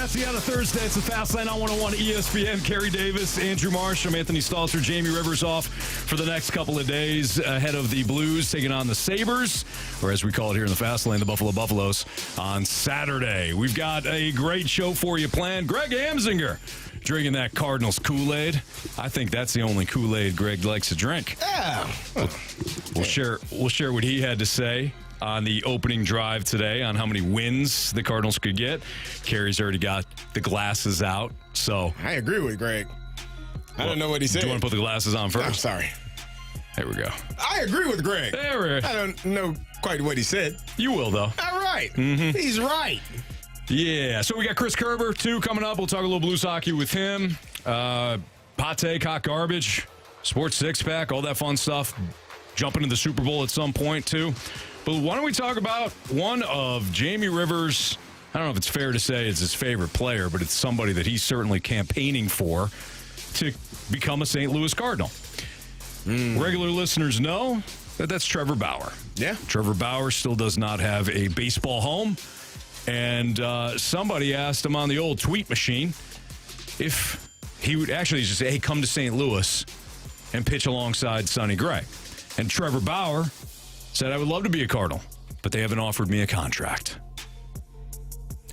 Classy on a Thursday. It's the Fast Lane on 101 ESPN. Kerry Davis, Andrew Marsh, I'm Anthony Stalter, Jamie Rivers off for the next couple of days ahead of the Blues taking on the Sabres, or as we call it here in the Fast Lane, the Buffalo Buffaloes, on Saturday. We've got a great show for you planned. Greg Amsinger drinking that Cardinals Kool-Aid. I think that's the only Kool-Aid Greg likes to drink. Yeah. We'll share what he had to say on the opening drive today on how many wins the Cardinals could get. Carey's already got the glasses out, so I agree with Greg. I don't know what he said. Do you want to put the glasses on first? I'm sorry. There we go. I agree with Greg. There we go. I don't know quite what he said. You will, though. All right. Mm-hmm. He's right. Yeah, so we got Chris Kerber, too, coming up. We'll talk a little Blues hockey with him. Pate, Cock Garbage, Sports Six-Pack, all that fun stuff. Jump into the Super Bowl at some point, too. But why don't we talk about one of Jamie Rivers', I don't know if it's fair to say it's his favorite player, but it's somebody that he's certainly campaigning for to become a St. Louis Cardinal. Regular listeners know that that's Trevor Bauer. Yeah. Trevor Bauer still does not have a baseball home. And somebody asked him on the old tweet machine if he would actually just say, hey, come to St. Louis and pitch alongside Sonny Gray. And Trevor Bauer said, I would love to be a Cardinal, but they haven't offered me a contract.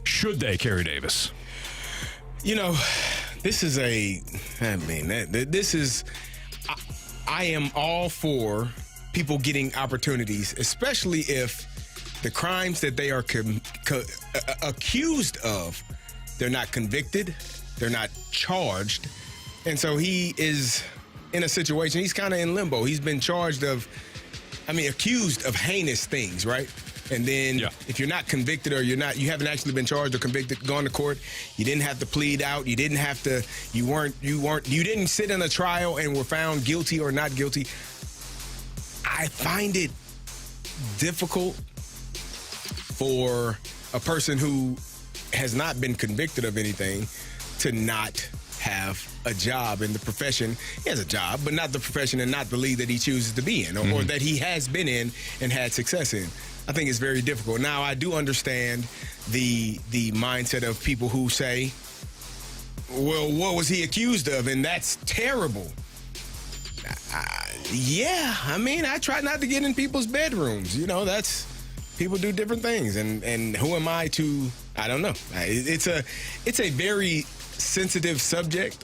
Should they, Kerry Davis? You know, this is I am all for people getting opportunities, especially if the crimes that they are accused of, they're not convicted, they're not charged. And so he is in a situation, he's kind of in limbo. He's been accused of heinous things, right? And then if you're not convicted or you haven't actually been charged or convicted, gone to court, you didn't have to plead out, you didn't sit in a trial and were found guilty or not guilty. I find it difficult for a person who has not been convicted of anything to not have a job in the profession. He has a job, but not the profession and not the league that he chooses to be in or that he has been in and had success in. I think it's very difficult. Now, I do understand the mindset of people who say, well, what was he accused of? And that's terrible. I try not to get in people's bedrooms. You know, people do different things. And who am I to, I don't know. It's a very sensitive subject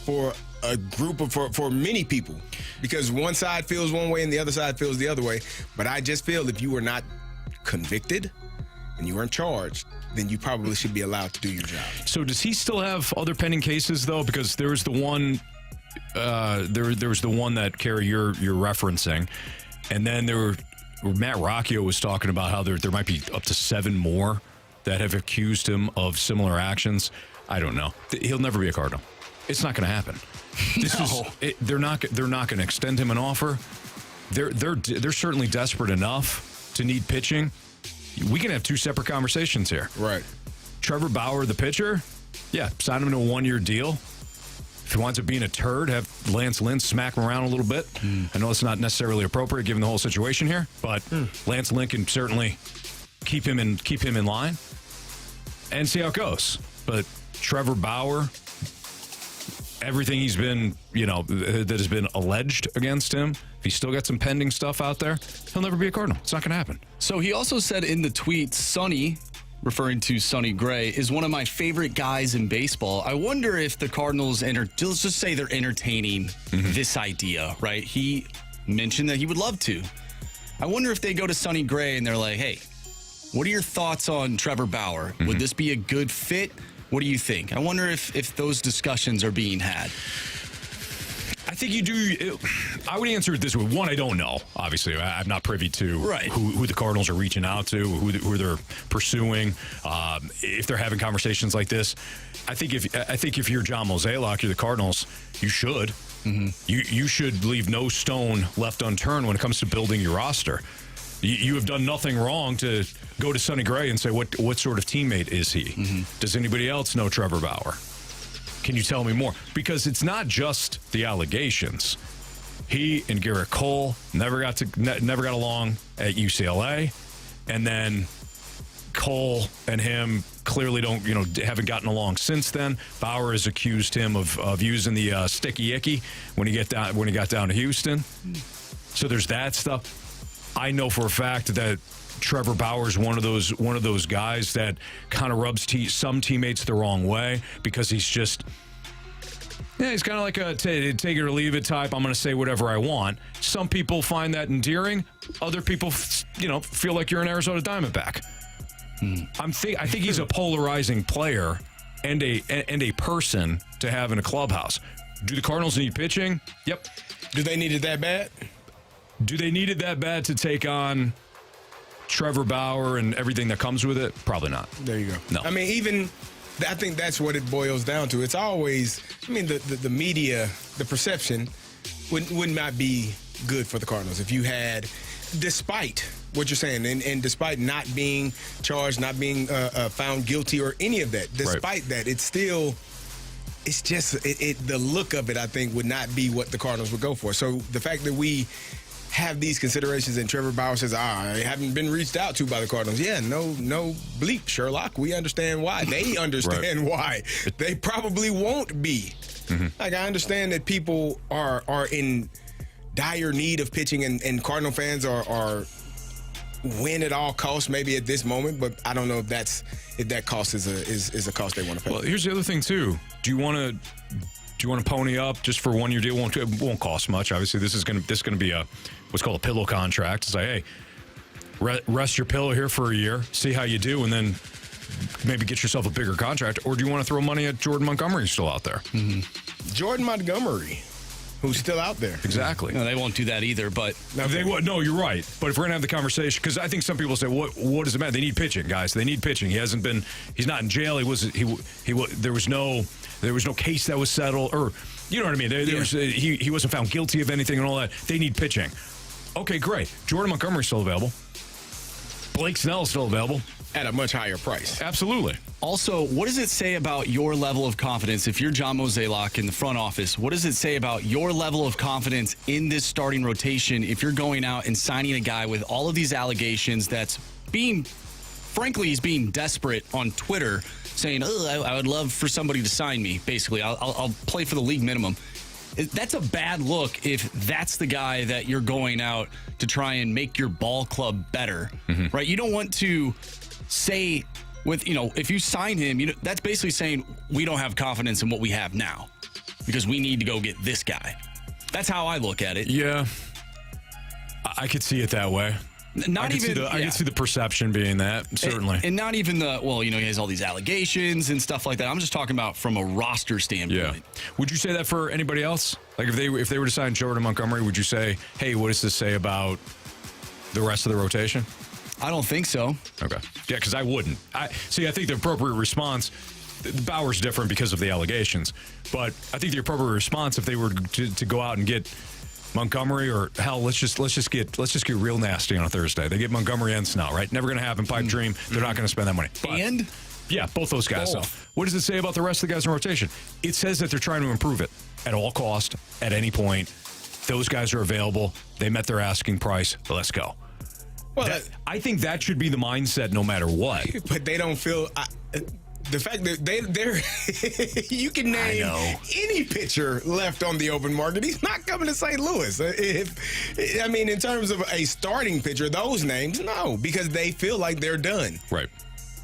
for a group for many people, because one side feels one way and the other side feels the other way. But I just feel if you were not convicted and you weren't charged, then you probably should be allowed to do your job. So does he still have other pending cases, though? Because there was the one there was the one that, Kerry, you're referencing, and then Matt Rocchio was talking about how there might be up to 7 more that have accused him of similar actions. I don't know. He'll never be a Cardinal. It's not going to happen. They're not going to extend him an offer. They're certainly desperate enough to need pitching. We can have 2 separate conversations here. Right. Trevor Bauer, the pitcher, sign him to a 1-year deal. If he winds up being a turd, have Lance Lynn smack him around a little bit. I know it's not necessarily appropriate given the whole situation here, but Lance Lynn can certainly keep him in line and see how it goes. But Trevor Bauer, everything he's been, that has been alleged against him, if he's still got some pending stuff out there, he'll never be a Cardinal. It's not going to happen. So he also said in the tweet, Sonny, referring to Sonny Gray, is one of my favorite guys in baseball. I wonder if the Cardinals, let's just say they're entertaining this idea, right? He mentioned that he would love to. I wonder if they go to Sonny Gray and they're like, hey, what are your thoughts on Trevor Bauer? Would this be a good fit? What do you think? I wonder if those discussions are being had. I think you do. I would answer it this way. One, I don't know. Obviously, I'm not privy to who the Cardinals are reaching out to, who they're pursuing, if they're having conversations like this. I think if you're John Mozeliak, you're the Cardinals, you should. You should leave no stone left unturned when it comes to building your roster. You have done nothing wrong to go to Sonny Gray and say, what sort of teammate is he? Does anybody else know Trevor Bauer? Can you tell me more? Because it's not just the allegations. He and Garrett Cole never got along at UCLA, and then Cole and him clearly haven't gotten along since then. Bauer has accused him of using the sticky icky when he got down to Houston. So there's that stuff. I know for a fact that Trevor Bauer is one of those guys that kind of rubs some teammates the wrong way because he's just. Yeah, he's kind of like a take it or leave it type. I'm going to say whatever I want. Some people find that endearing. Other people, feel like you're an Arizona Diamondback. I think he's a polarizing player and a person to have in a clubhouse. Do the Cardinals need pitching? Yep. Do they need it that bad? Do they need it that bad to take on Trevor Bauer and everything that comes with it? Probably not. There you go. No. I mean, I think that's what it boils down to. It's always, the media, the perception would not be good for the Cardinals if you had, despite what you're saying, and despite not being charged, not being found guilty or any of that, despite that, it's still, it's just, the look of it, I think, would not be what the Cardinals would go for. So the fact that we have these considerations and Trevor Bauer says, I haven't been reached out to by the Cardinals. Yeah, no bleep, Sherlock. We understand why. They understand why. They probably won't be. Mm-hmm. Like, I understand that people are in dire need of pitching and Cardinal fans are win at all costs maybe at this moment, but I don't know if that cost is a cost they want to pay. Well, here's the other thing too. Do you want to pony up just for 1 year deal? It won't cost much. Obviously, this is going to be a what's called a pillow contract. It's like, hey, rest your pillow here for a year, see how you do, and then maybe get yourself a bigger contract. Or do you want to throw money at Jordan Montgomery, who's still out there? Mm-hmm. Jordan Montgomery, who's still out there. Exactly. No, they won't do that either. But no, you're right. But if we're gonna have the conversation, because I think some people say, what does it matter? They need pitching, guys. They need pitching. He's not in jail. There was no case that was settled, or you know what I mean. He wasn't found guilty of anything and all that. They need pitching. Okay, great. Jordan Montgomery's still available. Blake Snell's still available. At a much higher price. Absolutely. Also, what does it say about your level of confidence? If you're John Mozeliak in the front office, what does it say about your level of confidence in this starting rotation if you're going out and signing a guy with all of these allegations that's he's being desperate on Twitter, saying, I would love for somebody to sign me, basically. I'll play for the league minimum. That's a bad look if that's the guy that you're going out to try and make your ball club better, right? You don't want to say if you sign him, that's basically saying we don't have confidence in what we have now because we need to go get this guy. That's how I look at it. Yeah, I could see it that way. I can see the perception being that, certainly. And not even he has all these allegations and stuff like that. I'm just talking about from a roster standpoint. Yeah. Would you say that for anybody else? Like if they were to sign Jordan Montgomery, would you say, hey, what does this say about the rest of the rotation? I don't think so. Okay. Yeah, because I wouldn't. I think the appropriate response, Bauer's different because of the allegations, but I think the appropriate response if they were to go out and get Montgomery, or hell, let's just get real nasty on a Thursday. They get Montgomery and Snell, right? Never going to happen. Pipe dream. They're not going to spend that money. But, yeah, both those guys. So, what does it say about the rest of the guys in rotation? It says that they're trying to improve it at all cost, at any point. Those guys are available. They met their asking price. Let's go. Well, I think that should be the mindset no matter what. But they don't feel. The fact that they're you can name any pitcher left on the open market. He's not coming to St. Louis. In terms of a starting pitcher, those names, no, because they feel like they're done. Right.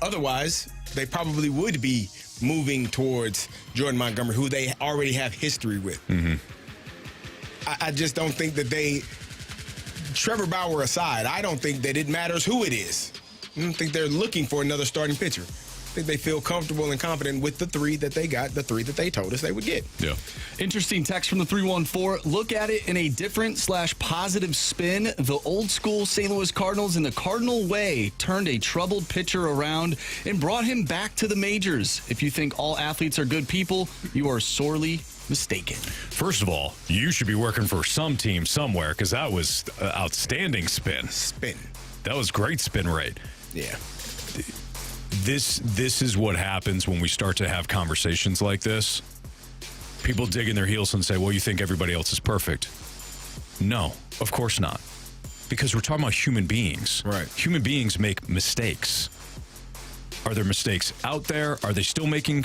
Otherwise, they probably would be moving towards Jordan Montgomery, who they already have history with. Mm-hmm. I just don't think that Trevor Bauer aside, I don't think that it matters who it is. I don't think they're looking for another starting pitcher. I think they feel comfortable and confident with the three that they got, the three that they told us they would get. Yeah. Interesting text from the 314. Look at it in a different/positive spin. The old school St. Louis Cardinals in the Cardinal way turned a troubled pitcher around and brought him back to the majors. If you think all athletes are good people, you are sorely mistaken. First of all, you should be working for some team somewhere because that was outstanding spin. That was great spin rate. Yeah. This is what happens when we start to have conversations like this. People dig in their heels and say, well, you think everybody else is perfect. No, of course not. Because we're talking about human beings. Right. Human beings make mistakes. Are there mistakes out there? Are they still making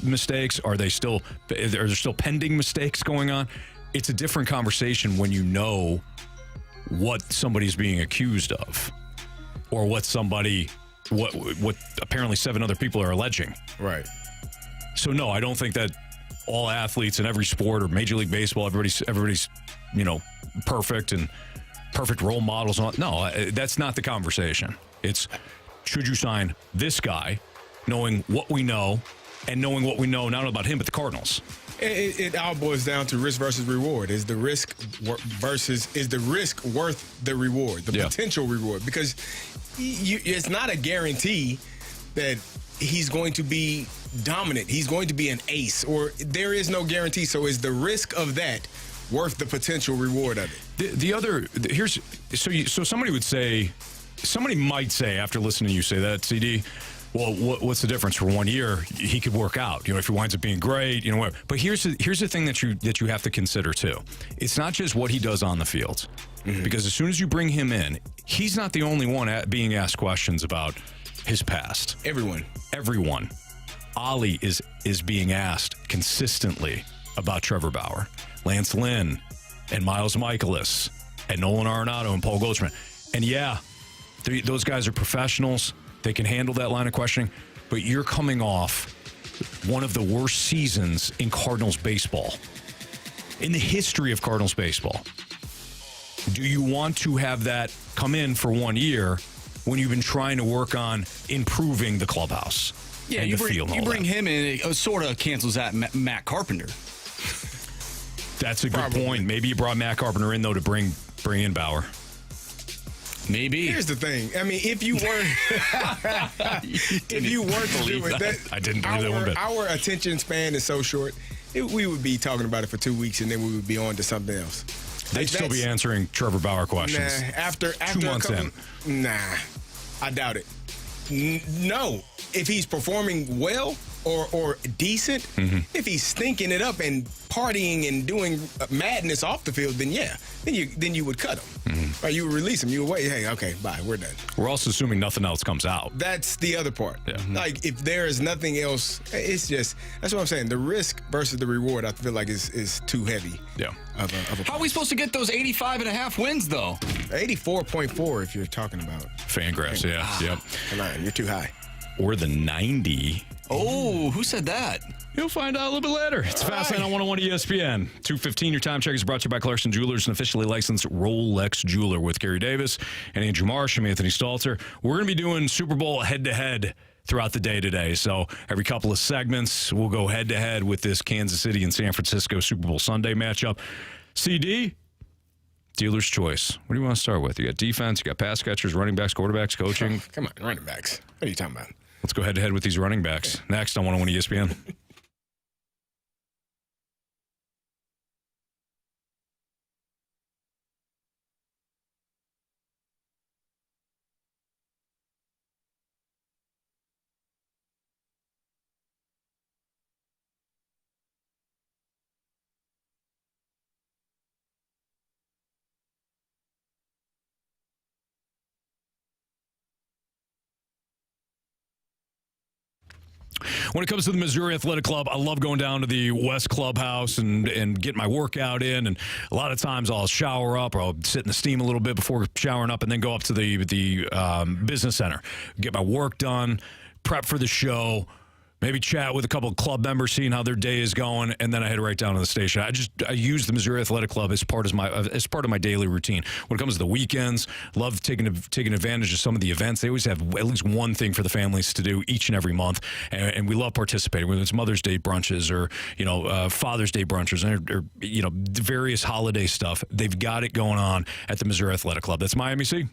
mistakes? Are there still pending mistakes going on? It's a different conversation when you know what somebody's being accused of, or what apparently 7 other people are alleging. Right. So no, I don't think that all athletes in every sport or Major League Baseball, everybody's perfect and perfect role models. No, that's not the conversation. It's, should you sign this guy, knowing what we know, and knowing what we know not only about him but the Cardinals? It all boils down to risk versus reward. Is the risk worth the reward, the potential reward? Because it's not a guarantee that he's going to be dominant. He's going to be an ace, or there is no guarantee. So is the risk of that worth the potential reward of it? Somebody might say after listening to you say that, CD, well, what's the difference? For 1 year, he could work out. If he winds up being great, whatever. But here's the thing that you have to consider too. It's not just what he does on the field, because as soon as you bring him in, he's not the only one being asked questions about his past. Everyone. Ollie is being asked consistently about Trevor Bauer, Lance Lynn, and Miles Michaelis, and Nolan Arenado and Paul Goldschmidt. And those guys are professionals. They can handle that line of questioning, but you're coming off one of the worst seasons in Cardinals baseball, in the history of Cardinals baseball. Do you want to have that come in for 1 year when you've been trying to work on improving the clubhouse? Yeah, you bring him in, it sort of cancels out Matt Carpenter. That's a good point. Maybe you brought Matt Carpenter in, though, to bring in Bauer. Maybe. Here's the thing. I mean, if you were to do it, I didn't believe that one bit. Our attention span is so short. We would be talking about it for 2 weeks, and then we would be on to something else. They'd still be answering Trevor Bauer questions. Nah, after 2 months in. Nah, I doubt it. No, if he's performing well or decent, if he's stinking it up and partying and doing madness off the field, then you would cut him. Or you would release him. You would wait. Hey, okay, bye. We're done. We're also assuming nothing else comes out. That's the other part. Yeah. Like, if there is nothing else, it's just, that's what I'm saying. The risk versus the reward, I feel like is too heavy. Yeah. How are we supposed to get those 85.5 wins, though? 84.4 if you're talking about Fangraphs, yeah. Yep. Come on, you're too high. Or the 90. Oh, who said that? You'll find out a little bit later. It's Fastlane on 101 ESPN. 2:15, your time check is brought to you by Clarkson Jewelers, an officially licensed Rolex jeweler, with Carey Davis and Andrew Marsh. I'm Anthony Stalter. We're going to be doing Super Bowl head-to-head throughout the day today. So every couple of segments, we'll go head-to-head with this Kansas City and San Francisco Super Bowl Sunday matchup. CD, dealer's choice. What do you want to start with? You got defense, you got pass catchers, running backs, quarterbacks, coaching. Oh, come on, running backs. What are you talking about? Let's go head-to-head with these running backs. Next on 101 ESPN. When it comes to the Missouri Athletic Club, I love going down to the West Clubhouse and get my workout in. And a lot of times I'll shower up, or I'll sit in the steam a little bit before showering up, and then go up to the business center, get my work done, prep for the show, maybe chat with a couple of club members, seeing how their day is going, and then I head right down to the station. I use the Missouri Athletic Club as part of my daily routine. When it comes to the weekends, love taking advantage of some of the events. They always have at least one thing for the families to do each and every month, and we love participating. Whether it's Mother's Day brunches or Father's Day brunches or various holiday stuff, they've got it going on at the Missouri Athletic Club. That's Miami C.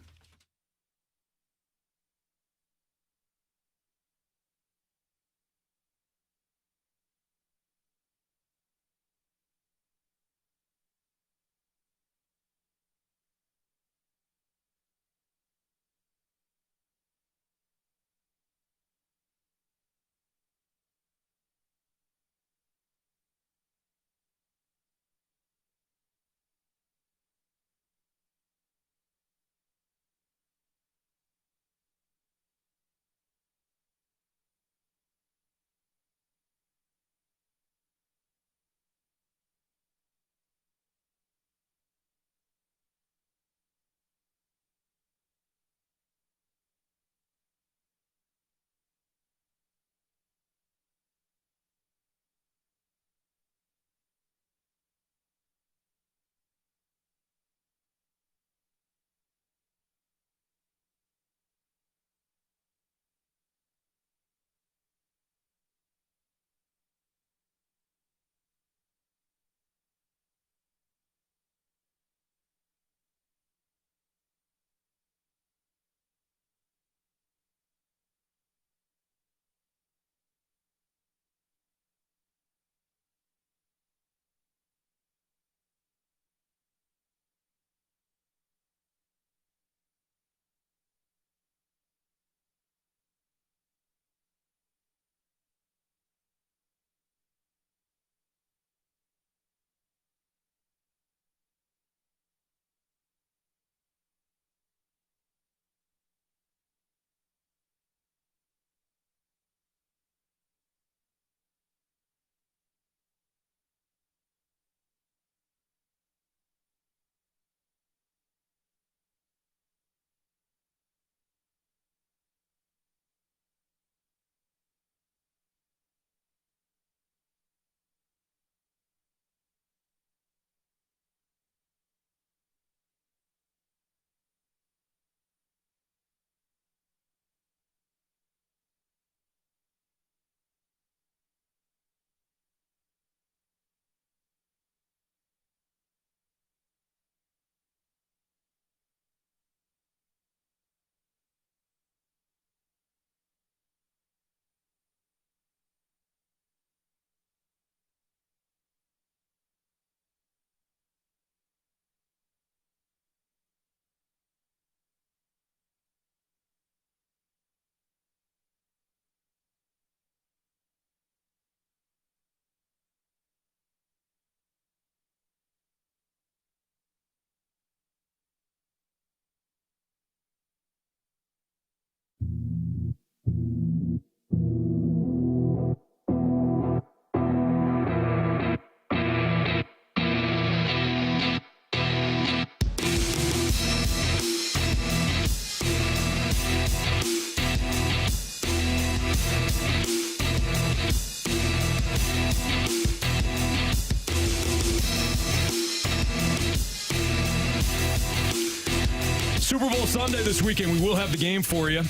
Bowl Sunday this weekend. We will have the game for you.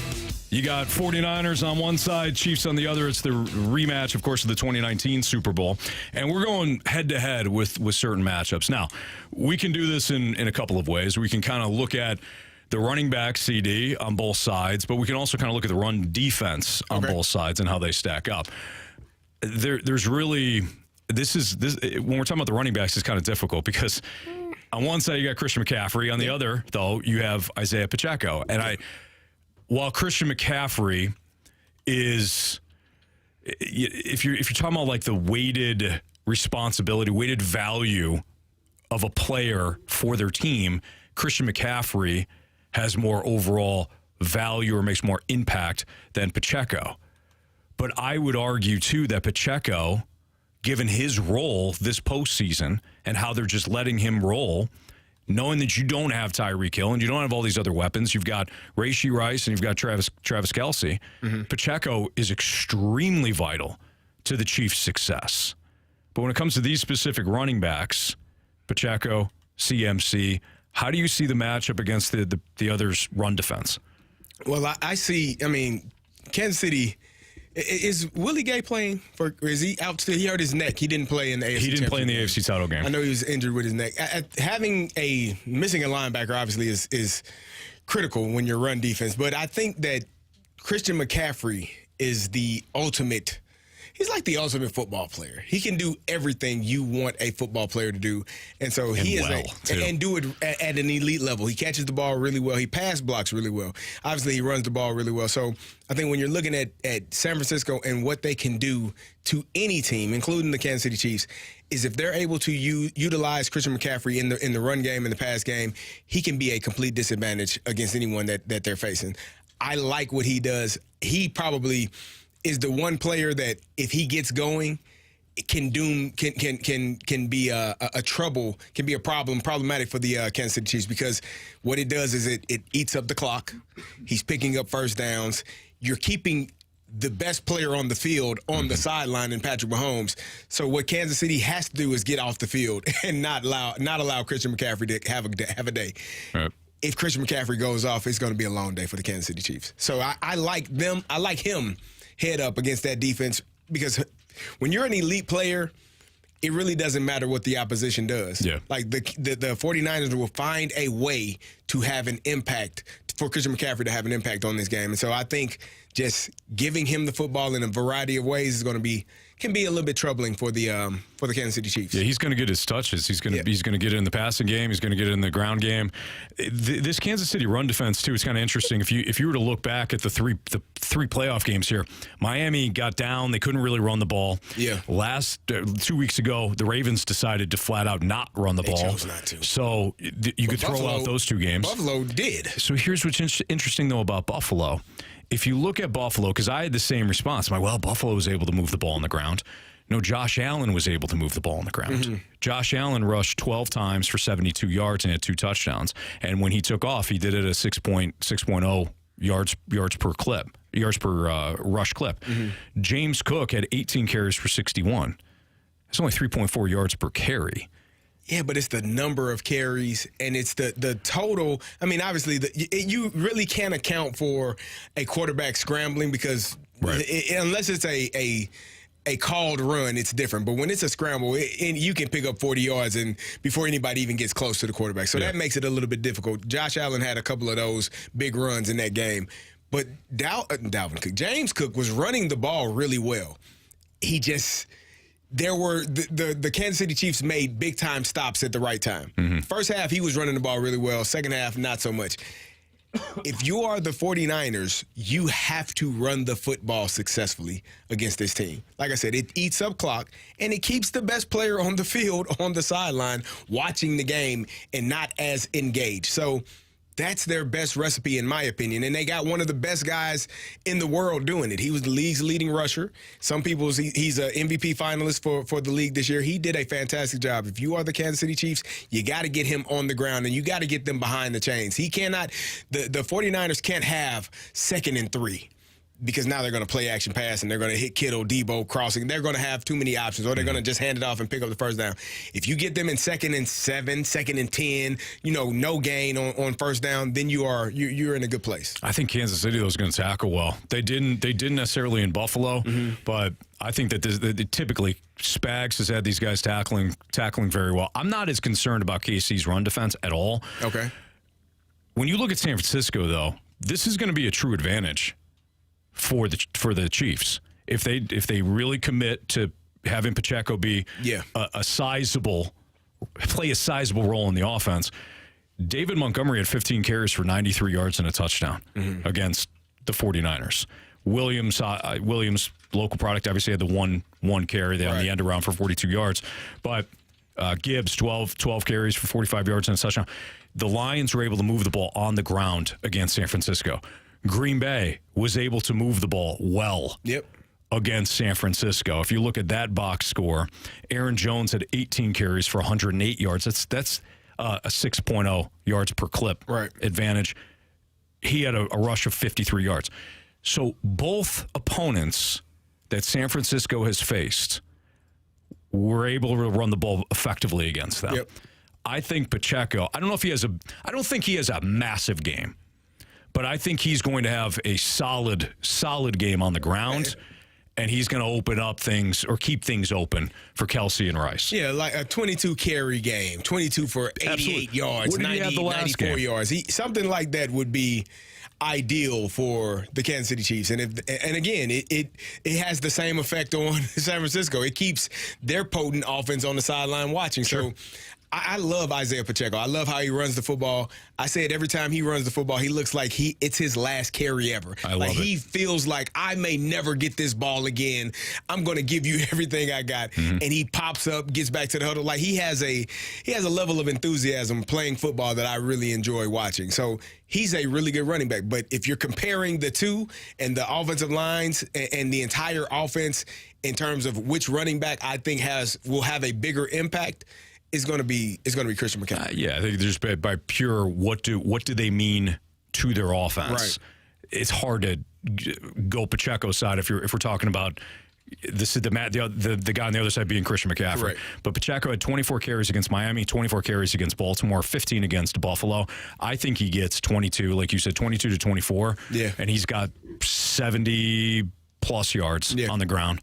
You got 49ers on one side, Chiefs on the other. It's the rematch, of course, of the 2019 Super Bowl. And we're going head-to-head with certain matchups. Now, we can do this in a couple of ways. We can kind of look at the running back CD on both sides, but we can also kind of look at the run defense on both sides and how they stack up. There's really... This when we're talking about the running backs, it's kind of difficult because on one side you got Christian McCaffrey, on the other though you have Isaiah Pacheco. And while Christian McCaffrey is, if you're talking about like the weighted responsibility, weighted value of a player for their team, Christian McCaffrey has more overall value or makes more impact than Pacheco. But I would argue too that Pacheco, given his role this postseason and how they're just letting him roll, knowing that you don't have Tyreek Hill and you don't have all these other weapons, you've got Rashee Rice and you've got Travis Kelce. Pacheco is extremely vital to the Chiefs' success. But when it comes to these specific running backs, Pacheco, CMC, how do you see the matchup against the others' run defense? Well, I see, Kansas City. Is Willie Gay playing or is he out still? He hurt his neck. He didn't play in the AFC. He didn't play in the AFC title game. I know he was injured with his neck. Missing a linebacker obviously is critical when you're run defense. But I think that Christian McCaffrey is the ultimate. He's like the ultimate football player. He can do everything you want a football player to do, and so he is and do it at an elite level. He catches the ball really well. He pass blocks really well. Obviously, he runs the ball really well. So I think when you're looking at San Francisco and what they can do to any team, including the Kansas City Chiefs, is if they're able to utilize Christian McCaffrey in the run game and the pass game, he can be a complete disadvantage against anyone that they're facing. I like what he does. He probably is the one player that if he gets going, can be a problematic for the Kansas City Chiefs, because what it does is it eats up the clock. He's picking up first downs. You're keeping the best player on the field on the sideline in Patrick Mahomes. So what Kansas City has to do is get off the field and not allow Christian McCaffrey to have a day. Right. If Christian McCaffrey goes off, it's going to be a long day for the Kansas City Chiefs. So I like them. I like him head up against that defense, because when you're an elite player, it really doesn't matter what the opposition does. Yeah. Like the 49ers will find a way to have an impact, for Christian McCaffrey to have an impact on this game. And so I think just giving him the football in a variety of ways can be a little bit troubling for the Kansas City Chiefs. Yeah, he's going to get his touches. He's going to get it in the passing game. He's going to get it in the ground game. This Kansas City run defense too is kind of interesting. If you were to look back at the three playoff games here, Miami got down. They couldn't really run the ball. Yeah. Last 2 weeks ago, the Ravens decided to flat out not run the ball. They chose not to. So you could throw out those two games. Buffalo did. So here's what's interesting though about Buffalo. If you look at Buffalo, because I had the same response, I'm like, well, Buffalo was able to move the ball on the ground. No, Josh Allen was able to move the ball on the ground. Josh Allen rushed 12 times for 72 yards and had 2 touchdowns. And when he took off, he did it at 6.0 yards per rush clip. James Cook had 18 carries for 61. That's only 3.4 yards per carry. Yeah, but it's the number of carries and it's the total. Obviously, you really can't account for a quarterback scrambling, because unless it's a called run, it's different. But when it's a scramble, you can pick up 40 yards and before anybody even gets close to the quarterback. So that makes it a little bit difficult. Josh Allen had a couple of those big runs in that game. But James Cook was running the ball really well. There were the Kansas City Chiefs made big time stops at the right time. First half, he was running the ball really well. Second half, not so much. If you are the 49ers, you have to run the football successfully against this team. Like I said, it eats up clock, and it keeps the best player on the field on the sideline watching the game and not as engaged. So that's their best recipe, in my opinion. And they got one of the best guys in the world doing it. He was the league's leading rusher. Some people, he's an MVP finalist for the league this year. He did a fantastic job. If you are the Kansas City Chiefs, you got to get him on the ground, and you got to get them behind the chains. He cannot, the 49ers can't have 2nd and 3. because now they're going to play action pass and they're going to hit Kittle, Debo, crossing. They're going to have too many options, or they're going to just hand it off and pick up the first down. If you get them in 2nd and 7, 2nd and 10, no gain on first down, then you're in a good place. I think Kansas City was going to tackle well. They didn't necessarily in Buffalo, but I think that typically Spags has had these guys tackling very well. I'm not as concerned about KC's run defense at all. Okay. When you look at San Francisco, though, this is going to be a true advantage for the Chiefs if they really commit to having Pacheco be play a sizable role in the offense. David Montgomery had 15 carries for 93 yards and a touchdown against the 49ers. Williams, local product, obviously had the one carry there on the end around for 42 yards, but Gibbs 12 carries for 45 yards and a touchdown. The Lions were able to move the ball on the ground against San Francisco. Green Bay was able to move the ball well against San Francisco. If you look at that box score, Aaron Jones had 18 carries for 108 yards. That's a 6.0 yards per clip advantage. He had a rush of 53 yards. So both opponents that San Francisco has faced were able to run the ball effectively against them. I think Pacheco, I don't think he has a massive game, but I think he's going to have a solid game on the ground, and he's going to open up things or keep things open for Kelsey and Rice. Yeah, like a 22 carry game, 22 for 88 yards, 94 yards. Something like that would be ideal for the Kansas City Chiefs. And again, it has the same effect on San Francisco. It keeps their potent offense on the sideline watching. So I love Isaiah Pacheco. I love how he runs the football. I say it every time he runs the football, he looks like it's his last carry ever. I love it. He feels like, I may never get this ball again. I'm going to give you everything I got. And he pops up, gets back to the huddle. Like he has a level of enthusiasm playing football that I really enjoy watching. So he's a really good running back. But if you're comparing the two and the offensive lines and the entire offense in terms of which running back I think will have a bigger impact, it's going to be Christian McCaffrey. I think just by pure what do they mean to their offense. Right. It's hard to go Pacheco's side if we're talking about this is the guy on the other side being Christian McCaffrey. Right. But Pacheco had 24 carries against Miami, 24 carries against Baltimore, 15 against Buffalo. I think he gets 22, like you said, 22 to 24. Yeah. And he's got 70 plus yards on the ground.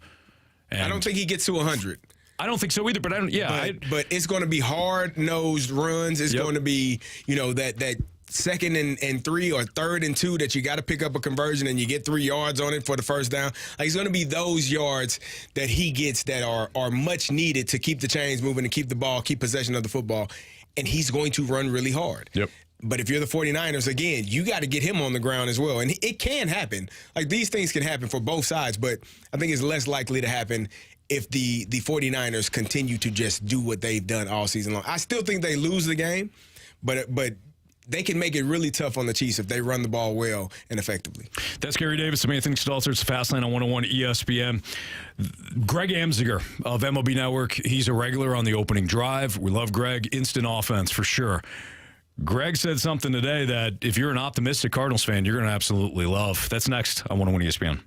And I don't think he gets to 100. I don't think so either, but I don't. Yeah, but it's going to be hard-nosed runs. It's going to be, that 2nd and 3 or 3rd and 2 that you got to pick up a conversion and you get 3 yards on it for the first down. Like, it's going to be those yards that he gets that are much needed to keep the chains moving and keep the ball, keep possession of the football. And he's going to run really hard. Yep. But if you're the 49ers, again, you got to get him on the ground as well. And it can happen. Like, these things can happen for both sides, but I think it's less likely to happen if the 49ers continue to just do what they've done all season long. I still think they lose the game, but they can make it really tough on the Chiefs if they run the ball well and effectively. That's Carey Davis. I'm Anthony Stalter. It's Fastlane on 101 ESPN. Greg Amziger of MLB Network. He's a regular on the opening drive. We love Greg. Instant offense for sure. Greg said something today that if you're an optimistic Cardinals fan, you're going to absolutely love. That's next on 101 ESPN.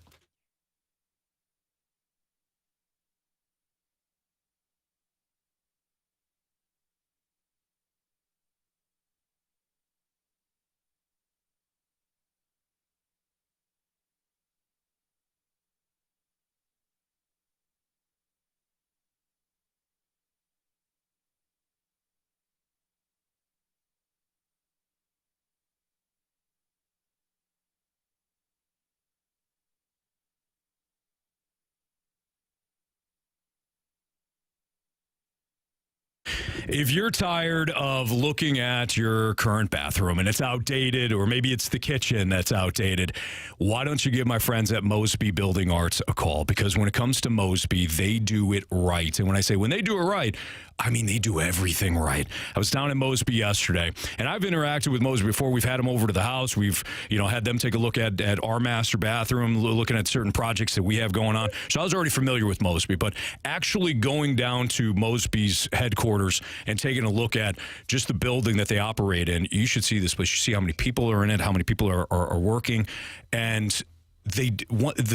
If you're tired of looking at your current bathroom and it's outdated, or maybe it's the kitchen that's outdated, why don't you give my friends at Mosby Building Arts a call? Because when it comes to Mosby, they do it right. And when I say when they do it right, I mean they do everything right. I was down at Mosby yesterday, and I've interacted with Mosby before. We've had them over to the house. We've had them take a look at our master bathroom, looking at certain projects that we have going on. So I was already familiar with Mosby, but actually going down to Mosby's headquarters and taking a look at just the building that they operate in, you should see this place. You see how many people are in it, how many people are working, and the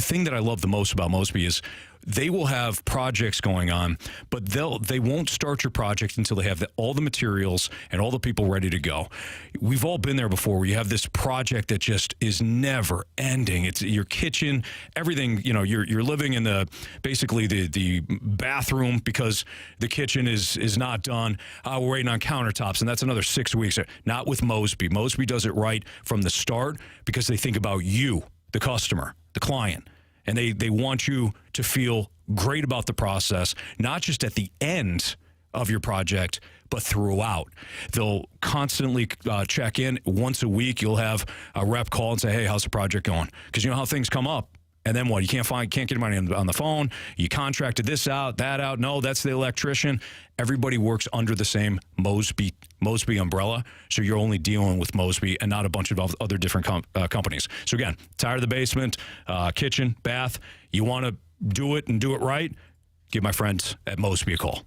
thing that I love the most about Mosby is they will have projects going on, but they won't start your project until they have all the materials and all the people ready to go. We've all been there before, where you have this project that just is never ending. It's your kitchen, everything. You're living in basically the bathroom because the kitchen is not done. We're waiting on countertops, and that's another 6 weeks. Not with Mosby. Mosby does it right from the start because they think about you, the customer, the client. And they want you to feel great about the process, not just at the end of your project, but throughout. They'll constantly check in. Once a week, you'll have a rep call and say, hey, how's the project going? Because you know how things come up. And then what? You can't get anybody on the phone. You contracted this out, that out. No, that's the electrician. Everybody works under the same Mosby umbrella. So you're only dealing with Mosby and not a bunch of other different companies. So again, tired of the basement, kitchen, bath. You want to do it and do it right? Give my friends at Mosby a call.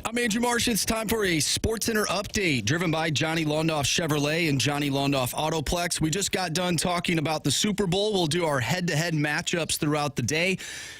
I'm Andrew Marsh. It's time for a SportsCenter update driven by Johnny Londoff Chevrolet and Johnny Londoff Autoplex. We just got done talking about the Super Bowl. We'll do our head-to-head matchups throughout the day.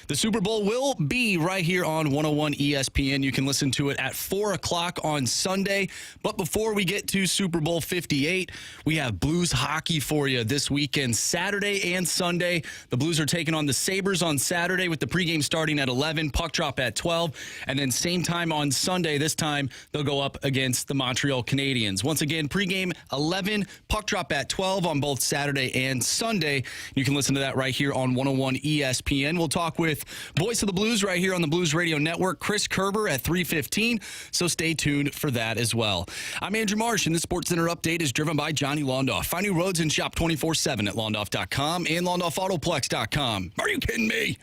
The Super Bowl will be right here on 101 ESPN. You can listen to it at 4 o'clock on Sunday. But before we get to Super Bowl 58, we have Blues hockey for you this weekend, Saturday and Sunday. The Blues are taking on the Sabres on Saturday with the pregame starting at 11, puck drop at 12, and then same time on Sunday. This time, they'll go up against the Montreal Canadiens. Once again, pregame 11, puck drop at 12 on both Saturday and Sunday. You can listen to that right here on 101 ESPN. We'll talk with voice of the Blues right here on the Blues Radio Network, Chris Kerber at 3:15, so stay tuned for that as well. I'm Andrew Marsh, and the SportsCenter update is driven by Johnny Londoff. Find new roads and shop 24/7 at Londoff.com and LondoffAutoplex.com. Are you kidding me?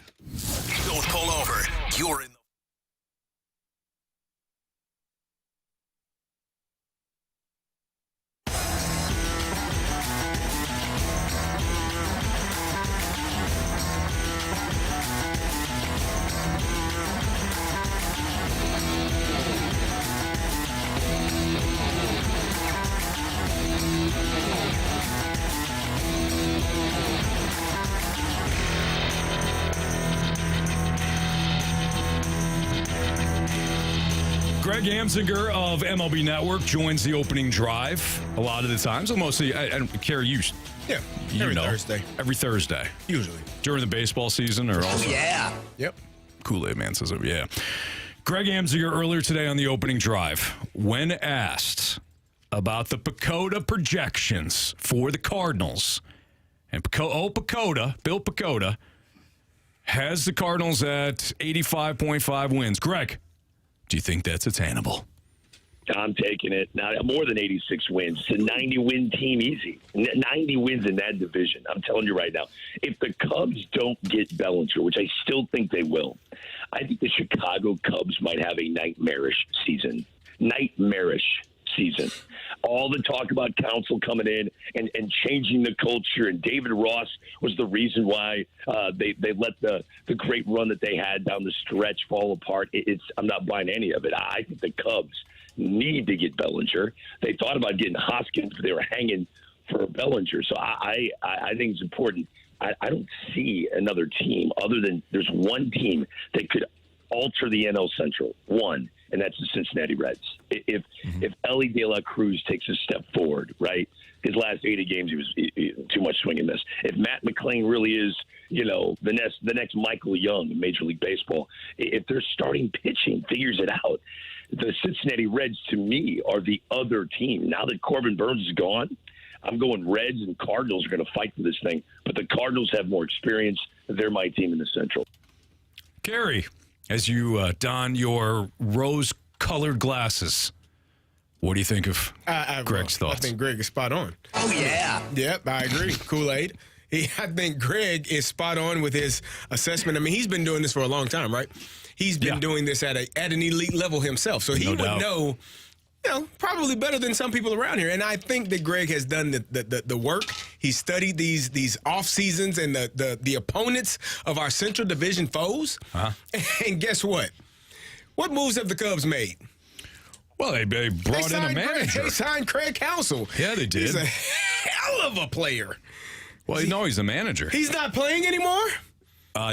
Don't pull over. You're in. Greg Amsinger of MLB Network joins the opening drive a lot of the times. So mostly, Kerry, you every Thursday. Every Thursday. Usually. During the baseball season or also? Yeah. Yep. Kool-Aid Man says, yeah. Greg Amsinger earlier today on the opening drive, when asked about the PECOTA projections for the Cardinals, and Bill PECOTA, has the Cardinals at 85.5 wins. Greg, do you think that's attainable? I'm taking it. Now, more than 86 wins. It's a 90-win team easy. 90 wins in that division. I'm telling you right now. If the Cubs don't get Bellinger, which I still think they will, I think the Chicago Cubs might have a nightmarish season. All the talk about Council coming in and changing the culture, and David Ross was the reason why they let the great run that they had down the stretch fall apart. I'm not buying any of it. I think the Cubs need to get Bellinger. They thought about getting Hoskins, but they were hanging for Bellinger. So I think it's important. I don't see another team other than there's one team that could alter the NL Central. One. And that's the Cincinnati Reds. If Ellie De La Cruz takes a step forward, right? His last 80 games, he was too much swing and miss. If Matt McClain really is, the next Michael Young in Major League Baseball, if their starting pitching figures it out, the Cincinnati Reds, to me, are the other team. Now that Corbin Burns is gone, I'm going Reds, and Cardinals are going to fight for this thing. But the Cardinals have more experience. They're my team in the Central. Kerry, as you don your rose-colored glasses, what do you think of Greg's thoughts? I think Greg is spot on. Oh, yeah. Yep, I agree. Kool-Aid. I think Greg is spot on with his assessment. I mean, he's been doing this for a long time, right? He's been doing this at an elite level himself. So he would know, probably better than some people around here. And I think that Greg has done the work. He studied these off seasons and the opponents of our Central Division foes. Uh-huh. And guess what? What moves have the Cubs made? Well, they brought in a manager. They signed Craig Counsell. Yeah, they did. He's a hell of a player. Well, he's the manager. He's not playing anymore?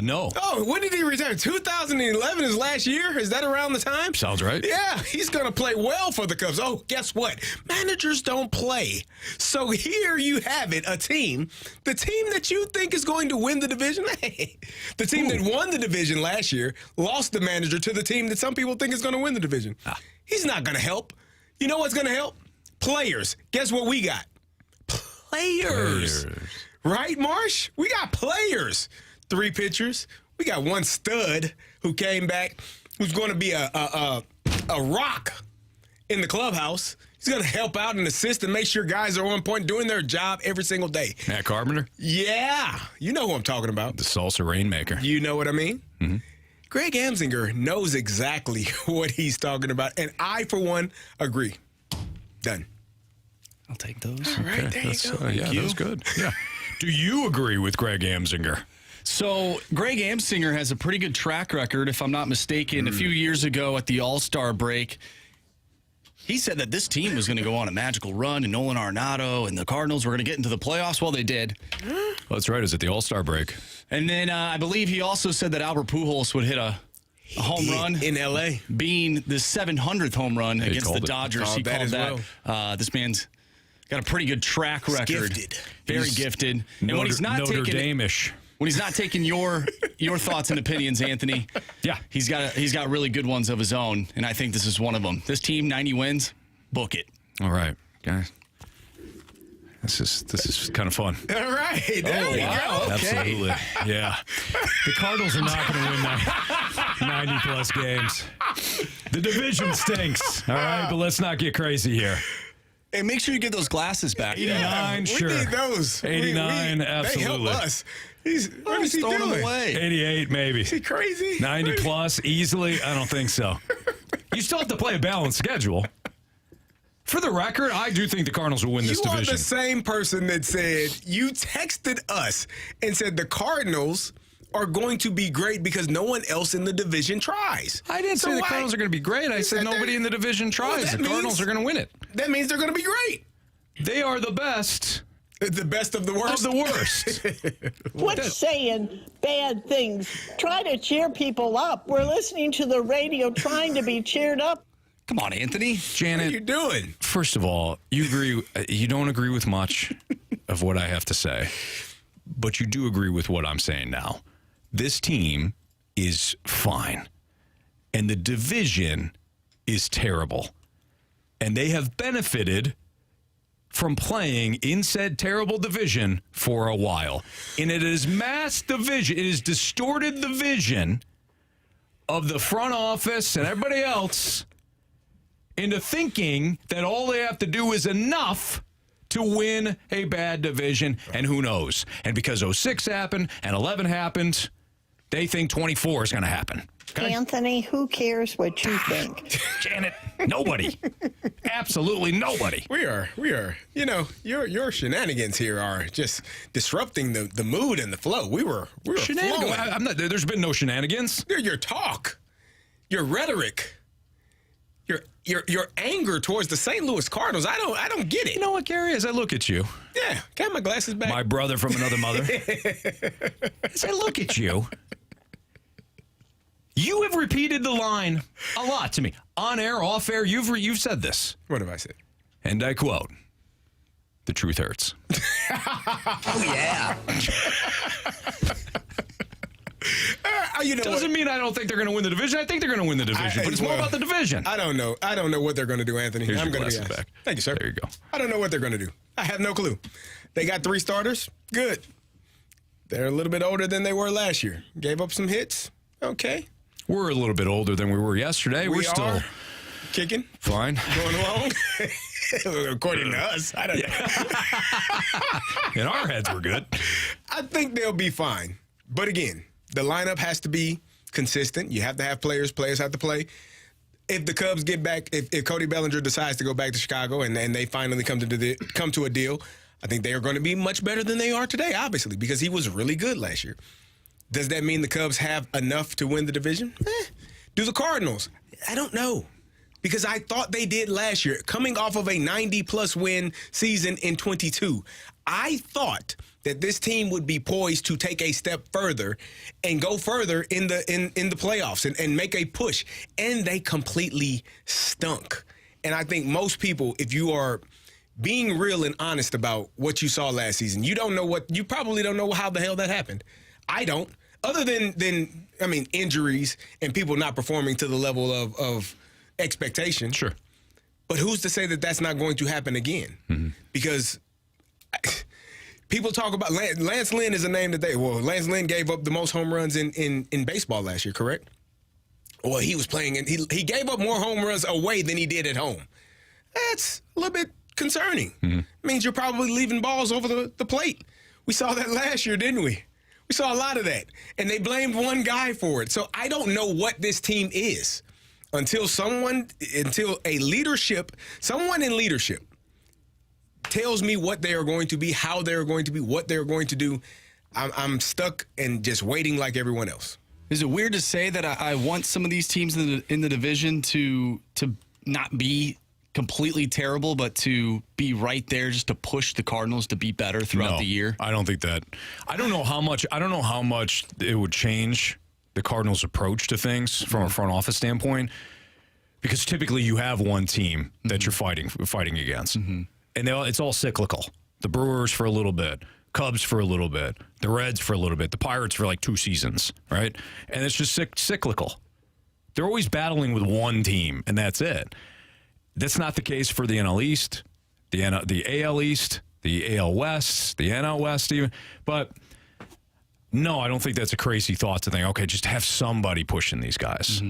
No. Oh, when did he retire? 2011 is last year? Is that around the time? Sounds right. Yeah, he's going to play well for the Cubs. Oh, guess what? Managers don't play. So here you have it, the team that you think is going to win the division. Hey, the team that won the division last year lost the manager to the team that some people think is going to win the division. He's not going to help. You know what's going to help? Players. Guess what we got? Players. Right, Marsh? We got players. 3 pitchers. We got one stud who came back, who's going to be a rock in the clubhouse. He's going to help out and assist and make sure guys are on point, doing their job every single day. Matt Carpenter? Yeah. You know who I'm talking about. The salsa rainmaker. You know what I mean? Mm-hmm. Greg Amsinger knows exactly what he's talking about, and I, for one, agree. Done. I'll take those. All right, there you go. That was good. Yeah. Do you agree with Greg Amsinger? So Greg Amsinger has a pretty good track record, if I'm not mistaken. A few years ago at the All-Star break, he said that this team was going to go on a magical run, and Nolan Arenado and the Cardinals were going to get into the playoffs. Well, they did. Well, that's right. It was at the All-Star break. And then I believe he also said that Albert Pujols would hit a home run in L.A., being the 700th home run against the Dodgers. He called that. This man's got a pretty good track record. Very gifted. And when he's not Notre Dame-ish. When he's not taking your thoughts and opinions, Anthony, yeah, he's got really good ones of his own, and I think this is one of them. This team, 90 wins, book it. All right, guys. This is kind of fun. All right. There we go. Okay. Absolutely. Yeah. The Cardinals are not going to win 90-plus games. The division stinks, all right? But let's not get crazy here. Hey, make sure you get those glasses back. 89, sure. We need those. 89, absolutely. They help us. What is he throwing doing? them away. 88, maybe. Is he crazy? 90-plus, easily? I don't think so. You still have to play a balanced schedule. For the record, I do think the Cardinals will win this division. You are the same person that said, you texted us and said the Cardinals are going to be great because no one else in the division tries. I didn't say the Cardinals are going to be great. I said nobody in the division tries. The Cardinals are going to win it. That means they're going to be great. They are the best. The best of the worst? Of the worst. Quit saying bad things. Try to cheer people up. We're listening to the radio trying to be cheered up. Come on, Anthony. Janet. What are you doing? First of all, you don't agree with much of what I have to say, but you do agree with what I'm saying now. This team is fine, and the division is terrible, and they have benefited from playing in said terrible division for a while. And it is masked the vision. It has distorted the vision of the front office and everybody else into thinking that all they have to do is enough to win a bad division, and who knows? And because 06 happened and 11 happened, they think 24 is going to happen. Okay? Anthony, who cares what you think? Janet, nobody. Absolutely nobody. We are. You know, your shenanigans here are just disrupting the mood and the flow. We were flowing. I'm not. There's been no shenanigans. Your talk, your rhetoric, your anger towards the St. Louis Cardinals. I don't get it. You know what, Carey? As I look at you, yeah, got my glasses back. My brother from another mother. As I look at you, you have repeated the line a lot to me, on air, off air. You've said this. What have I said? And I quote: "The truth hurts." Oh yeah. Doesn't mean I don't think they're going to win the division. I think they're going to win the division, but it's more about the division. I don't know. I don't know what they're going to do, Anthony. Here's I'm your going to be glasses honest. back. Thank you, sir. There you go. I don't know what they're going to do. I have no clue. They got 3 starters. Good. They're a little bit older than they were last year. Gave up some hits. Okay. We're a little bit older than we were yesterday. We're still kicking. Fine. Going along. According to us. I don't know. In our heads, we're good. I think they'll be fine. But again, the lineup has to be consistent. You have to have players. Players have to play. If the Cubs get back, if Cody Bellinger decides to go back to Chicago and they finally come to a deal, I think they are going to be much better than they are today, obviously, because he was really good last year. Does that mean the Cubs have enough to win the division? Do the Cardinals? I don't know. Because I thought they did last year, coming off of a 90-plus win season in 22. I thought that this team would be poised to take a step further and go further in the playoffs and make a push. And they completely stunk. And I think most people, if you are being real and honest about what you saw last season, you probably don't know how the hell that happened. I don't. Other than injuries and people not performing to the level of expectation. Sure. But who's to say that that's not going to happen again? Mm-hmm. Because people talk about Lance Lynn is a name that Lance Lynn gave up the most home runs in baseball last year, correct? Well, he was playing and he gave up more home runs away than he did at home. That's a little bit concerning. Mm-hmm. It means you're probably leaving balls over the plate. We saw that last year, didn't we? We saw a lot of that. And they blamed one guy for it. So I don't know what this team is. Until someone in leadership tells me what they are going to be, how they're going to be, what they're going to do, I'm stuck and just waiting like everyone else. Is it weird to say that I want some of these teams in the division to not be completely terrible, but to be right there just to push the Cardinals to be better throughout the year? I don't think that. I don't know how much it would change the Cardinals' approach to things from a front office standpoint, because typically you have one team that you're fighting against, and it's all cyclical. The Brewers for a little bit, Cubs for a little bit, the Reds for a little bit, the Pirates for like 2 seasons, right? And it's just cyclical. They're always battling with one team, and that's it. That's not the case for the NL East, the AL East, the AL West, the NL West even. But no, I don't think that's a crazy thought to think, okay, just have somebody pushing these guys.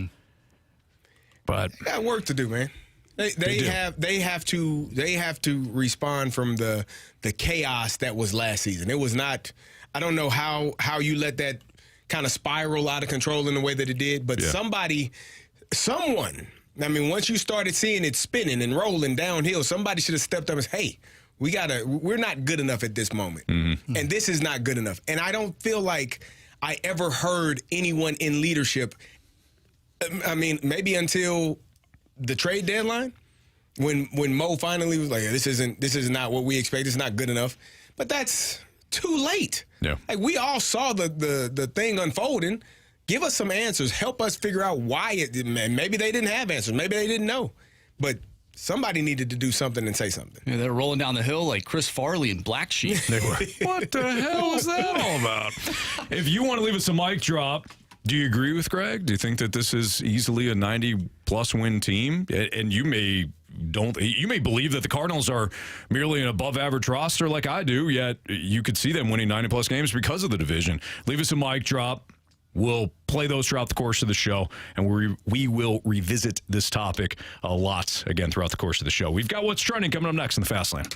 But they got work to do, man. They have to respond from the chaos that was last season. It was not. I don't know how you let that kind of spiral out of control in the way that it did, but someone. I mean, once you started seeing it spinning and rolling downhill, somebody should have stepped up and said, hey, we're not good enough at this moment. And this is not good enough. And I don't feel like I ever heard anyone in leadership, I mean, maybe until the trade deadline, when Mo finally was like, this is not what we expect, it's not good enough. But that's too late. Yeah. Like, we all saw the thing unfolding. Give us some answers. Help us figure out why it. Maybe they didn't have answers. Maybe they didn't know. But somebody needed to do something and say something. Yeah, they're rolling down the hill like Chris Farley and Black Sheep. They were. What the hell is that all about? If you want to leave us a mic drop, do you agree with Greg? Do you think that this is easily a 90-plus win team? And you may believe that the Cardinals are merely an above-average roster like I do, yet you could see them winning 90-plus games because of the division. Leave us a mic drop. We'll play those throughout the course of the show, and we will revisit this topic a lot again throughout the course of the show. We've got What's Trending coming up next in the Fast Lane.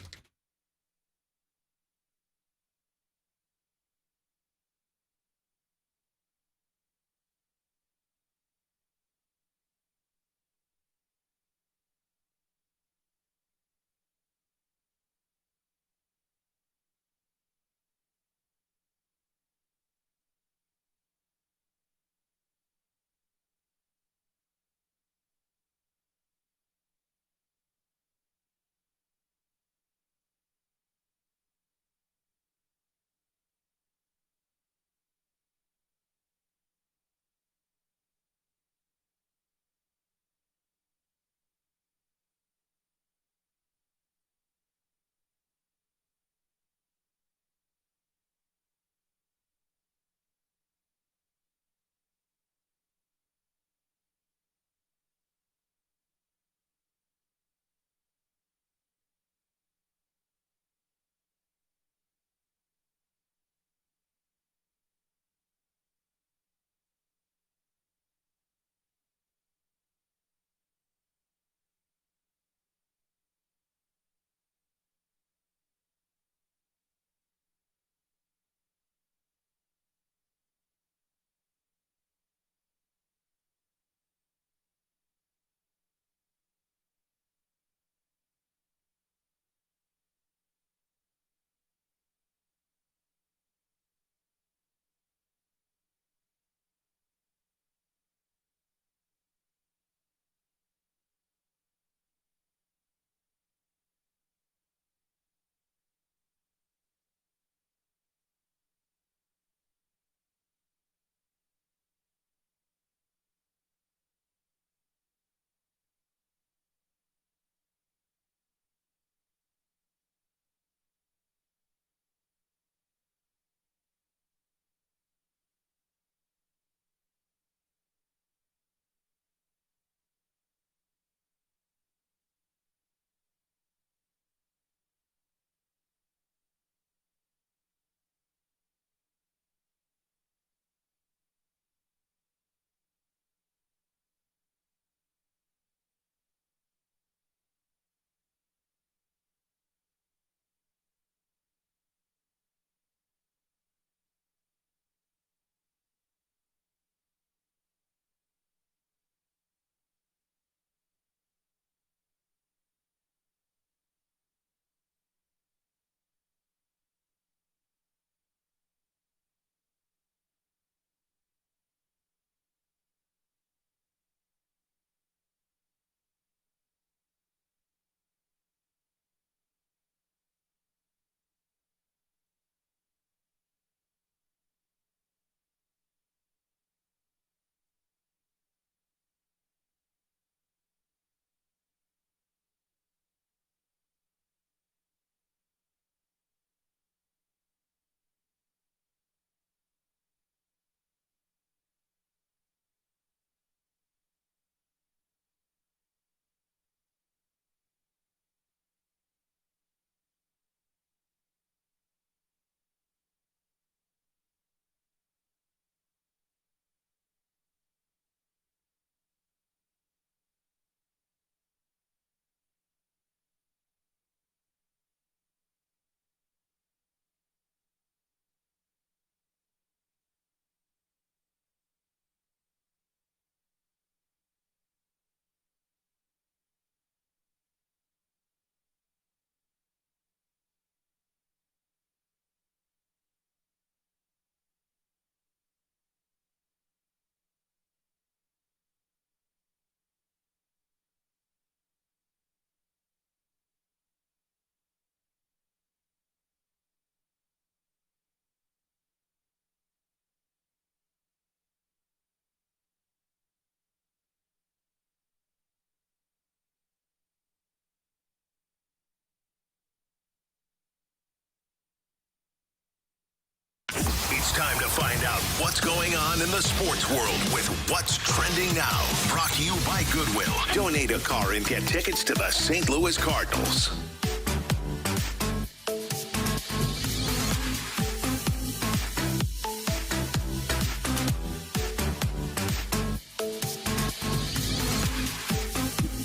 Time to find out what's going on in the sports world with What's Trending Now. Brought to you by Goodwill. Donate a car and get tickets to the St. Louis Cardinals.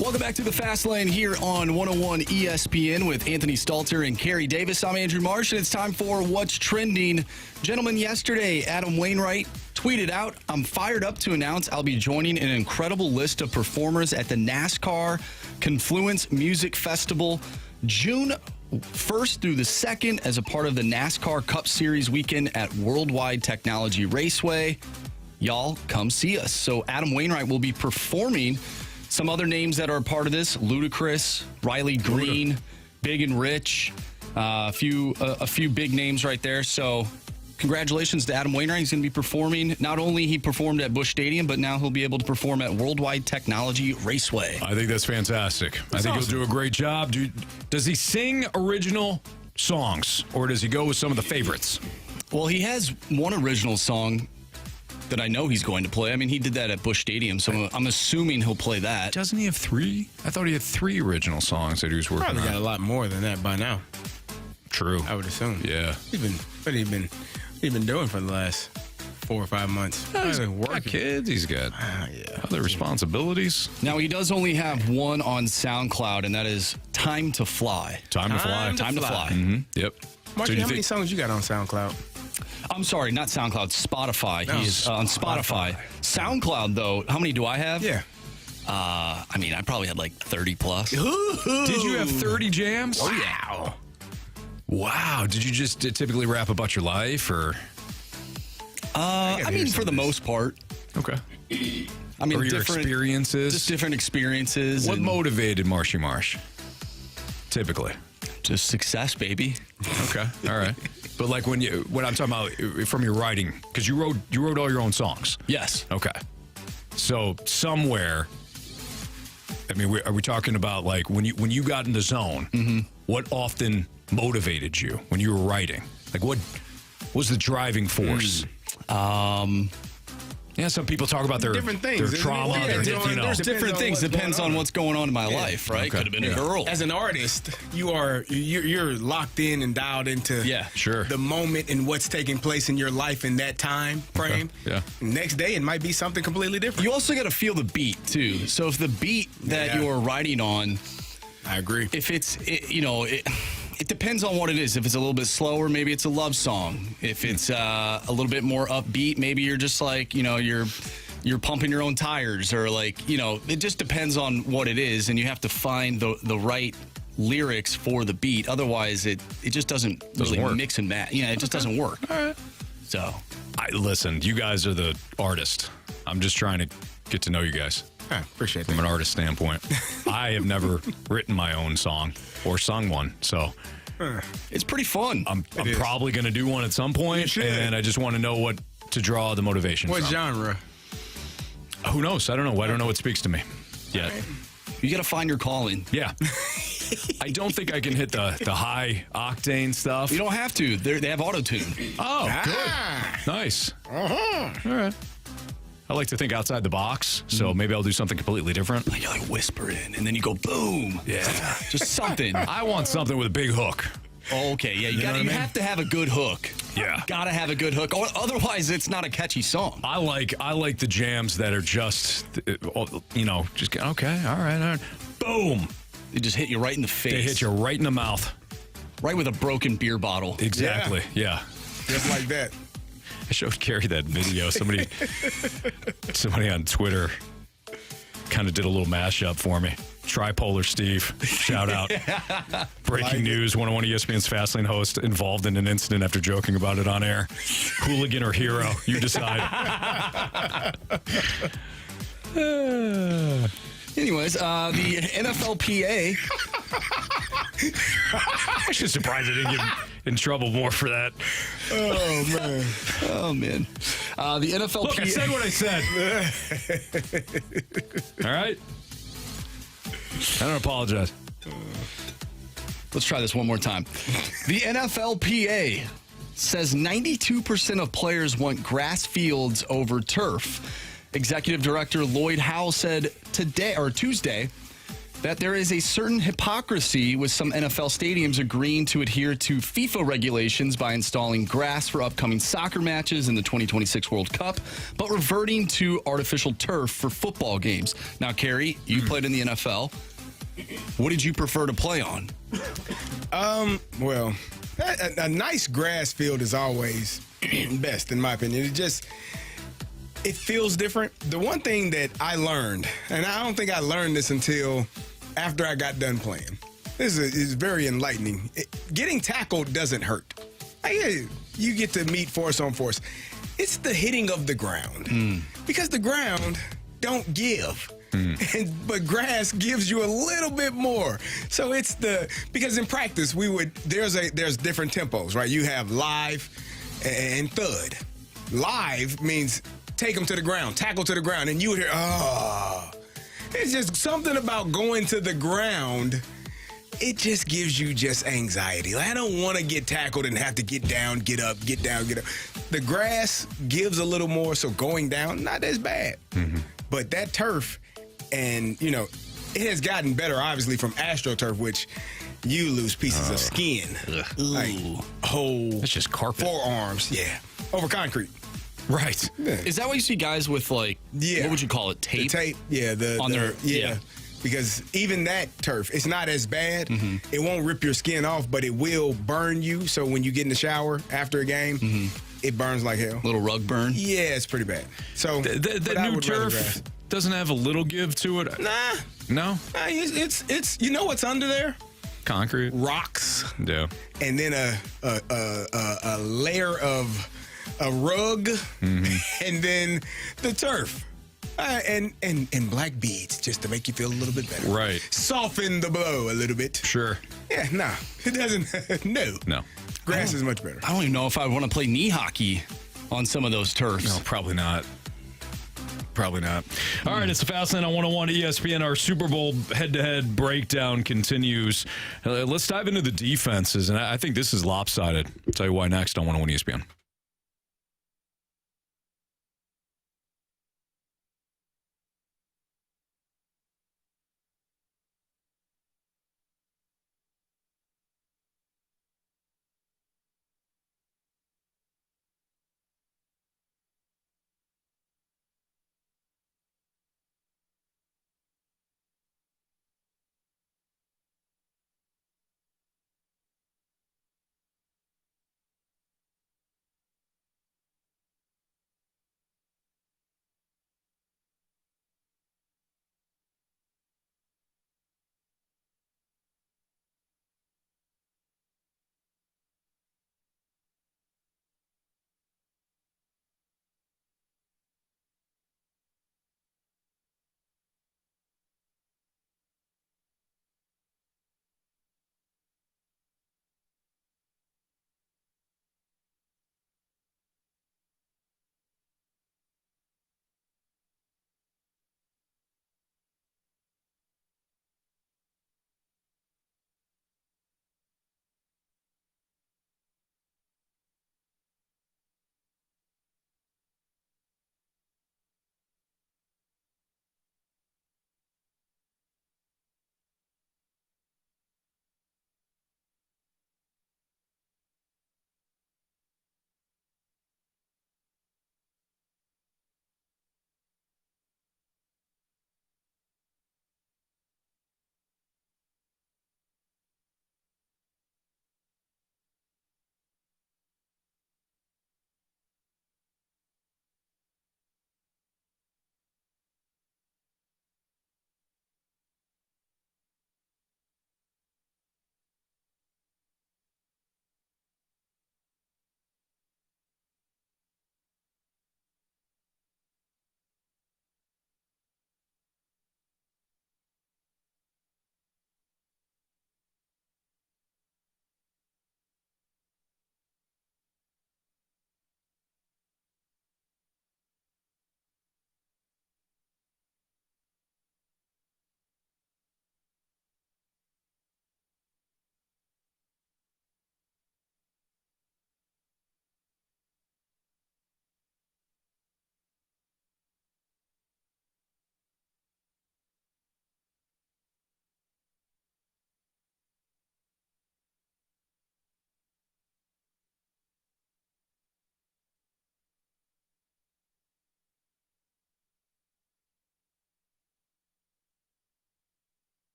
Welcome back to the Fast Lane here on 101 ESPN with Anthony Stalter and Carey Davis. I'm Andrew Marsh, and it's time for What's Trending. Gentlemen, yesterday, Adam Wainwright tweeted out, "I'm fired up to announce I'll be joining an incredible list of performers at the NASCAR Confluence Music Festival June 1st through the 2nd as a part of the NASCAR Cup Series weekend at Worldwide Technology Raceway. Y'all come see us." So Adam Wainwright will be performing. Some other names that are a part of this: Ludacris, Riley Green, Big and Rich, a few big names right there. So congratulations to Adam Wainwright. He's going to be performing. Not only he performed at Busch Stadium, but now he'll be able to perform at Worldwide Technology Raceway. I think that's fantastic. I think he'll do a great job. Does he sing original songs, or does he go with some of the favorites? Well, he has one original song that I know he's going to play. I mean, he did that at Busch Stadium, so I'm assuming he'll play that. Doesn't he have 3? I thought he had 3 original songs that he was working Probably on. got a lot more than that by now. True. I would assume. Yeah. What have he been doing for the last 4 or 5 months? He's got kids. He's got other responsibilities. Now, he does only have one on SoundCloud, and that is Time to Fly. Time to fly. Mm-hmm. Yep. Marky, how many songs you got on SoundCloud? I'm sorry, not SoundCloud, Spotify. No, He is on Spotify. SoundCloud, though, how many do I have? Yeah. I mean, I probably had like 30 plus. Did you have 30 jams? Oh, yeah. Wow. Did you just typically rap about your life, or? I mean, for the most part. Okay. I mean, or your experiences? Just different experiences. What motivated Marshy Marsh? Typically. Just success, baby. Okay. All right. But like when I'm talking about from your writing, because you wrote all your own songs. Yes. Okay. So somewhere, I mean, are we talking about like when you got in the zone? Mm-hmm. What often motivated you when you were writing? Like what was the driving force? Yeah, some people talk about their different things, their trauma. There's different things. Depends on what's going on in my life, right? Okay. Could have been a girl. As an artist, you're locked in and dialed into the moment and what's taking place in your life in that time frame. Okay. Yeah. Next day, it might be something completely different. You also got to feel the beat too. So if the beat that you're writing on, I agree. If it depends on what it is. If it's a little bit slower, maybe it's a love song. If it's a little bit more upbeat, maybe you're just like, you're pumping your own tires, or like, it just depends on what it is, and you have to find the right lyrics for the beat. Otherwise, it just doesn't really work. mix and match. It just doesn't work. All right. So, listen, you guys are the artist. I'm just trying to get to know you guys. I appreciate that. From an artist standpoint. I have never written my own song or sung one, so it's pretty fun. I'm probably going to do one at some point, and I just want to know what to draw the motivation What from. genre? Who knows? I don't know. I don't know what speaks to me yet. You got to find your calling. Yeah. I don't think I can hit the high octane stuff. You don't have to. They have auto-tune. Oh, good. Nice. All right. I like to think outside the box, so maybe I'll do something completely different. Like you whisper in, and then you go boom. Yeah. Just something. I want something with a big hook. Okay, yeah, you have to have a good hook. Yeah. Gotta have a good hook. Or otherwise it's not a catchy song. I like the jams that are just just okay, all right. Boom. They just hit you right in the face. They hit you right in the mouth. Right with a broken beer bottle. Exactly. Yeah. Just like that. I showed Carey that video. Somebody on Twitter kind of did a little mashup for me. Tripolar Steve, shout out. Breaking news, 101 ESPN's Fastlane host involved in an incident after joking about it on air. Hooligan or hero, you decide. Anyways, the NFLPA. I'm just surprised I didn't get in trouble more for that. Oh, man. The NFLPA. Look, I said what I said. All right? I don't apologize. Let's try this one more time. The NFLPA says 92% of players want grass fields over turf. Executive Director Lloyd Howell said Tuesday that there is a certain hypocrisy with some NFL stadiums agreeing to adhere to FIFA regulations by installing grass for upcoming soccer matches in the 2026 World Cup, but reverting to artificial turf for football games. Now, Carey, you played in the NFL. What did you prefer to play on? Well, a nice grass field is always best, in my opinion. It feels different. The one thing that I learned, and I don't think I learned this until after I got done playing. This is very enlightening. Getting tackled doesn't hurt. You get to meet force on force. It's the hitting of the ground. Because the ground don't give. But grass gives you a little bit more. So because in practice there's different tempos, right? You have live and thud. Live means take them to the ground, tackle to the ground, and you would hear, It's just something about going to the ground. It just gives you just anxiety. Like, I don't want to get tackled and have to get down, get up, get down, get up. The grass gives a little more, so going down, not as bad. But that turf, and, it has gotten better, obviously, from AstroTurf, which you lose pieces of skin. Like, whole. That's just carpet. Forearms, over concrete. Right. Yeah. Is that why you see guys with, like, what would you call it, tape? The tape, yeah. Because even that turf, it's not as bad. It won't rip your skin off, but it will burn you. So when you get in the shower after a game, it burns like hell. Little rug burn? Yeah, it's pretty bad. So the new turf doesn't have a little give to it? Nah. No? It's you know what's under there? Concrete. Rocks. Yeah. And then a layer of a rug, and then the turf. And black beads just to make you feel a little bit better. Right. Soften the blow a little bit. Sure. Yeah, no. It doesn't. No. Grass is much better. I don't even know if I want to play knee hockey on some of those turfs. No, probably not. Probably not. All right, it's the Fast Lane on 101 ESPN. Our Super Bowl head-to-head breakdown continues. Let's dive into the defenses, and I think this is lopsided. I'll tell you why next on 101 ESPN.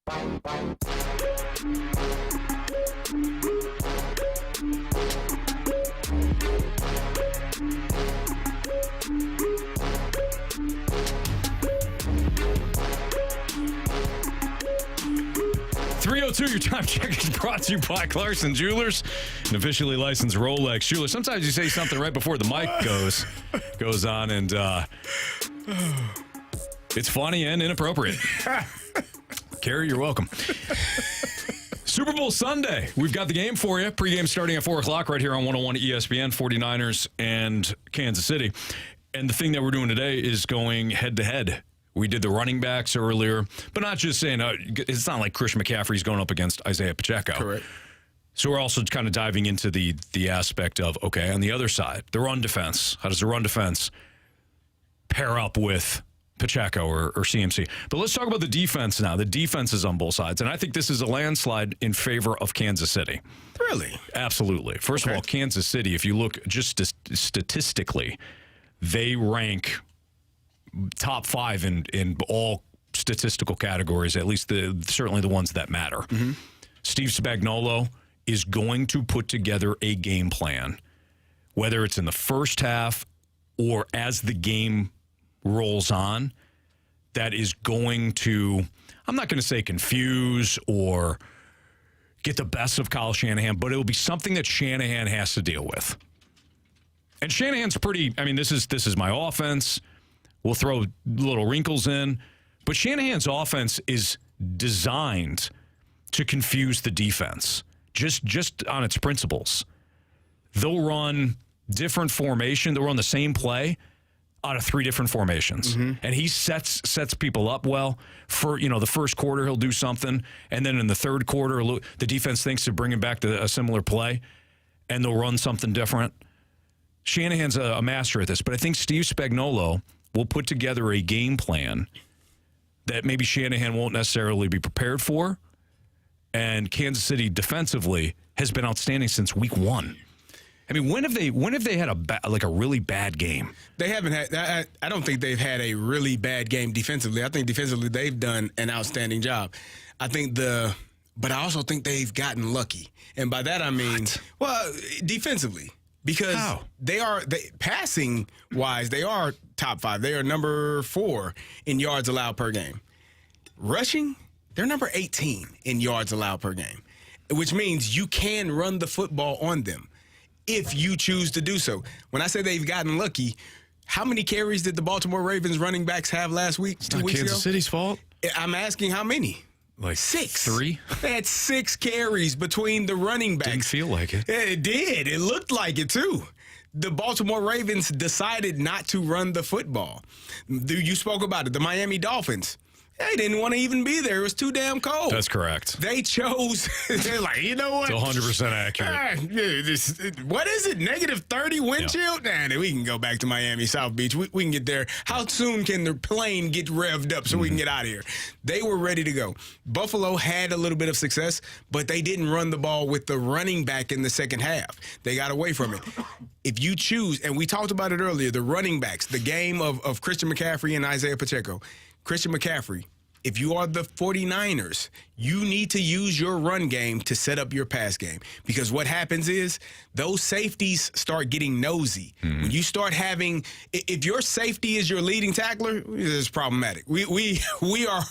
.302, your time check is brought to you by Clarkson Jewelers, an officially licensed Rolex jeweler. Sometimes you say something right before the mic goes on, and it's funny and inappropriate. Carey, you're welcome. Super Bowl Sunday. We've got the game for you. Pre-game starting at 4 o'clock right here on 101 ESPN, 49ers and Kansas City. And the thing that we're doing today is going head-to-head. We did the running backs earlier, but not just saying, it's not like Christian McCaffrey's going up against Isaiah Pacheco. Correct. So we're also kind of diving into the aspect of, okay, on the other side, the run defense. How does the run defense pair up with Pacheco or CMC? But let's talk about the defense now. The defense is on both sides, and I think this is a landslide in favor of Kansas City. Really? Absolutely. First of all, Kansas City, if you look just statistically, they rank top 5 in all statistical categories, at least certainly the ones that matter. Mm-hmm. Steve Spagnuolo is going to put together a game plan, whether it's in the first half or as the game rolls on, that is going to, I'm not going to say confuse or get the best of Kyle Shanahan, but it'll be something that Shanahan has to deal with. And Shanahan's pretty, I mean, this is my offense. We'll throw little wrinkles in. But Shanahan's offense is designed to confuse the defense, just on its principles. They'll run different formation. They'll run the same play out of 3 different formations. Mm-hmm. And he sets people up well. For the first quarter, he'll do something. And then in the third quarter, the defense thinks to bring him back to a similar play, and they'll run something different. Shanahan's a master at this. But I think Steve Spagnuolo will put together a game plan that maybe Shanahan won't necessarily be prepared for. And Kansas City defensively has been outstanding since week 1. I mean, when have they had a really bad game? They haven't had. I don't think they've had a really bad game defensively. I think defensively they've done an outstanding job. But I also think they've gotten lucky, and by that I mean, defensively, because passing wise they are top 5. They are number 4 in yards allowed per game. Rushing, they're number 18 in yards allowed per game, which means you can run the football on them if you choose to do so. When I say they've gotten lucky, how many carries did the Baltimore Ravens running backs have last week? It's not Kansas City's fault. I'm asking how many? Like 6. 3? They had 6 carries between the running backs. Didn't feel like it. It did. It looked like it, too. The Baltimore Ravens decided not to run the football. You spoke about it. The Miami Dolphins, they didn't want to even be there. It was too damn cold. That's correct. They chose, they're like, you know what? It's 100% accurate. What is it, negative 30 wind chill? Nah, we can go back to Miami, South Beach. We can get there. How soon can the plane get revved up so we can get out of here? They were ready to go. Buffalo had a little bit of success, but they didn't run the ball with the running back in the second half. They got away from it. If you choose, and we talked about it earlier, the running backs, the game of Christian McCaffrey and Isaiah Pacheco. Christian McCaffrey, if you are the 49ers, you need to use your run game to set up your pass game. Because what happens is those safeties start getting nosy. Mm-hmm. When you start having, if your safety is your leading tackler, it's problematic. We are,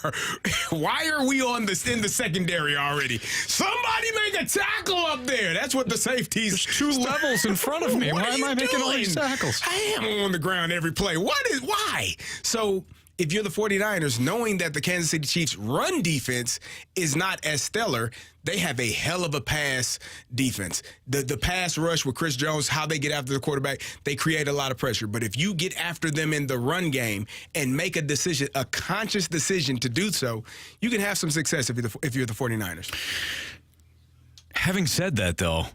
why are we in the secondary already? Somebody make a tackle up there. That's what the safeties. There's 2 levels in front of me. Why am I making all these tackles? I am on the ground every play. Why? So, if you're the 49ers, knowing that the Kansas City Chiefs' run defense is not as stellar, they have a hell of a pass defense. The pass rush with Chris Jones, how they get after the quarterback, they create a lot of pressure. But if you get after them in the run game and make a decision, a conscious decision to do so, you can have some success if you're the 49ers. Having said that, though,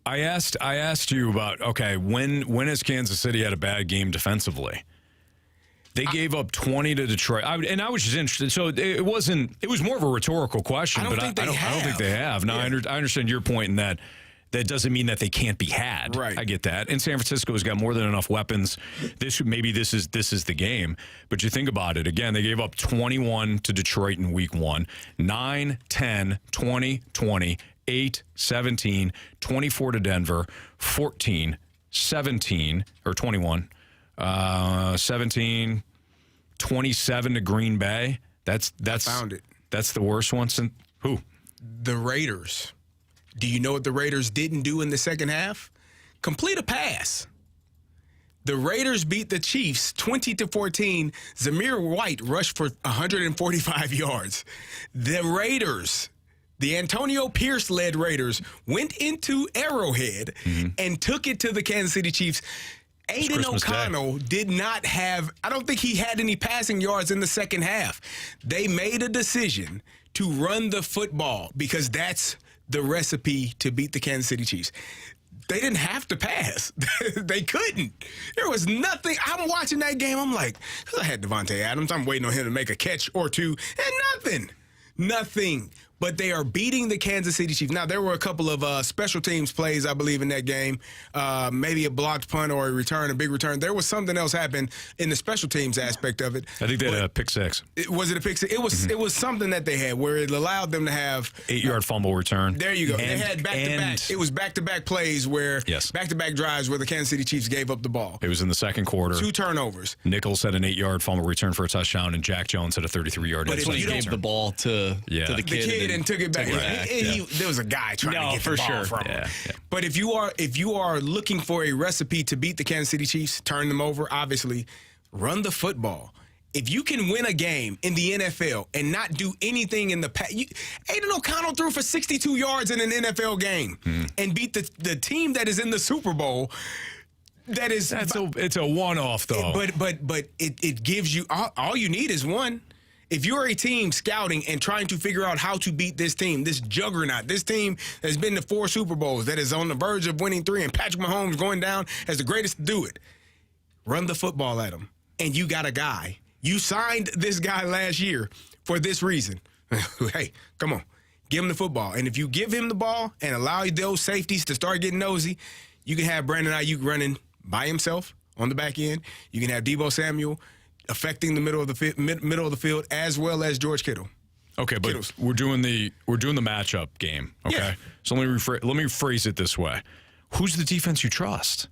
I asked you about, okay, when has Kansas City had a bad game defensively? They gave up 20 to Detroit. I was just interested. So it was more of a rhetorical question, but I don't think they have. Now, I understand your point in that that doesn't mean that they can't be had. Right. I get that. And San Francisco's got more than enough weapons. This is the game. But you think about it. Again, they gave up 21 to Detroit in week 1, 9, 10, 20, 20, 8, 17, 24 to Denver, 14, 17, or 21, 17, 27 to Green Bay. That's found it. That's the worst one since who? The Raiders. Do you know what the Raiders didn't do in the second half? Complete a pass. The Raiders beat the Chiefs 20-14. Zamir White rushed for 145 yards. The Raiders, the Antonio Pierce-led Raiders, went into Arrowhead and took it to the Kansas City Chiefs. Aiden O'Connell did not have, I don't think he had any passing yards in the second half. They made a decision to run the football because that's the recipe to beat the Kansas City Chiefs. They didn't have to pass. They couldn't. There was nothing. I'm watching that game. I'm like, because I had Devontae Adams. I'm waiting on him to make a catch or two. And nothing. But they are beating the Kansas City Chiefs. Now, there were a couple of special teams plays, I believe, in that game. Maybe a blocked punt or a return, a big return. There was something else happened in the special teams aspect of it. I think they had a pick six. Was it a pick six? It was something that they had where it allowed them to have 8-yard fumble return. There you go. They had back-to-back. It was back-to-back plays where back-to-back drives where the Kansas City Chiefs gave up the ball. It was in the second quarter. 2 turnovers. Nichols had an 8-yard fumble return for a touchdown, and Jack Jones had a 33-yard. But if you gave the ball to the kid and took it back. There was a guy trying to get the ball from him. Yeah. But if you are looking for a recipe to beat the Kansas City Chiefs, turn them over, obviously, run the football. If you can win a game in the NFL and not do anything in the past, Aiden O'Connell threw for 62 yards in an NFL game and beat the team that is in the Super Bowl. It's a one-off though. But it gives you all you need is one. If you're a team scouting and trying to figure out how to beat this team, this juggernaut, this team that's been to 4 Super Bowls, that is on the verge of winning 3, and Patrick Mahomes going down as the greatest to do it, run the football at him. And you got a guy. You signed this guy last year for this reason. Hey, come on. Give him the football. And if you give him the ball and allow those safeties to start getting nosy, you can have Brandon Ayuk running by himself on the back end. You can have Deebo Samuel affecting the middle of the field, as well as George Kittle. Okay, but we're doing the matchup game. Okay, yeah. So let me phrase it this way: who's the defense you trust?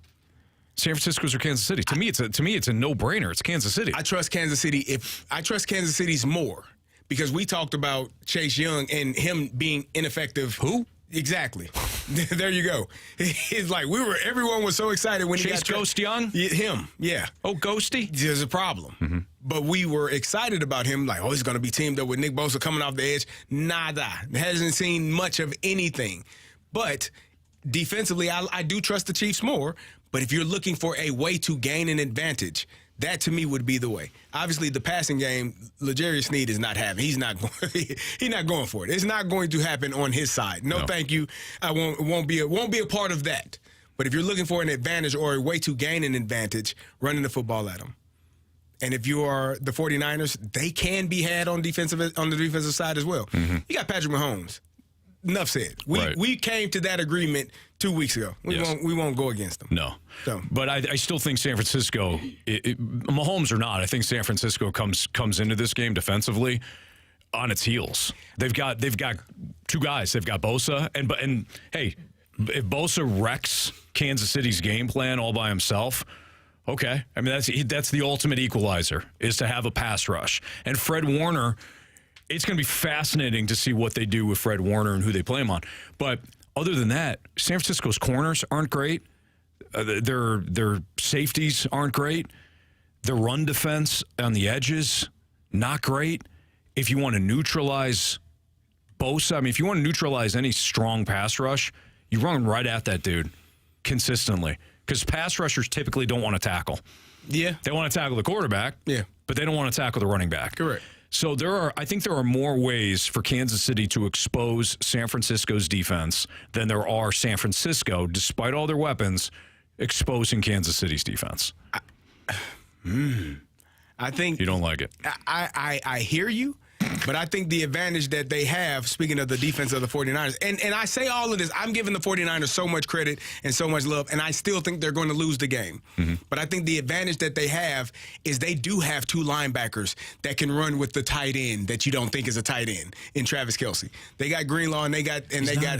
San Francisco's or Kansas City? To me, it's a no-brainer. It's Kansas City. I trust Kansas City. I trust Kansas City's more because we talked about Chase Young and him being ineffective. Who? Exactly. There you go. It's like everyone was so excited when Chase he got Ghost Young? Him, yeah. Oh, Ghosty? There's a problem. Mm-hmm. But we were excited about him, like, he's going to be teamed up with Nick Bosa coming off the edge. Nada. Hasn't seen much of anything. But defensively, I do trust the Chiefs more. But if you're looking for a way to gain an advantage, that to me would be the way. Obviously, the passing game, L'Jarius Sneed is not having. He's not going for it. It's not going to happen on his side. No. Thank you. I won't be a part of that. But if you're looking for an advantage or a way to gain an advantage, running the football at them. And if you are the 49ers, they can be had on the defensive side as well. Mm-hmm. You got Patrick Mahomes. Enough said. We came to that agreement 2 weeks ago. We won't go against them. No. So. But I still think San Francisco, Mahomes or not, I think San Francisco comes into this game defensively on its heels. They've got 2 guys. They've got Bosa and hey, if Bosa wrecks Kansas City's game plan all by himself, okay. I mean that's the ultimate equalizer is to have a pass rush. And Fred Warner, it's going to be fascinating to see what they do with Fred Warner and who they play him on. But other than that, San Francisco's corners aren't great. Their safeties aren't great. Their run defense on the edges, not great. If you want to neutralize Bosa, I mean, if you want to neutralize any strong pass rush, you run right at that dude consistently. Because pass rushers typically don't want to tackle. Yeah. They want to tackle the quarterback. Yeah. But they don't want to tackle the running back. Correct. So I think there are more ways for Kansas City to expose San Francisco's defense than there are San Francisco, despite all their weapons, exposing Kansas City's defense. I think you don't like it. I hear you, But I think the advantage that they have, speaking of the defense of the 49ers, and I say all of this, I'm giving the 49ers so much credit and so much love, and I still think they're going to lose the game. But I think the advantage that they have is they do have two linebackers that can run with the tight end that you don't think is a tight end in Travis Kelce. They got Greenlaw and they got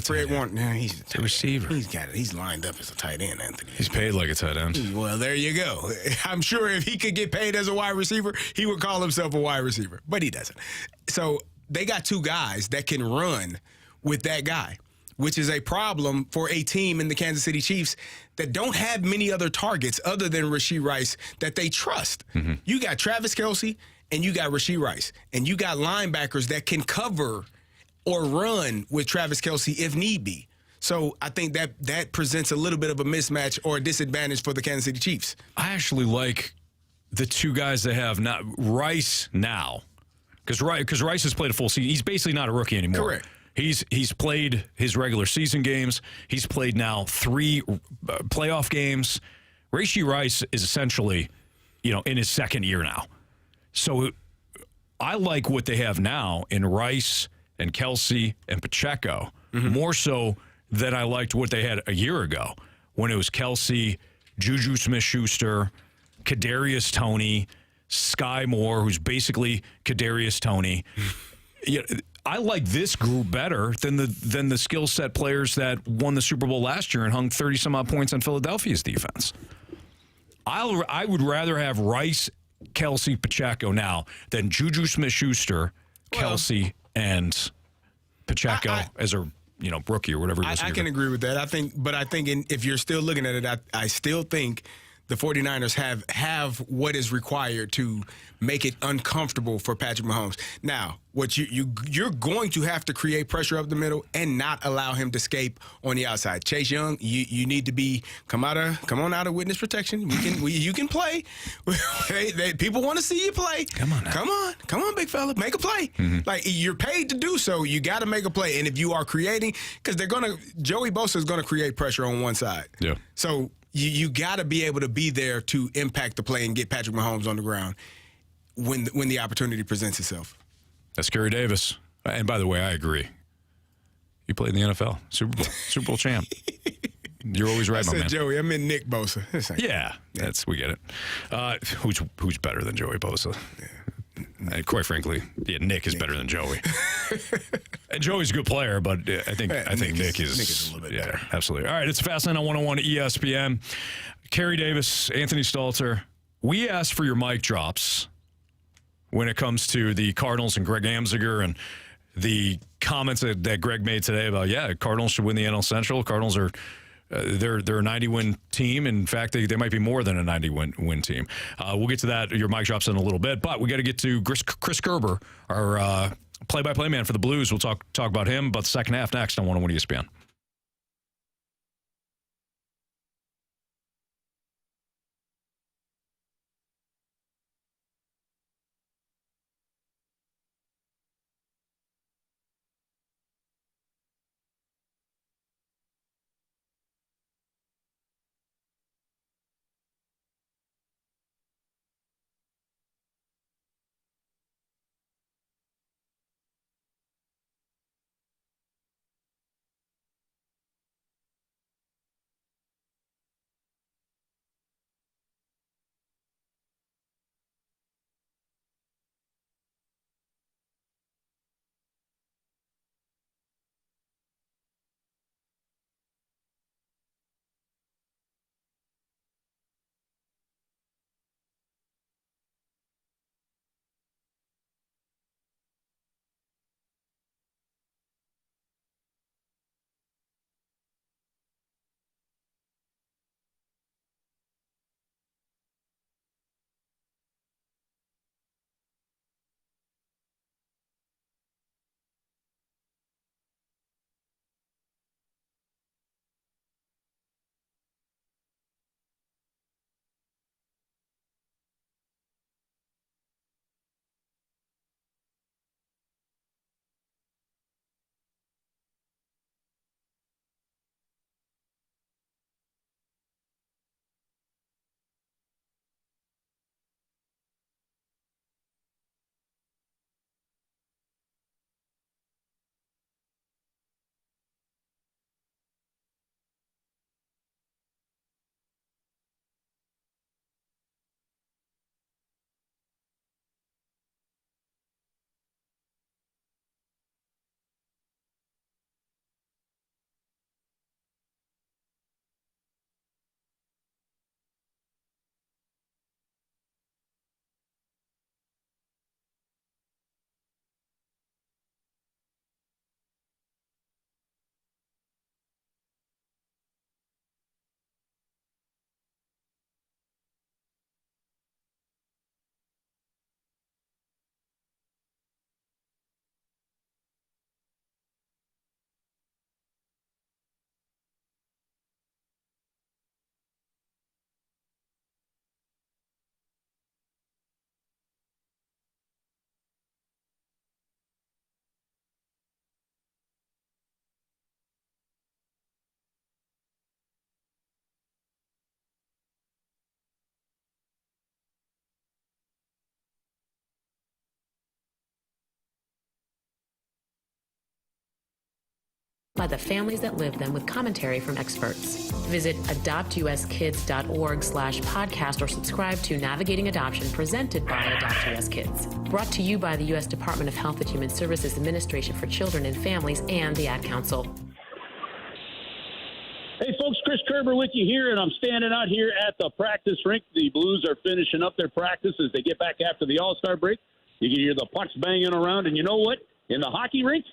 Fred Warner. No, he's a receiver. He's lined up as a tight end, Anthony. He's paid like a tight end. Well, there you go. I'm sure if he could get paid as a wide receiver, he would call himself a wide receiver, but he doesn't. So they got two guys that can run with that guy, which is a problem for a team in the Kansas City Chiefs that don't have many other targets other than Rashee Rice that they trust. You got Travis Kelce and you got Rashee Rice, and you got linebackers that can cover or run with Travis Kelce if need be. So I think that presents a little bit of a mismatch or a disadvantage for the Kansas City Chiefs. I actually like the two guys they have now. Rice now, because Rice has played a full season. He's basically not a rookie anymore. Correct. He's played his regular season games. He's played now 3 playoff games. Rashee Rice is essentially, in his second year now. So I like what they have now in Rice and Kelce and Pacheco more so than I liked what they had a year ago when it was Kelce, Juju Smith-Schuster, Kadarius Toney, Sky Moore, who's basically Kadarius Toney. I like this group better than the skill set players that won the Super Bowl last year and hung 30-some-odd points on Philadelphia's defense. I would rather have Rice, Kelce, Pacheco now than Juju Smith-Schuster, Kelce, and Pacheco as a rookie or whatever. I can agree with that. I think if you're still looking at it, I still think the 49ers have what is required to make it uncomfortable for Patrick Mahomes. Now, what you're going to have to create pressure up the middle and not allow him to escape on the outside. Chase Young, you need to come on out of witness protection. You can play. People want to see you play. Come on, big fella, make a play. Like, you're paid to do so. You got to make a play. And if you are creating, because Joey Bosa is going to create pressure on one side. Yeah. So you got to be able to be there to impact the play and get Patrick Mahomes on the ground when the opportunity presents itself. That's Kerry Davis. And by the way, I agree. You played in the NFL, Super Bowl champ. You're always right, I my man. Joey, I meant Nick Bosa. Yeah, we get it. Who's better than Joey Bosa? And quite frankly, Nick is better than Joey. And Joey's a good player, but I think Nick is a little bit better. Absolutely. All right, it's Fastlane on 101 ESPN. Kerry Davis, Anthony Stalter. We asked for your mic drops when it comes to the Cardinals and Greg Amziger and the comments that Greg made today about, Cardinals should win the NL Central. Cardinals are they're a 90-win team. In fact, they might be more than a 90-win team. We'll get to that, your mic drops, in a little bit. But we got to get to Chris Kerber, our play-by-play man for the Blues. We'll talk about him, about the second half next on 101 ESPN. by the families that live them with commentary from experts. Visit adoptuskids.org/podcast or subscribe to Navigating Adoption presented by Adopt US Kids. Brought to you by the U.S. Department of Health and Human Services Administration for Children and Families and the Ad Council. Hey, folks, Chris Kerber with you here, and I'm standing out here at the practice rink. The Blues are finishing up their practice as they get back after the All-Star break. You can hear the pucks banging around, and you know what? In the hockey rink,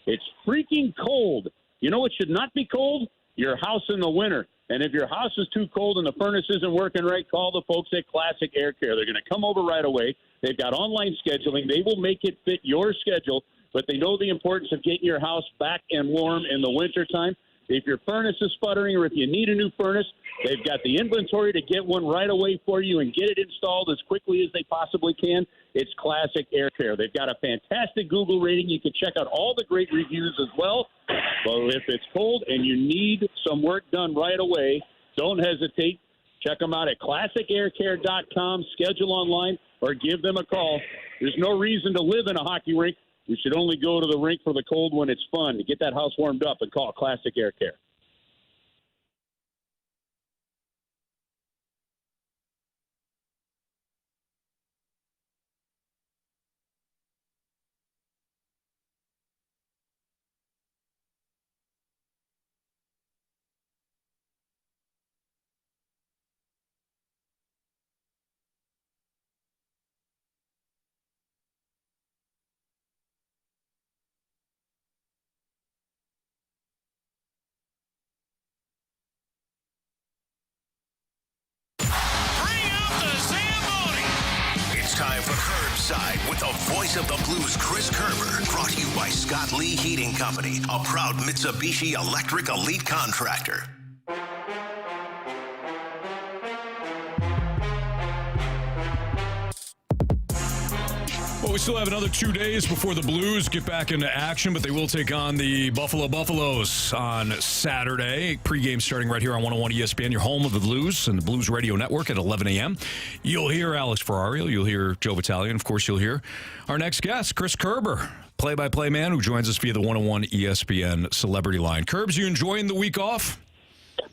it's freaking cold. You know what should not be cold? Your house in the winter. And if your house is too cold and the furnace isn't working right, call the folks at Classic Air Care. They're going to come over right away. They've got online scheduling. They will make it fit your schedule, but they know the importance of getting your house back and warm in the wintertime. If your furnace is sputtering or if you need a new furnace, they've got the inventory to get one right away for you and get it installed as quickly as they possibly can. It's Classic Air Care. They've got a fantastic Google rating. You can check out all the great reviews as well. Well, if it's cold and you need some work done right away, don't hesitate. Check them out at classicaircare.com, schedule online, or give them a call. There's no reason to live in a hockey rink. We should only go to the rink for the cold when it's fun. To get that house warmed up and call Classic Air Care. Time for Curbside with the voice of the Blues, Chris Kerber. Brought to you by Scott Lee Heating Company, a proud Mitsubishi Electric Elite contractor. Well, we still have another 2 days before the Blues get back into action, but they will take on the Buffalo Buffaloes on Saturday. Pre-game starting right here on 101 ESPN, your home of the Blues and the Blues Radio Network at 11 a.m. You'll hear Alex Ferrario. You'll hear Joe Vitale. And, of course, you'll hear our next guest, Chris Kerber, play-by-play man who joins us via the 101 ESPN Celebrity Line. Kerbs, you enjoying the week off?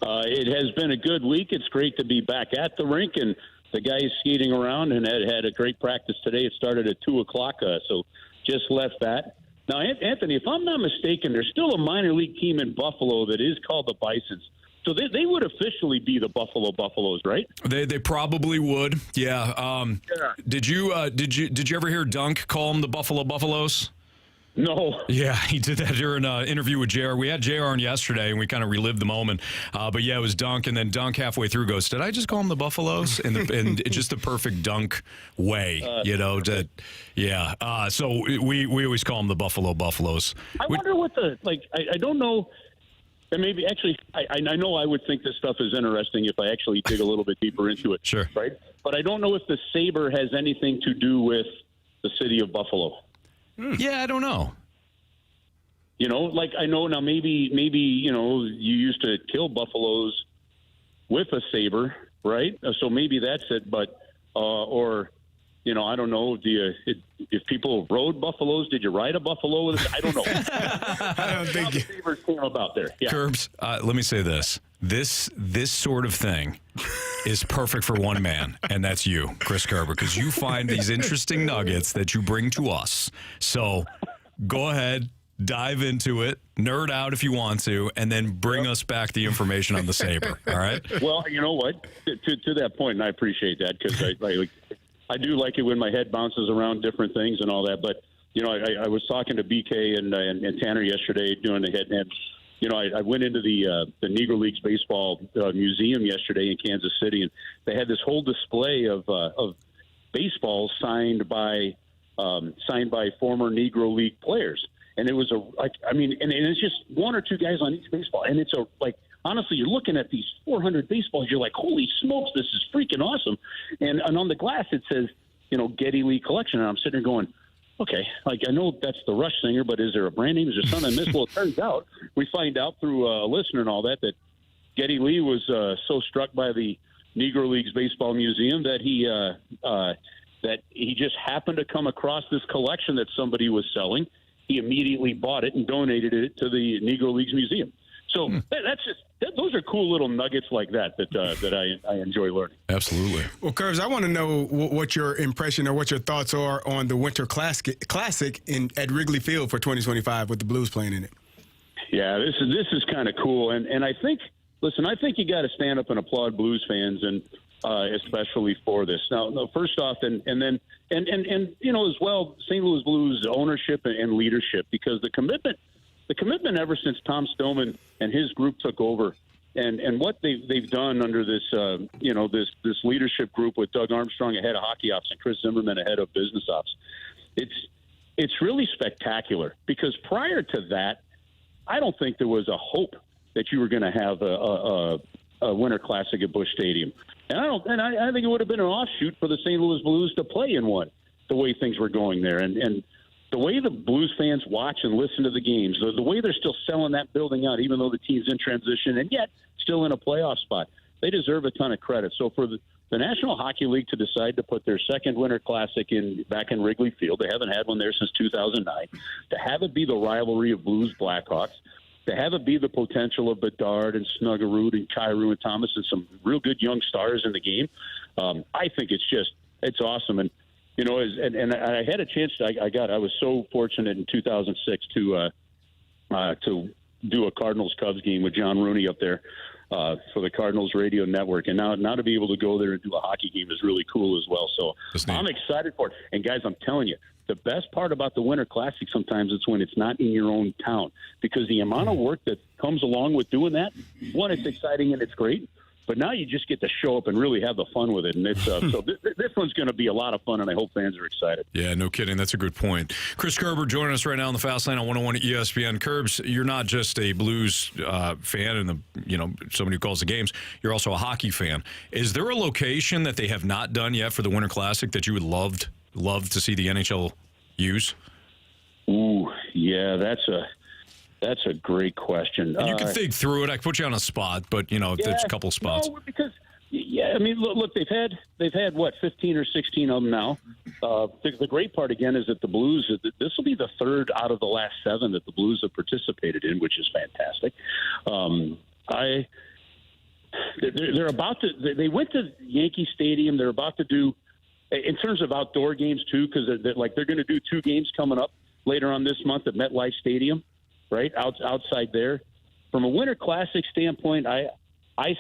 It has been a good week. It's great to be back at the rink, and the guys skating around and had a great practice today. It started at 2 o'clock, so just left that. Now, Anthony, if I'm not mistaken, there's still a minor league team in Buffalo that is called the Bisons. So they would officially be the Buffalo Buffaloes, right? They probably would, yeah. Did you ever hear Dunk call them the Buffalo Buffaloes? No. Yeah, he did that during an interview with JR. We had JR on yesterday, and we kind of relived the moment. But, yeah, it was Dunk, and then Dunk halfway through goes, did I just call them the Buffaloes? And it's just the perfect Dunk way, so we always call them the Buffalo Buffaloes. I wonder what I don't know. And maybe actually, I know I would think this stuff is interesting if I actually dig a little bit deeper into it. Sure. Right? But I don't know if the saber has anything to do with the city of Buffalo. Yeah, I don't know. You know, I know now maybe, you used to kill buffaloes with a saber, right? So maybe that's it. But, I don't know. If people rode buffaloes, did you ride a buffalo with it? I don't know. I don't think the sabers came about there. Yeah. Kerbs, let me say this. This sort of thing is perfect for one man, and that's you, Chris Kerber, because you find these interesting nuggets that you bring to us. So go ahead, dive into it, nerd out if you want to, and then bring us back the information on the saber, all right? Well, you know what? To that point, and I appreciate that, because I do like it when my head bounces around different things and all that. But, I was talking to BK and Tanner yesterday doing the head, and I went into the Negro Leagues baseball museum yesterday in Kansas City, and they had this whole display of baseballs signed by former Negro League players. And it was and it's just one or two guys on each baseball. And it's honestly, you're looking at these 400 baseballs, you're like, holy smokes, this is freaking awesome. And on the glass, it says, Geddy Lee Collection. And I'm sitting there going, okay, I know that's the Rush singer, but is there a brand name? Is there something I missed? Well, it turns out, we find out through a listener and all that Geddy Lee was so struck by the Negro Leagues Baseball Museum that he just happened to come across this collection that somebody was selling. he immediately bought it and donated it to the Negro Leagues Museum. So those are cool little nuggets like that I enjoy learning. Absolutely. Well, Curbs, I want to know what your impression or what your thoughts are on the Winter Classic at Wrigley Field for 2025 with the Blues playing in it. Yeah, this is kind of cool, and I think you got to stand up and applaud Blues fans, and especially for this. Now, first off, and as well, St. Louis Blues ownership and leadership, because the commitment ever since Tom Stillman and his group took over, and what they've done under this this leadership group with Doug Armstrong ahead of hockey ops and Chris Zimmerman ahead of business ops, it's really spectacular. Because prior to that, I don't think there was a hope that you were going to have a Winter Classic at Busch Stadium, and I think it would have been an offshoot for the St. Louis Blues to play in one, the way things were going there, and the way the Blues fans watch and listen to the games, the way they're still selling that building out, even though the team's in transition and yet still in a playoff spot, they deserve a ton of credit. So for the National Hockey League to decide to put their second Winter Classic back in Wrigley Field, they haven't had one there since 2009, to have it be the rivalry of Blues Blackhawks, to have it be the potential of Bedard and Snuggerud and Kyrou and Thomas and some real good young stars in the game, I think it's awesome. And and I had a chance. I was so fortunate in 2006 to do a Cardinals Cubs game with John Rooney up there for the Cardinals radio network, and now to be able to go there and do a hockey game is really cool as well. So I'm excited for it. And guys, I'm telling you, the best part about the Winter Classic sometimes it's when it's not in your own town, because the amount of work that comes along with doing that, one, it's exciting and it's great. But now you just get to show up and really have the fun with it. And it's so this one's going to be a lot of fun, and I hope fans are excited. Yeah, no kidding. That's a good point. Chris Kerber joining us right now on the Fast Lane on 101 ESPN. Curbs, you're not just a Blues fan and somebody who calls the games. You're also a hockey fan. Is there a location that they have not done yet for the Winter Classic that you would love to see the NHL use? Ooh, yeah, that's a great question. And you can think through it. I put you on a spot, but there's a couple spots. No, because I mean, look, they've had what, 15 or 16 of them now. The great part again is that the Blues, this will be the third out of the last 7 that the Blues have participated in, which is fantastic. They're about to. They went to Yankee Stadium. They're about to do, in terms of outdoor games too, because they're going to do 2 games coming up later on this month at MetLife Stadium. Right outside there. From a Winter Classic standpoint, I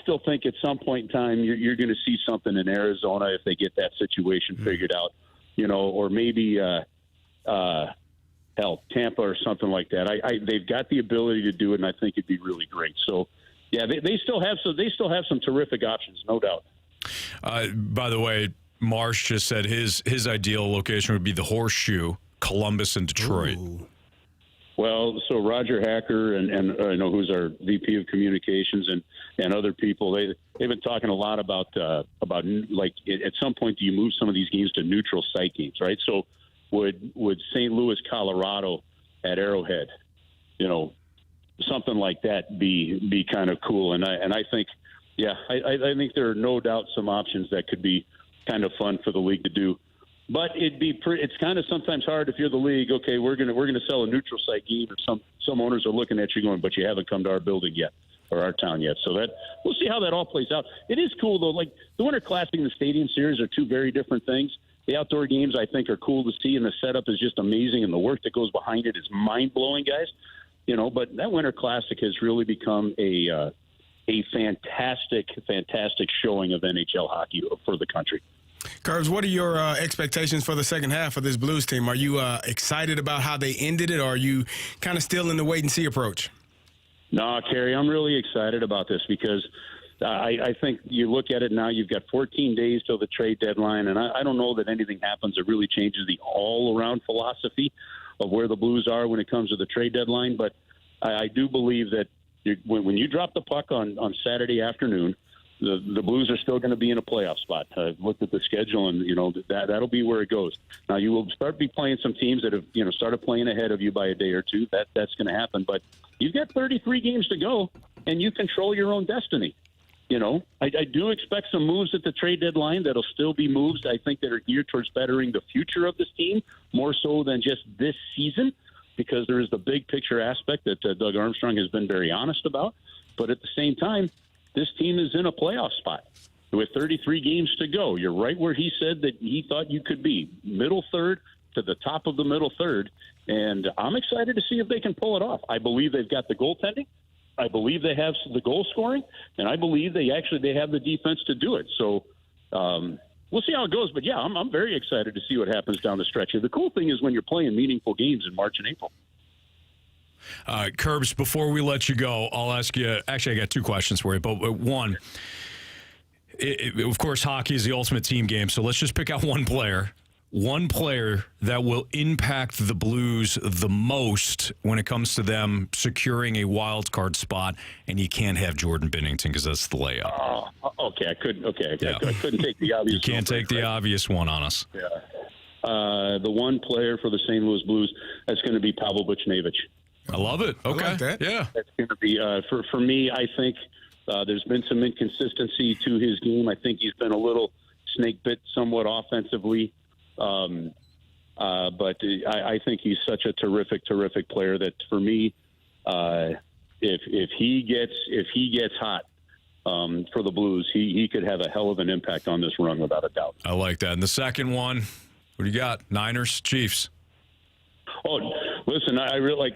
still think at some point in time you're going to see something in Arizona if they get that situation figured out, or maybe Tampa or something like that. They've got the ability to do it, and I think it'd be really great. So, yeah, they still have some terrific options, no doubt. By the way, Marsh just said his ideal location would be the Horseshoe, Columbus, and Detroit. Ooh. Well, so Roger Hacker and who's our VP of Communications and other people, they've been talking a lot about like at some point do you move some of these games to neutral site games, right? So would St. Louis, Colorado at Arrowhead, something like that be kind of cool? And I think, yeah, I think there are no doubt some options that could be kind of fun for the league to do. But it's kind of sometimes hard if you're the league. Okay, we're gonna sell a neutral site game, and some owners are looking at you going, but you haven't come to our building yet or our town yet. So that we'll see how that all plays out. It is cool though. Like the Winter Classic and the Stadium Series are 2 very different things. The outdoor games I think are cool to see, and the setup is just amazing, and the work that goes behind it is mind blowing, guys. But that Winter Classic has really become a fantastic showing of NHL hockey for the country. Curbs, what are your expectations for the second half of this Blues team? Are you excited about how they ended it, or are you kind of still in the wait-and-see approach? No, Kerry, I'm really excited about this because I think you look at it now, you've got 14 days till the trade deadline, and I don't know that anything happens that really changes the all-around philosophy of where the Blues are when it comes to the trade deadline. But I do believe that when you drop the puck on Saturday afternoon, the Blues are still going to be in a playoff spot. I've looked at the schedule, and that'll be where it goes. Now you will start playing some teams that have started playing ahead of you by a day or two. That's going to happen, but you've got 33 games to go, and you control your own destiny. I do expect some moves at the trade deadline that'll still be moves I think that are geared towards bettering the future of this team more so than just this season. because there is the big picture aspect that Doug Armstrong has been very honest about. But at the same time, this team is in a playoff spot with 33 games to go. You're right where he said that he thought you could be, middle third to the top of the middle third. And I'm excited to see if they can pull it off. I believe they've got the goaltending. I believe they have the goal scoring, and I believe they have the defense to do it. So we'll see how it goes. But, yeah, I'm very excited to see what happens down the stretch here. The cool thing is when you're playing meaningful games in March and April. Kerbs, before we let you go, I'll ask you – actually, I got two questions for you. But one, of course, hockey is the ultimate team game, so let's just pick out one player that will impact the Blues the most when it comes to them securing a wild card spot, and you can't have Jordan Binnington because that's the layup. Okay, I couldn't take the obvious. You can't take the obvious one on us. Yeah. The one player for the St. Louis Blues, that's going to be Pavel Buchnevich. I love it. Okay. I like that. Yeah. That's going to be, for me, I think there's been some inconsistency to his game. I think he's been a little snake bit somewhat offensively. But I think he's such a terrific player that for me, if he gets hot for the Blues, he could have a hell of an impact on this run without a doubt. I like that. And the second one, what do you got? Niners, Chiefs. Oh, listen, I really like.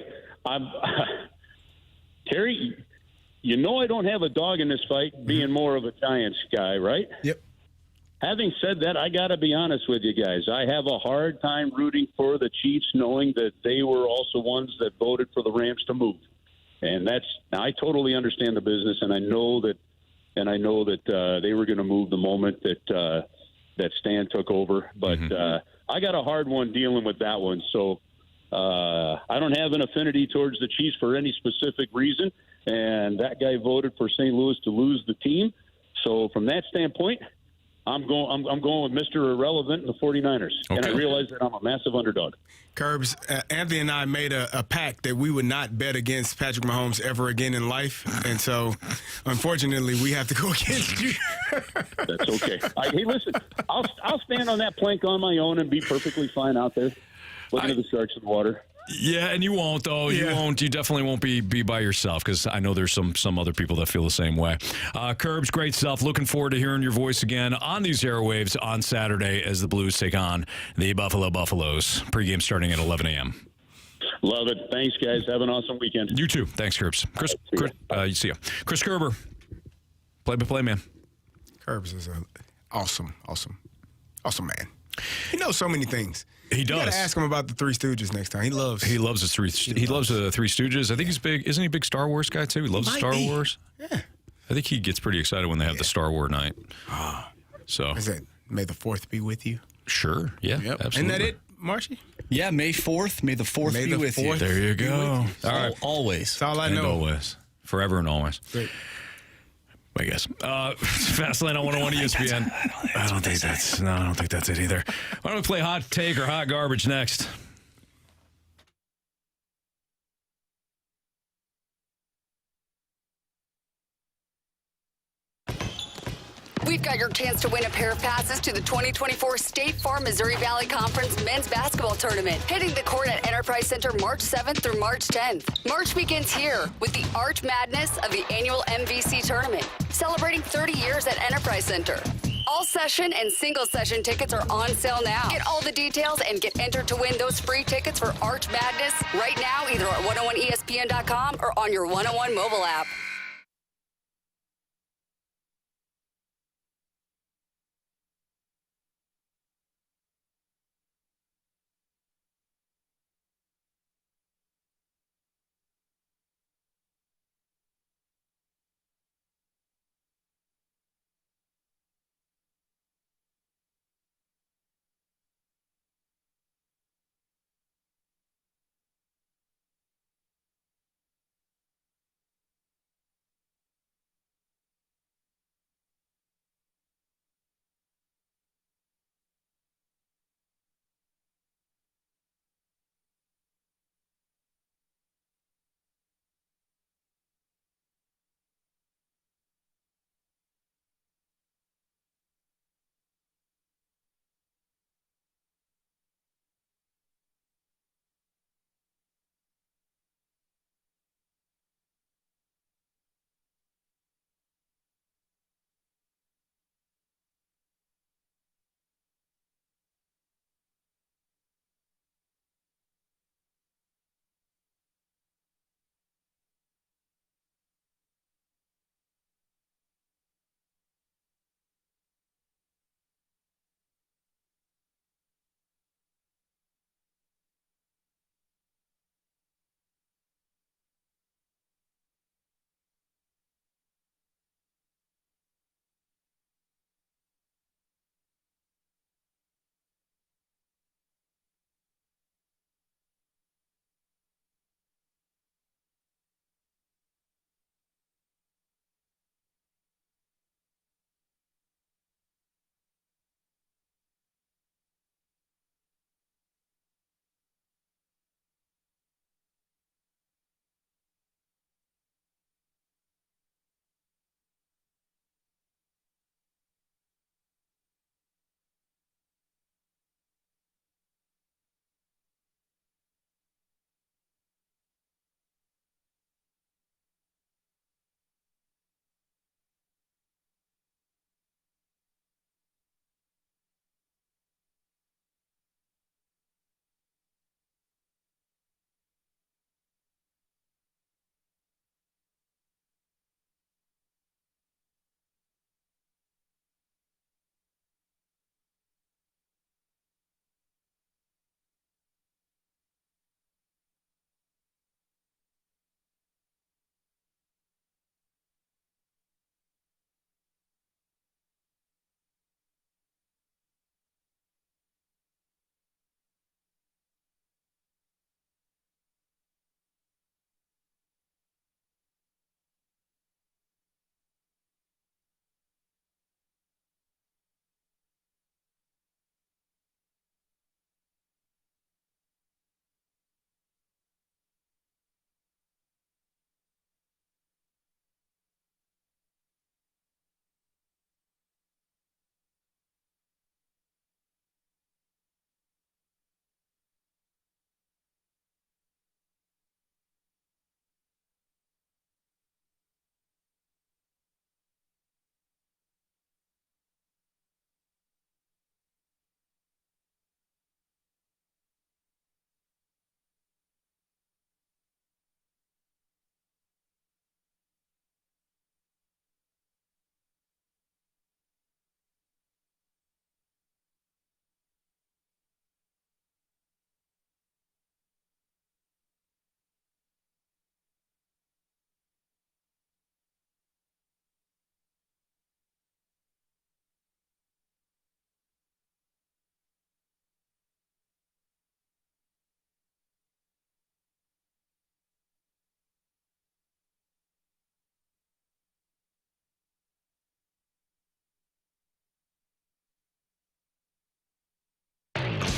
Kerry, I don't have a dog in this fight, being more of a Giants guy, right? Yep. Having said that, I got to be honest with you guys. I have a hard time rooting for the Chiefs, knowing that they were also ones that voted for the Rams to move, and I totally understand the business, and I know that they were going to move the moment that Stan took over. But I got a hard one dealing with that one, so. I don't have an affinity towards the Chiefs for any specific reason, and that guy voted for St. Louis to lose the team. So from that standpoint, I'm going with Mr. Irrelevant and the 49ers. Okay. And I realize that I'm a massive underdog. Kerbs, Anthony and I made a pact that we would not bet against Patrick Mahomes ever again in life. And so, unfortunately, we have to go against you. That's okay. Hey, listen, I'll stand on that plank on my own and be perfectly fine out there. Looking at the sharks in the water. Yeah, and you won't, though. You won't. You definitely won't be by yourself, because I know there's some other people that feel the same way. Kerbs, great stuff. Looking forward to hearing your voice again on these airwaves on Saturday as the Blues take on the Buffalo Buffaloes. Pregame starting at 11 a.m. Love it. Thanks, guys. Have an awesome weekend. You too. Thanks, Kerbs. Chris, see ya. Chris Kerber, play-by-play man. Kerbs is an awesome man. He knows so many things. He does. You gotta ask him about the Three Stooges next time. He loves the Three Stooges. I think he's big. Isn't he a big Star Wars guy too? He loves Star Wars. Yeah. I think he gets pretty excited when they have the Star Wars night. So is it May the 4th be with you? Sure. Yeah. Yep. Absolutely. Isn't that it, Marshy? Yeah, May 4th. May the 4th be with you. There you go. All right. Always. That's all I know. Always. Forever and always. Great. I guess. Fastlane on 101 ESPN. I don't think that's it either. Why don't we play hot take or hot garbage next? We've got your chance to win a pair of passes to the 2024 State Farm Missouri Valley Conference Men's Basketball Tournament, hitting the court at Enterprise Center March 7th through March 10th. March begins here with the Arch Madness of the annual MVC Tournament, celebrating 30 years at Enterprise Center. All session and single session tickets are on sale now. Get all the details and get entered to win those free tickets for Arch Madness right now, either at 101ESPN.com or on your 101 mobile app.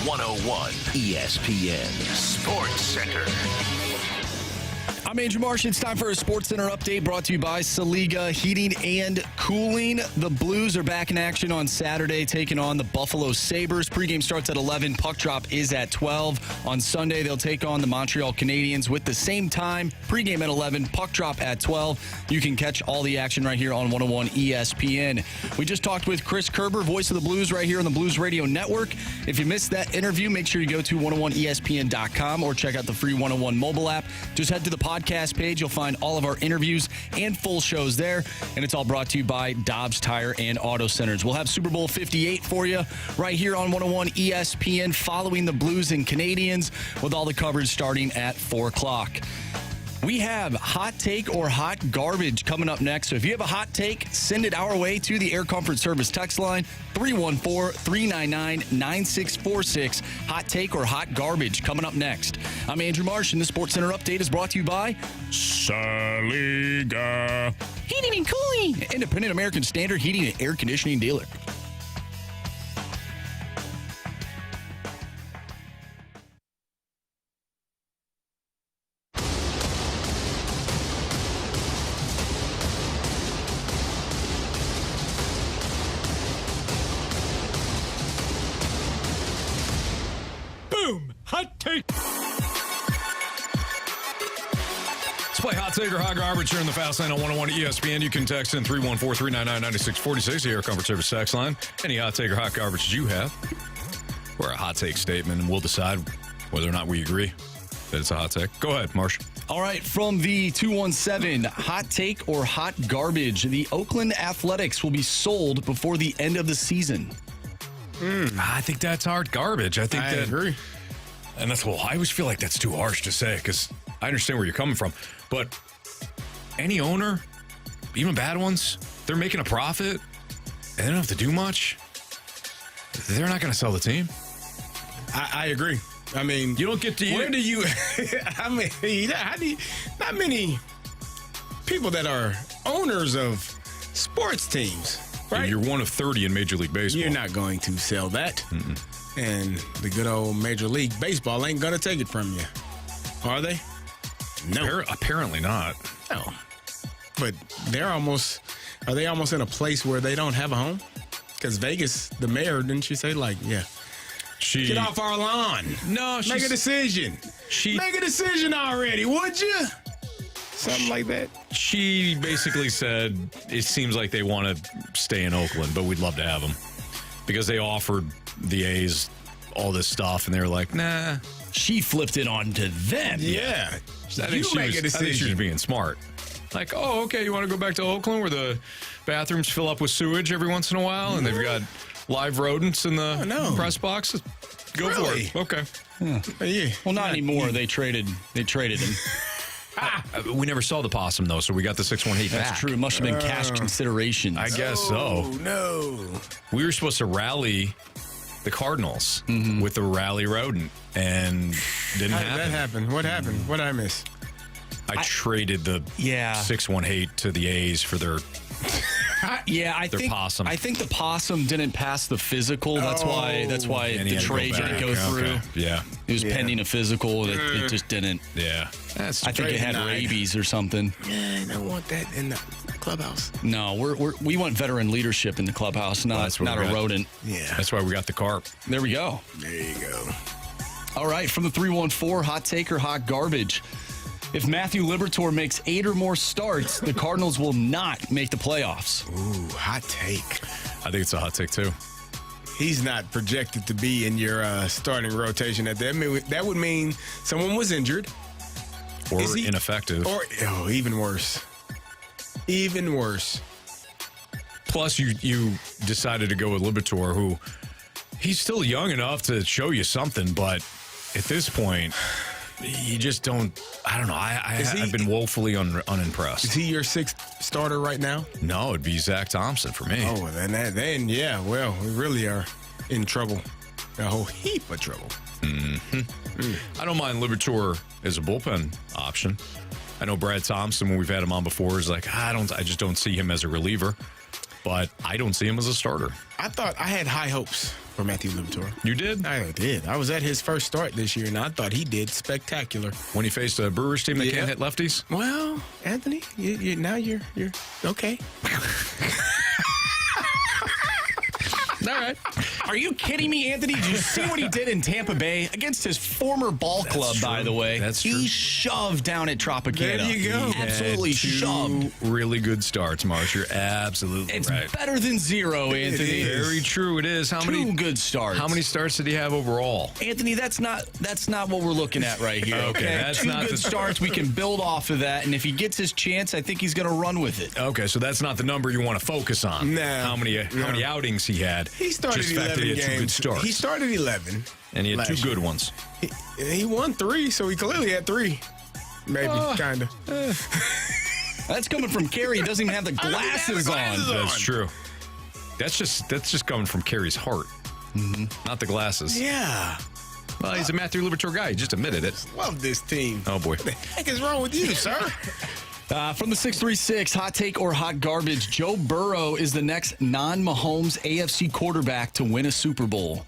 101 ESPN Sports Center. I'm Andrew Marsh. It's time for a Sports Center update brought to you by Saliga Heating and Cooling. The Blues are back in action on Saturday, taking on the Buffalo Sabres. Pregame starts at 11. Puck drop is at 12. On Sunday, they'll take on the Montreal Canadiens with the same time. Pregame at 11, puck drop at 12. You can catch all the action right here on 101 ESPN. We just talked with Chris Kerber, voice of the Blues, right here on the Blues Radio Network. If you missed that interview, make sure you go to 101ESPN.com or check out the free 101 mobile app. Just head to the podcast page. You'll find all of our interviews and full shows there. And it's all brought to you by Dobbs Tire and Auto Centers. We'll have Super Bowl 58 for you right here on 101 ESPN following the Blues and Canadiens with all the coverage starting at 4 o'clock. We have Hot Take or Hot Garbage coming up next. So if you have a hot take, send it our way to the Air Comfort Service text line, 314-399-9646. Hot Take or Hot Garbage coming up next. I'm Andrew Marsh, and the Sports Center update is brought to you by Saliga Heating and Cooling, independent American Standard heating and air conditioning dealer. Hot Take. Let's play Hot Take or Hot Garbage here in the Fast Lane on 101 ESPN. You can text in 314-399-9646, the Air Comfort Service text line. Any Hot Take or Hot Garbage you have, or a hot take statement, and we'll decide whether or not we agree that it's a hot take. Go ahead, Marsh. All right, from the 217, Hot Take or Hot Garbage. The Oakland Athletics will be sold before the end of the season. I think that's hard garbage. I agree. And that's, well, I always feel like that's too harsh to say because I understand where you're coming from. But any owner, even bad ones, they're making a profit and they don't have to do much. They're not going to sell the team. I agree. I mean, you don't get to. Where do you? I mean, not many people that are owners of sports teams, right? You're one of 30 in Major League Baseball. You're not going to sell that. Mm-mm. And the good old Major League Baseball ain't going to take it from you. Are they? No. Apparently not. No. But are they almost in a place where they don't have a home? Because Vegas, the mayor, didn't she say, like, yeah, get off our lawn. No, make a decision. Make a decision already, would you? Something like that. She basically said it seems like they want to stay in Oakland, but we'd love to have them because they offered the A's all this stuff, and they were like, nah. She flipped it on to them. Yeah. I think she was being smart. Like, oh, okay, you want to go back to Oakland where the bathrooms fill up with sewage every once in a while, and they've got live rodents in the press box? Go for it. Okay. Yeah. Well, not anymore. They traded him. We never saw the possum, though, so we got the 618 back. That's true. It must have been cash considerations. I guess so. No. We were supposed to rally the Cardinals with the rally rodent, and didn't happen. How did that happen? What happened? What did I miss? I traded the 618 to the A's for their possum. I think the possum didn't pass the physical. That's why the trade didn't go through. Okay. Yeah. It was pending a physical. It just didn't. Yeah. I think it had rabies or something. Yeah, I don't want that in the clubhouse. No, we want veteran leadership in the clubhouse, not a rodent. Yeah. That's why we got the carp. There we go. There you go. All right, from the 314, Hot Take or Hot Garbage. If Matthew Liberatore makes 8 or more starts, the Cardinals will not make the playoffs. Ooh, hot take. I think it's a hot take, too. He's not projected to be in your starting rotation at that. That would mean someone was injured. Or ineffective. Or, even worse. Even worse. Plus, you decided to go with Liberatore, who he's still young enough to show you something, but at this point, you just don't. I don't know. I've been woefully unimpressed. Is he your 6th starter right now? No, it'd be Zach Thompson for me. Oh, then yeah. Well, we really are in trouble. A whole heap of trouble. I don't mind Liberatore as a bullpen option. I know Brad Thompson, when we've had him on before, is like, I just don't see him as a reliever, but I don't see him as a starter. I thought I had high hopes for Matthew Liberatore. You did? I did. I was at his first start this year, and I thought he did spectacular. When he faced a Brewers team that can't hit lefties? Well, Anthony, now you're okay. All right. Are you kidding me, Anthony? Did you see what he did in Tampa Bay against his former ball club, by the way? That's true. He shoved down at Tropicana. There you go. He absolutely shoved. Really good starts, Marsh. You're absolutely It's right. better than zero, Anthony. Very true. It is. Two good starts. How many starts did he have overall? Anthony, that's not what we're looking at right here. Okay, that's two not good starts. We can build off of that, and if he gets his chance, I think he's going to run with it. Okay, so that's not the number you want to focus on. No. How many outings he had? He started Just the fact 11 that he had two good games. starts. He started 11. And he had two good ones. He won 3, so he clearly had 3. Maybe, kind of. That's coming from Carey. He doesn't even have the glasses on. That's true. That's just coming from Carey's heart, not the glasses. Yeah. Well, he's a Matthew Liberatore guy. He just admitted it. Love this team. Oh, boy. What the heck is wrong with you, sir? From the 636, hot take or hot garbage, Joe Burrow is the next non-Mahomes AFC quarterback to win a Super Bowl.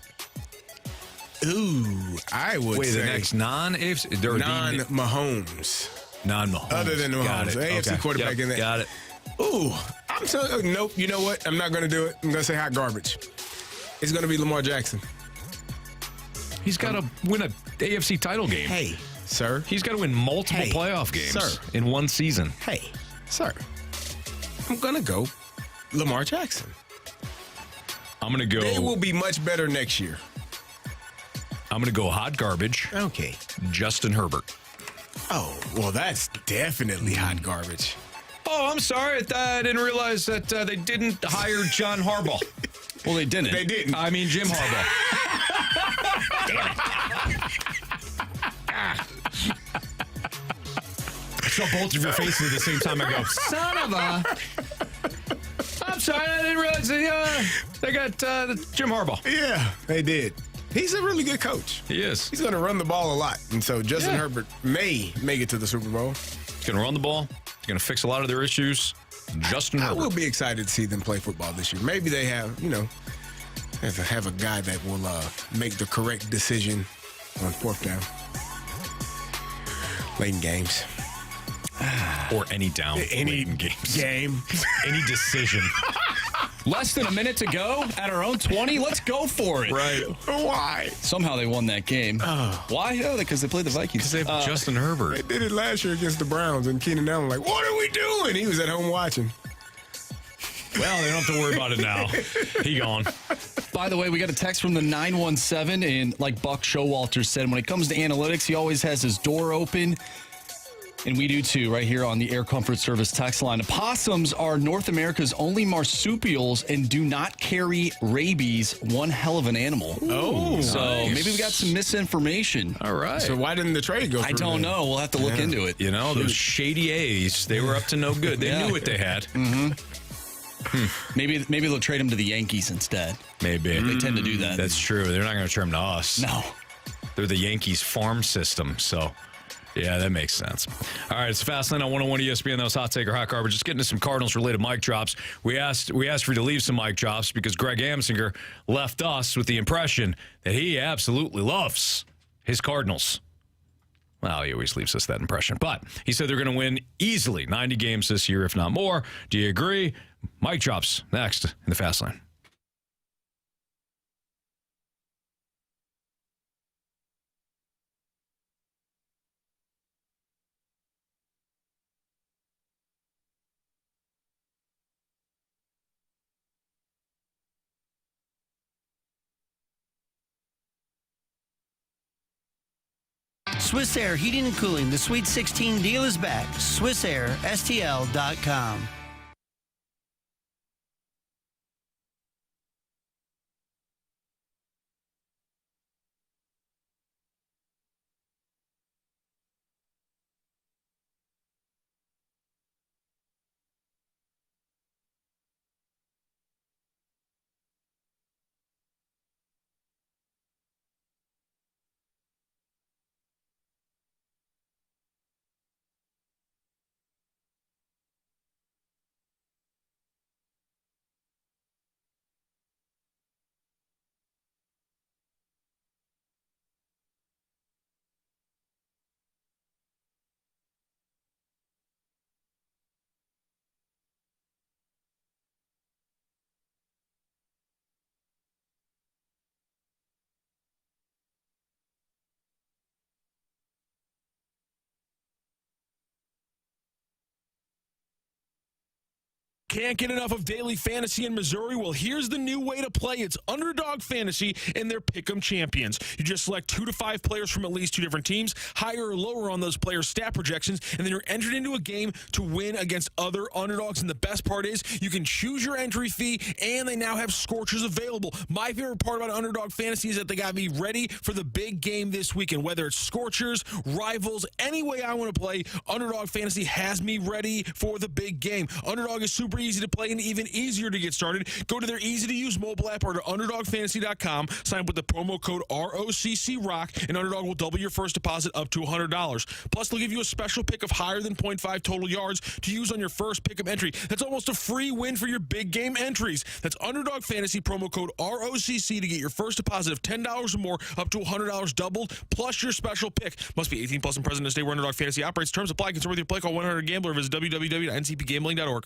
Ooh, I would say. the next non-AFC? Non-Mahomes. Non-Mahomes. Other than the Got Mahomes. it. AFC Okay. quarterback in there. Got it. Ooh, I'm telling you, nope. You know what? I'm not going to do it. I'm going to say hot garbage. It's going to be Lamar Jackson. He's got to win a AFC title game. Hey, sir. He's got to win multiple playoff games in one season. Hey, sir. I'm going to go Lamar Jackson. I'm going to go. They will be much better next year. I'm going to go hot garbage. Okay. Justin Herbert. Oh, well, that's definitely hot garbage. Oh, I'm sorry. I didn't realize that they didn't hire John Harbaugh. Well, they didn't. They didn't. I mean, Jim Harbaugh. I saw both of your faces at the same time. I go, son of a... I'm sorry. I didn't realize they got Jim Harbaugh. Yeah, they did. He's a really good coach. He is. He's going to run the ball a lot. And so Justin Herbert may make it to the Super Bowl. He's going to run the ball. He's going to fix a lot of their issues. Justin Herbert. I will be excited to see them play football this year. Maybe they have a guy that will make the correct decision on fourth down. Late in games. Or any down. Any games. Game. Any decision. Less than a minute to go at our own 20. Let's go for it. Right. Why? Somehow they won that game. Why? Oh, because they played the Vikings. Because they have Justin Herbert. They did it last year against the Browns, and Keenan Allen like, what are we doing? He was at home watching. Well, they don't have to worry about it now. He gone. By the way, we got a text from the 917, and like Buck Showalter said, when it comes to analytics, he always has his door open. And we do too, right here on the Air Comfort Service text line. Opossums are North America's only marsupials and do not carry rabies. One hell of an animal. Oh, so nice. maybe we got some misinformation. All right. So why didn't the trade go through? I don't know. We'll have to look into it. You know, those shady A's, they were up to no good. They knew what they had. Maybe they'll trade him to the Yankees instead. Maybe. They tend to do that. That's true. They're not going to trade him to us. No. They're the Yankees farm system, so... Yeah, that makes sense. All right, it's Fastlane on 101 ESPN. That was hot take or hot garbage. Just getting to some Cardinals-related mic drops. We asked for you to leave some mic drops because Greg Amsinger left us with the impression that he absolutely loves his Cardinals. Well, he always leaves us that impression. But he said they're going to win easily 90 games this year, if not more. Do you agree? Mic drops next in the Fastlane. Swiss Air Heating and Cooling, the Sweet 16 deal is back. SwissAirSTL.com. Can't get enough of daily fantasy in Missouri? Well, here's the new way to play. It's Underdog Fantasy and their Pick'em Champions. You just select 2 to 5 players from at least 2 different teams, higher or lower on those players' stat projections, and then you're entered into a game to win against other underdogs. And the best part is you can choose your entry fee, and they now have scorchers available. My favorite part about Underdog Fantasy is that they got me ready for the big game this weekend. Whether it's scorchers, rivals, any way I want to play, Underdog Fantasy has me ready for the big game. Underdog is super easy to play and even easier to get started. Go to their easy-to-use mobile app or to UnderdogFantasy.com. Sign up with the promo code ROCCROCK, and Underdog will double your first deposit up to $100. Plus, they'll give you a special pick of higher than 0.5 total yards to use on your first pick-up entry. That's almost a free win for your big game entries. That's Underdog Fantasy, promo code ROCC to get your first deposit of $10 or more up to $100 doubled, plus your special pick. Must be 18 plus and present in the state where Underdog Fantasy operates. Terms apply. Concern with your play. Call 100-GAMBLER or visit www.ncpgambling.org.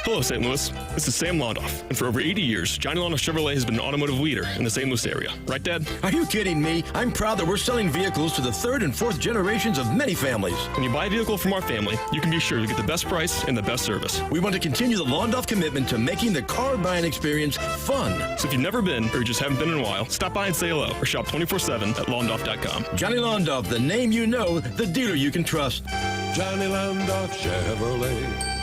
Hello, St. Louis. This is Sam Londoff, and for over 80 years, Johnny Londoff Chevrolet has been an automotive leader in the St. Louis area. Right, Dad? Are you kidding me? I'm proud that we're selling vehicles to the 3rd and 4th generations of many families. When you buy a vehicle from our family, you can be sure to get the best price and the best service. We want to continue the Londoff commitment to making the car buying experience fun. So if you've never been or you just haven't been in a while, stop by and say hello or shop 24/7 at Londoff.com. Johnny Londoff, the name you know, the dealer you can trust. Johnny Londoff Chevrolet.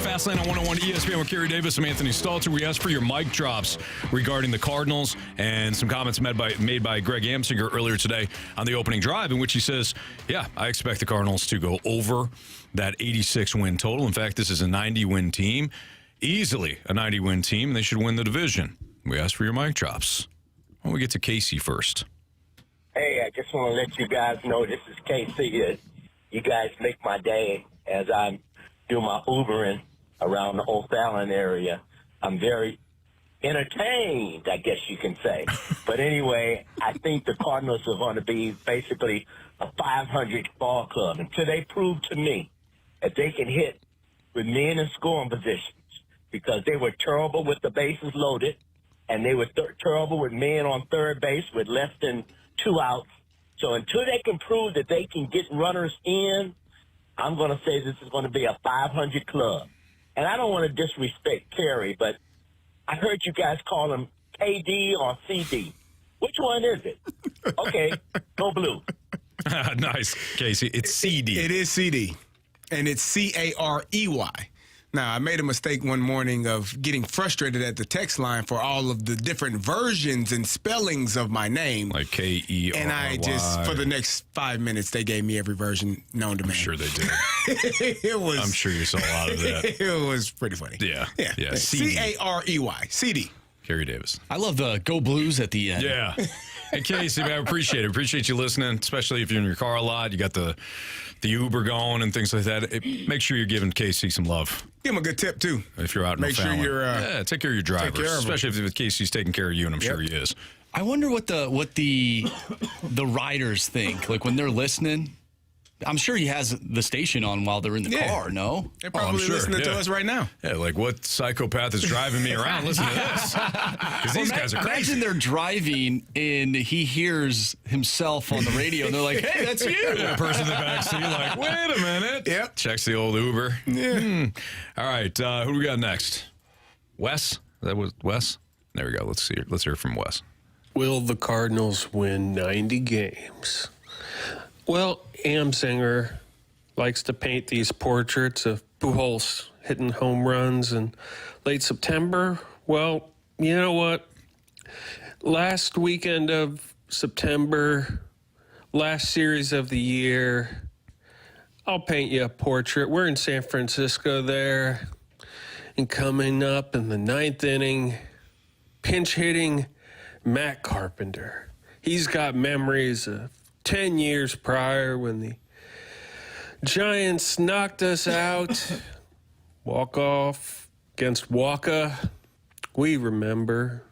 Fastlane on 101 ESPN with Carey Davis. I'm Anthony Stalter. We asked for your mic drops regarding the Cardinals and some comments made by Greg Amsinger earlier today on the opening drive, in which he says, yeah, I expect the Cardinals to go over that 86-win total. In fact, this is a 90-win team, easily a 90-win team, and they should win the division. We asked for your mic drops. Why don't we get to Casey first? Hey, I just want to let you guys know this is Casey. You guys make my day as I do my Ubering around the O'Fallon area. I'm very entertained, I guess you can say. But anyway, I think the Cardinals are going to be basically a 500 ball club until they prove to me that they can hit with men in scoring positions, because they were terrible with the bases loaded, and they were terrible with men on third base with less than 2 outs. So until they can prove that they can get runners in, I'm going to say this is going to be a 500 club. And I don't want to disrespect Kerry, but I heard you guys call him KD or CD. Which one is it? Okay, go blue. Nice, Casey. It's CD. It is CD, and it's Carey. Now, I made a mistake one morning of getting frustrated at the text line for all of the different versions and spellings of my name. Like Kerry. And I just, for the next 5 minutes, they gave me every version known to man. I'm sure they did. It was. I'm sure you saw a lot of that. It was pretty funny. Yeah. CD. Carey. CD. Carey Davis. I love the Go Blues at the end. Yeah. Hey, Casey, man, I appreciate it. Appreciate you listening, especially if you're in your car a lot. You got the Uber going and things like that. Make sure you're giving Casey some love. Give him a good tip, too. If you're out in Make sure you're... take care of your drivers, especially if Casey's taking care of you, and I'm sure he is. I wonder what the riders think. Like, when they're listening... I'm sure he has the station on while they're in the car, no? They're probably listening to us right now. Yeah, like, what psychopath is driving me around? Listen to this. Because these guys are crazy. Imagine they're driving and he hears himself on the radio and they're like, hey, that's you. The person in the back seat like, wait a minute. Yep. Checks the old Uber. Yeah. All right, who do we got next? Wes? That was Wes? There we go. Let's hear from Wes. Will the Cardinals win 90 games? Well, Amsinger likes to paint these portraits of Pujols hitting home runs in late September. Well, you know what? Last weekend of September, last series of the year, I'll paint you a portrait. We're in San Francisco there, and coming up in the ninth inning, pinch hitting Matt Carpenter. He's got memories of 10 years prior when the Giants knocked us out, walk off against Waka. We remember.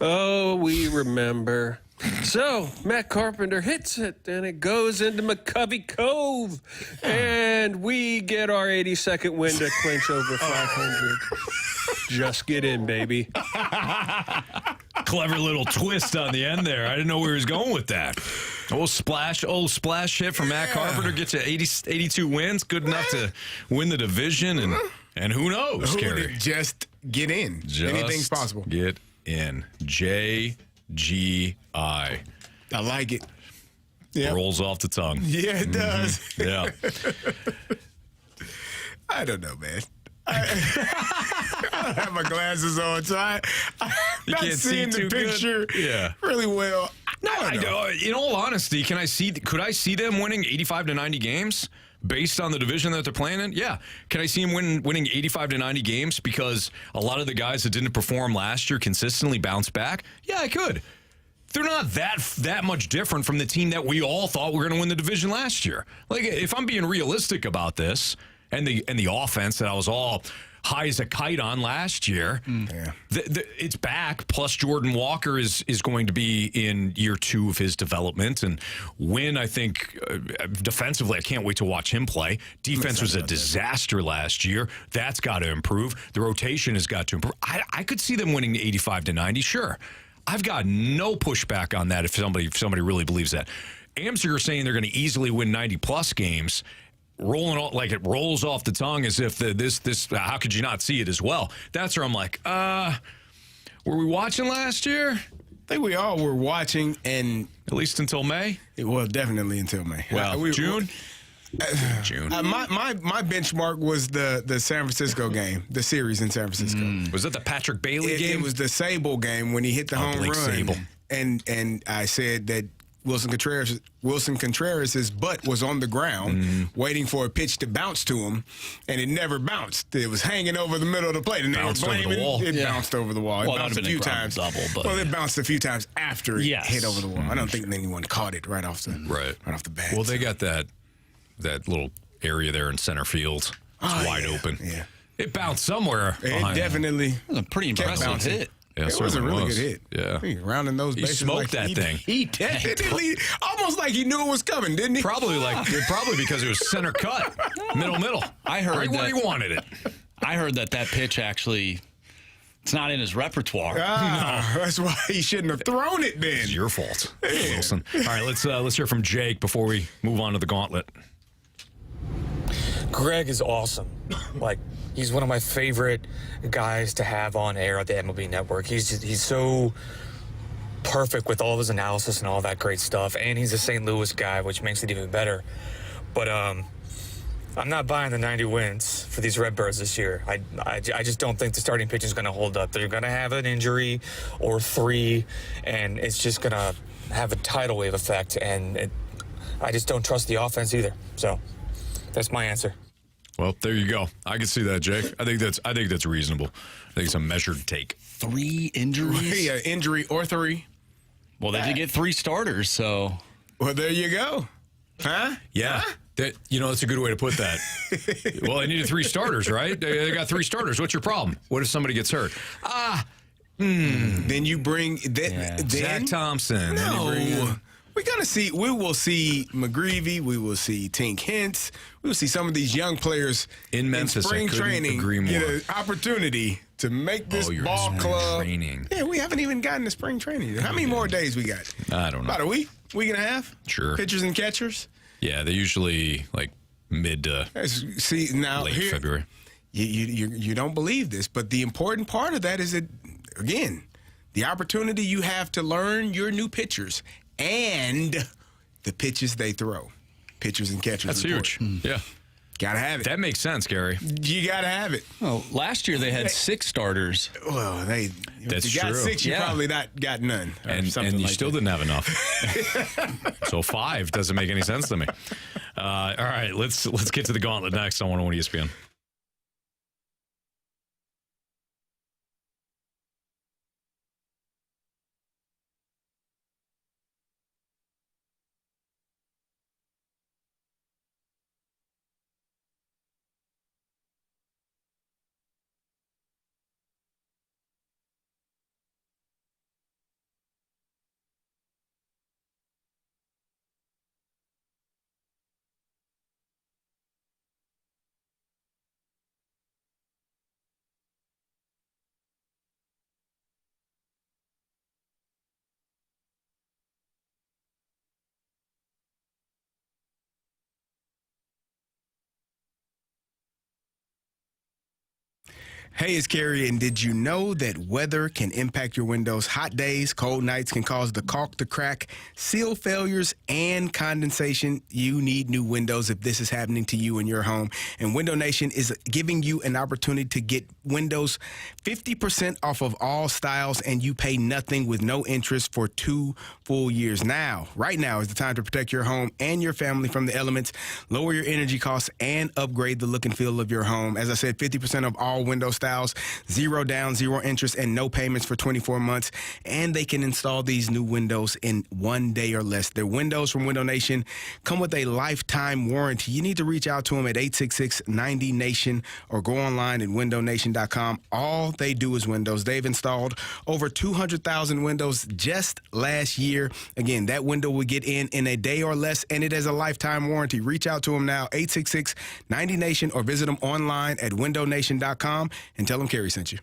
Oh, we remember. So Matt Carpenter hits it, and it goes into McCovey Cove, and we get our 82nd win to clinch over 500. Just get in, baby. Clever little twist on the end there. I didn't know where he was going with that. Old splash hit from Matt Carpenter gets you 82 wins, good enough to win the division, and who knows, Kerry? Just get in. Anything's possible. Get in. JGI. I like it. Yep. Rolls off the tongue. Yeah, it does. Yeah. I don't know, man. I don't have my glasses on, so I'm not can't seeing see the too picture good. really well. No, I don't. In all honesty, could I see them winning 85 to 90 games based on the division that they're playing in? Yeah. Can I see them winning 85 to 90 games because a lot of the guys that didn't perform last year consistently bounced back? Yeah, I could. They're not that much different from the team that we all thought were going to win the division last year. Like, if I'm being realistic about this, and the offense that I was all high as a kite on last year, it's back. Plus, Jordan Walker is going to be in year 2 of his development. And Wynn, I think, defensively, I can't wait to watch him play. Defense was a disaster last year. That's got to improve. The rotation has got to improve. I could see them winning 85 to 90, sure. I've got no pushback on that if somebody really believes that. Amsinger saying they're going to easily win 90-plus games, rolling off, like it rolls off the tongue as if this how could you not see it as well? That's where I'm like, were we watching last year? I think we all were watching, and at least until May. Well, definitely until May. Well, June. June. My benchmark was the San Francisco game, the series in San Francisco. Was that the Patrick Bailey game? It was the Sable game when he hit the home Blake run. Sable. And I said that Wilson Contreras' butt was on the ground waiting for a pitch to bounce to him, and it never bounced. It was hanging over the middle of the plate, and bounced they were blaming over the wall. It bounced over the wall. Well, it bounced a few times. It bounced a few times after it hit over the wall. I don't think anyone caught it right off the bat. Well, they got that little area there in center field. It's wide open. Yeah. It bounced somewhere. It definitely was a pretty impressive hit. Yeah, it was a really good hit. Yeah. He rounding those bases. He smoked that thing. He definitely, almost like he knew it was coming, didn't he? Probably because it was center cut, middle. I heard right that, where he wanted it. I heard that pitch actually, it's not in his repertoire. That's why he shouldn't have thrown it then. It's your fault, Wilson. All right, let's hear from Jake before we move on to the Gauntlet. Greg is awesome. He's one of my favorite guys to have on air at the MLB Network. He's so perfect with all of his analysis and all that great stuff, and he's a St. Louis guy, which makes it even better. But I'm not buying the 90 wins for these Redbirds this year. I just don't think the starting pitching is going to hold up. They're going to have an injury or 3, and it's just going to have a tidal wave effect, and I just don't trust the offense either. So that's my answer. Well, there you go. I can see that, Jake. I think that's reasonable. I think it's a measured take. 3 injuries? Yeah, injury or 3. Well, they did get 3 starters, so. Well, there you go. Huh? Yeah. Huh? That's a good way to put that. Well, they needed 3 starters, right? They got 3 starters. What's your problem? What if somebody gets hurt? Then you bring Zach Thompson. No. We will see McGreevy. We will see Tink Hintz. We will see some of these young players in Memphis. Spring training get an opportunity to make this ball club. Training. Yeah, we haven't even gotten to spring training. How many more days we got? I don't know. About a week and a half? Sure. Pitchers and catchers? Yeah, they usually like mid to late February. You don't believe this, but the important part of that is that, again, the opportunity you have to learn your new pitchers and the pitches they throw. Pitchers and catchers. That's huge. Yeah. Gotta have it. That makes sense, Gary. You gotta have it. Well, last year they had 6 starters. Well, That's you got true. 6, you probably not got none. And you still didn't have enough. So 5 doesn't make any sense to me. All right, let's get to the Gauntlet next on 101 ESPN. Hey, it's Carey, and did you know that weather can impact your windows? Hot days, cold nights can cause the caulk to crack, seal failures, and condensation. You need new windows if this is happening to you in your home. And Window Nation is giving you an opportunity to get windows 50% off of all styles, and you pay nothing with no interest for 2 full years. Right now is the time to protect your home and your family from the elements, lower your energy costs, and upgrade the look and feel of your home. As I said, 50% of all window styles, 0 down, 0 interest, and no payments for 24 months. And they can install these new windows in 1 day or less. Their windows from Window Nation come with a lifetime warranty. You need to reach out to them at 866-90-NATION or go online at windownation.com. All they do is windows. They've installed over 200,000 windows just last year. Again, that window will get in a day or less, and it has a lifetime warranty. Reach out to them now, 866-90-NATION, or visit them online at windownation.com and tell them Carey sent you.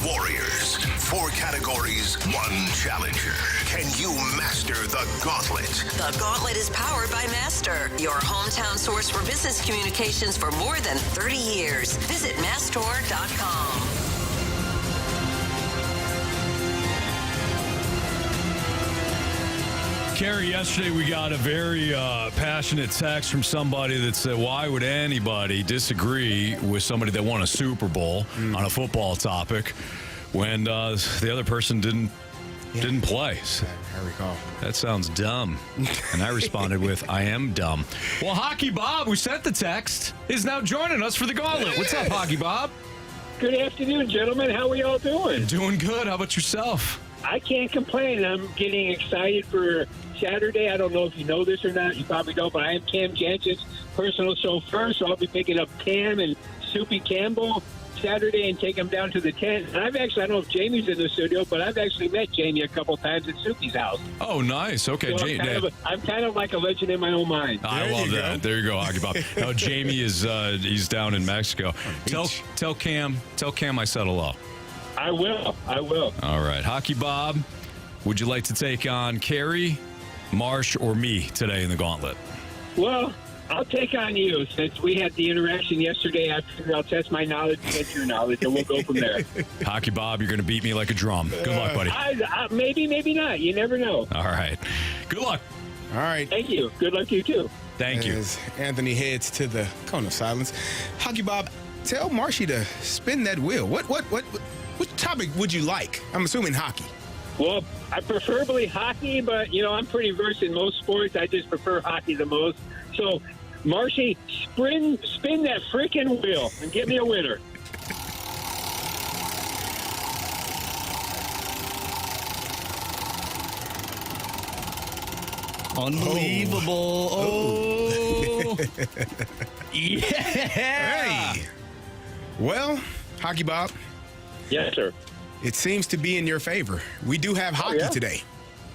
warriors. 4 categories, 1 challenger. Can you master the Gauntlet? The Gauntlet is powered by Master, your hometown source for business communications for more than 30 years. Visit mastor.com. Carey, yesterday we got a very passionate text from somebody that said, why would anybody disagree with somebody that won a Super Bowl on a football topic when the other person didn't play? I recall. That sounds dumb. And I responded with, I am dumb. Well, Hockey Bob, who sent the text, is now joining us for the Gauntlet. What's up, Hockey Bob? Good afternoon, gentlemen. How are y'all doing? Doing good. How about yourself? I can't complain. I'm getting excited for Saturday. I don't know if you know this or not. You probably don't, but I am Cam Jansen's personal chauffeur, so I'll be picking up Cam and Soupy Campbell Saturday and take them down to the tent. And I don't know if Jamie's in the studio, but I've actually met Jamie a couple times at Soupy's house. Oh, nice. Okay. So I'm kind of like a legend in my own mind. I love that. There you go, Hockey Bob. No, Jamie is he's down in Mexico. Tell Cam I said hello. I will. All right. Hockey Bob, would you like to take on Carey, Marsh, or me today in the Gauntlet? Well, I'll take on you since we had the interaction yesterday. I figured I'll test my knowledge against your knowledge, and we'll go from there. Hockey Bob, you're going to beat me like a drum. Good luck, buddy. Maybe, maybe not. You never know. All right. Good luck. All right. Thank you. Good luck to you, too. Thank you. As Anthony heads to the cone of silence, Hockey Bob, tell Marshy to spin that wheel. What topic would you like? I'm assuming hockey. Well, I preferably hockey, but, I'm pretty versed in most sports. I just prefer hockey the most. So, Marshy, spin that freaking wheel and get me a winner. Unbelievable. Oh. Yeah. Hey. Well, Hockey Bob. Yes, sir. It seems to be in your favor. We do have hockey today.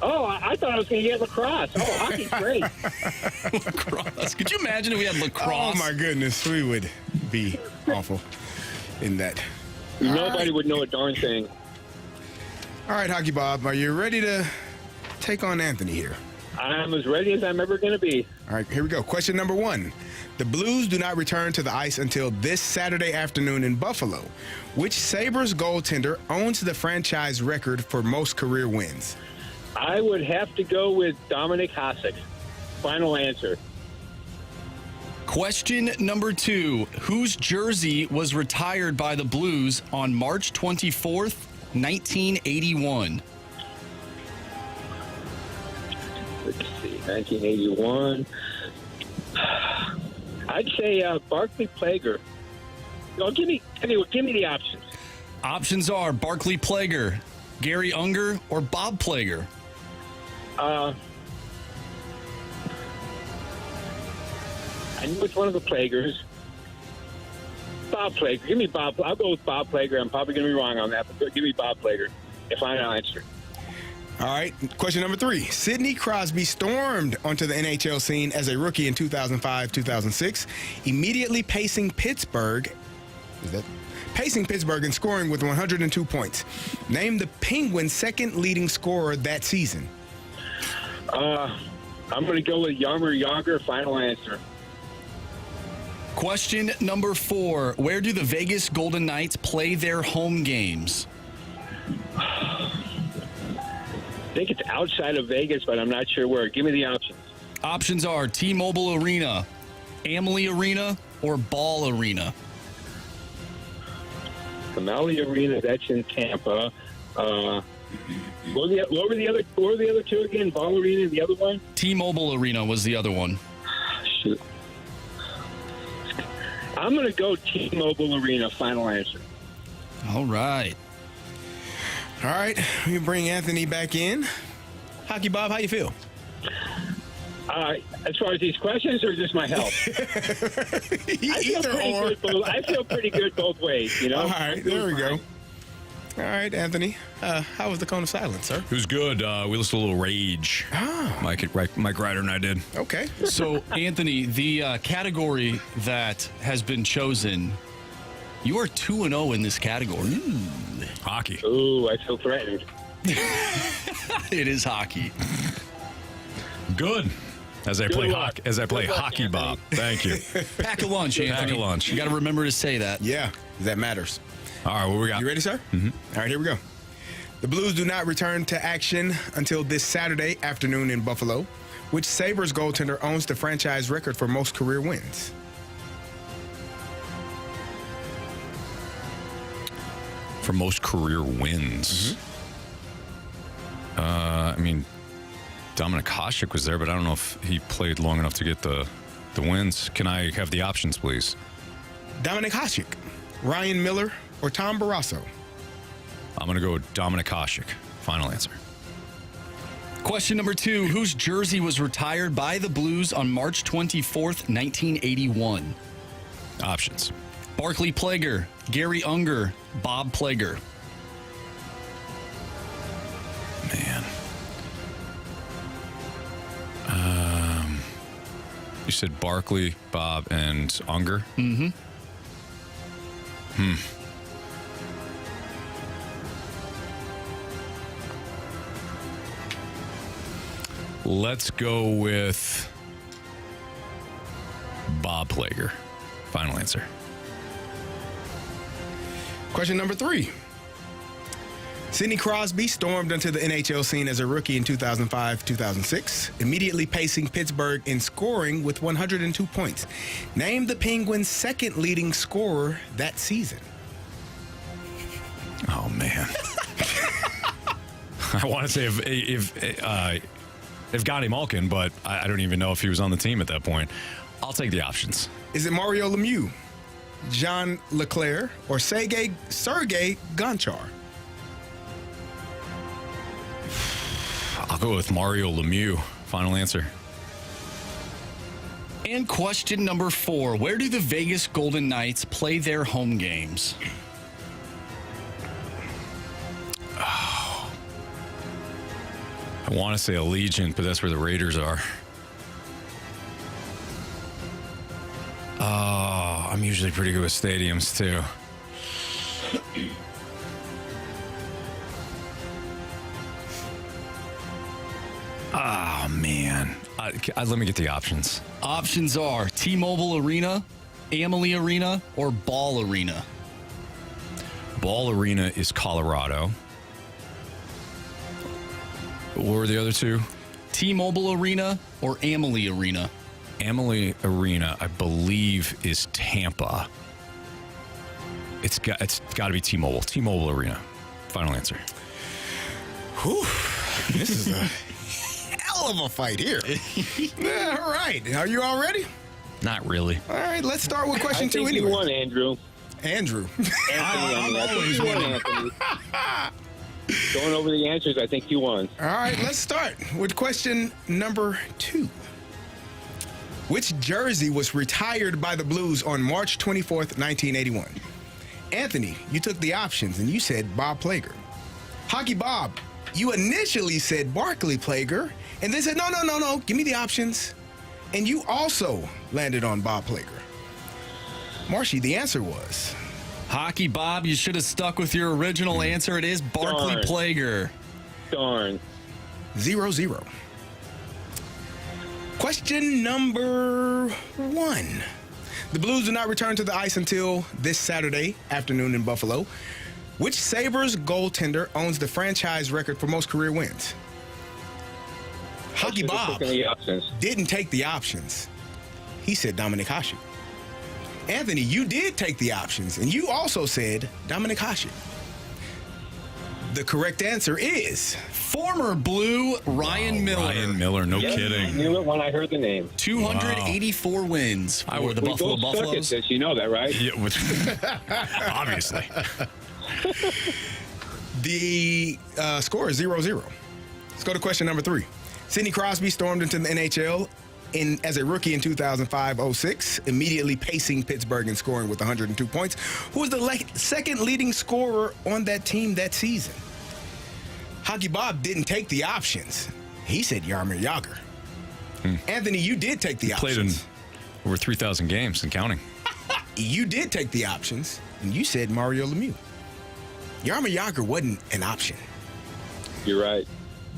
Oh, I thought I was going to get lacrosse. Oh, hockey's great. Lacrosse. Could you imagine if we had lacrosse? Oh, my goodness. We would be awful in that. Nobody would know a darn thing. All right, Hockey Bob, are you ready to take on Anthony here? I'm as ready as I'm ever going to be. All right, here we go. Question number 1. The Blues do not return to the ice until this Saturday afternoon in Buffalo. Which Sabres goaltender owns the franchise record for most career wins? I would have to go with Dominic Hasek. Final answer. Question number 2. Whose jersey was retired by the Blues on March 24th, 1981? Let's see, 1981. I'd say Barclay Plager. Oh, give me the options. Options are Barclay Plager, Gary Unger, or Bob Plager. I knew it's one of the Plagers. Bob Plager. Give me Bob. I'll go with Bob Plager. I'm probably going to be wrong on that, but give me Bob Plager. If I answer. All right. Question number 3. Sidney Crosby stormed onto the NHL scene as a rookie in 2005-2006, immediately pacing Pittsburgh and scoring with 102 points. Name the Penguins' second leading scorer that season. I'm going to go with Jaromir Jagr. Final answer. Question number 4. Where do the Vegas Golden Knights play their home games? I think it's outside of Vegas, but I'm not sure where. Give me the options. Options are T-Mobile Arena, Amalie Arena, or Ball Arena. Amalie Arena, that's in Tampa. What were the other two again? Ball Arena and the other one? T-Mobile Arena was the other one. Shoot. I'm going to go T-Mobile Arena. Final answer. All right. All right. We bring Anthony back in. Hockey Bob, how you feel? As far as these questions or just my health? I feel pretty good both ways, you know? All right. There we go. All right, Anthony. How was the Cone of Silence, sir? It was good. We listened to a little Rage. Mike Ryder and I did. Okay. So, Anthony, the category that has been chosen, you are 2-0 in this category. Hockey. Ooh, I feel threatened. It is hockey. Good. As I play hockey, Bob. Thank you. Pack a lunch, Anthony. Pack a lunch. You got to remember to say that. Yeah, that matters. All right, what we got? You ready, sir? Mm-hmm. All right, here we go. The Blues do not return to action until this Saturday afternoon in Buffalo, which Sabres goaltender owns the franchise record for most career wins. For most career wins. Mm-hmm. I mean, Dominik Hasek was there, but I don't know if he played long enough to get the wins. Can I have the options, please? Dominik Hasek, Ryan Miller, or Tom Barrasso? I'm going to go with Dominik Hasek. Final answer. Question number 2. Whose jersey was retired by the Blues on March 24th, 1981? Options. Barclay Plager, Gary Unger, Bob Plager. Man. You said Barkley, Bob, and Unger? Mm-hmm. Let's go with Bob Plager. Final answer. Question number 3. Sidney Crosby stormed onto the NHL scene as a rookie in 2005-2006, immediately pacing Pittsburgh in scoring with 102 points. Name the Penguins' second leading scorer that season. Oh, man. I want to say if Gauntlet Malkin, but I don't even know if he was on the team at that point. I'll take the options. Is it Mario Lemieux, John Leclerc, or Sergei Gonchar? I'll go with Mario Lemieux. Final answer. And question number 4. Where do the Vegas Golden Knights play their home games? Oh. I want to say Allegiant, but that's where the Raiders are. Oh, I'm usually pretty good with stadiums, too. Oh, man. Let me get the options. Options are T-Mobile Arena, Amalie Arena, or Ball Arena. Ball Arena is Colorado. What were the other two? T-Mobile Arena or Amalie Arena. Amalie Arena, I believe, is Tampa. It's got to be T-Mobile. T-Mobile Arena. Final answer. Whew. This is a hell of a fight here. All right. Are you all ready? Not really. All right. Let's start with question 2 anyway. anyway. You won, Andrew. Andrew. Anthony. Going over the answers, I think you won. All right. Let's start with question number 2. Which jersey was retired by the Blues on March 24th, 1981? Anthony, you took the options and you said Bob Plager. Hockey Bob, you initially said Barclay Plager and then said, no, give me the options. And you also landed on Bob Plager. Marshy, the answer was? Hockey Bob, you should have stuck with your original answer. It is Barclay Plager. Darn. 0-0. Question number 1. The Blues do not return to the ice until this Saturday afternoon in Buffalo. Which Sabres goaltender owns the franchise record for most career wins? Hockey Bob didn't take the options. He said Dominik Hasek. Anthony, you did take the options, and you also said Dominik Hasek. The correct answer is former Blue Ryan Miller. Ryan Miller, no kidding. I knew it when I heard the name. 284 wins for the Buffalo Buffaloes. You know that, right? Yeah, obviously. The score is 0-0. Let's go to question number 3. Sidney Crosby stormed into the NHL as a rookie in 2005-06, immediately pacing Pittsburgh and scoring with 102 points. Who was the second leading scorer on that team that season? Hockey Bob didn't take the options. He said Jaromir Jagr. Anthony, you did take the options. Played in over 3,000 games and counting. You did take the options, and you said Mario Lemieux. Jaromir Jagr wasn't an option. You're right.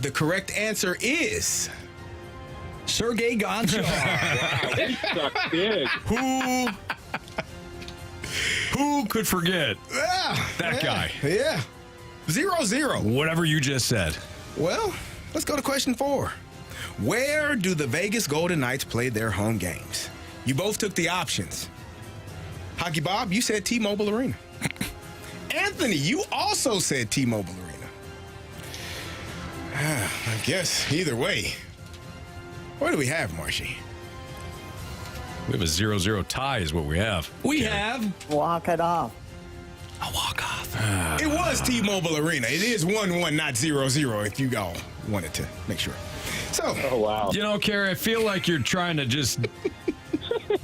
The correct answer is Sergei Gonchar. Wow, he sucked big. Who could forget that guy? Yeah. 0-0. Whatever you just said. Well, let's go to question 4. Where do the Vegas Golden Knights play their home games? You both took the options. Hockey Bob, you said T-Mobile Arena. Anthony, you also said T-Mobile Arena. I guess either way. What do we have, Marshy? We have a 0-0 tie is what we have. We have. Walk it off. A walk-off. It was T-Mobile Arena. It is 1-1, not 0-0, if you all wanted to make sure. So, Oh, wow. You know, Kerry, I feel like you're trying to just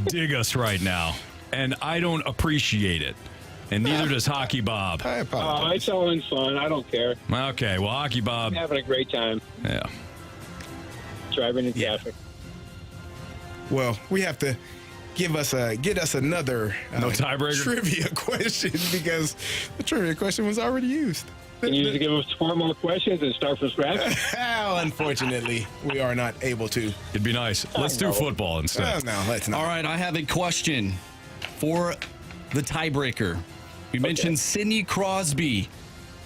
dig us right now, and I don't appreciate it. And neither does Hockey Bob. I apologize. It's all in fun. I don't care. Okay, well, Hockey Bob. I'm having a great time. Yeah. Driving in traffic. Well, we have to get us another No tiebreaker? trivia question because the trivia question was already used. Can you just give us 4 more questions and start from scratch? Well, unfortunately, we are not able to. It'd be nice. Let's do football instead. No, let's not. All right, I have a question for the tiebreaker. We mentioned Sidney Crosby.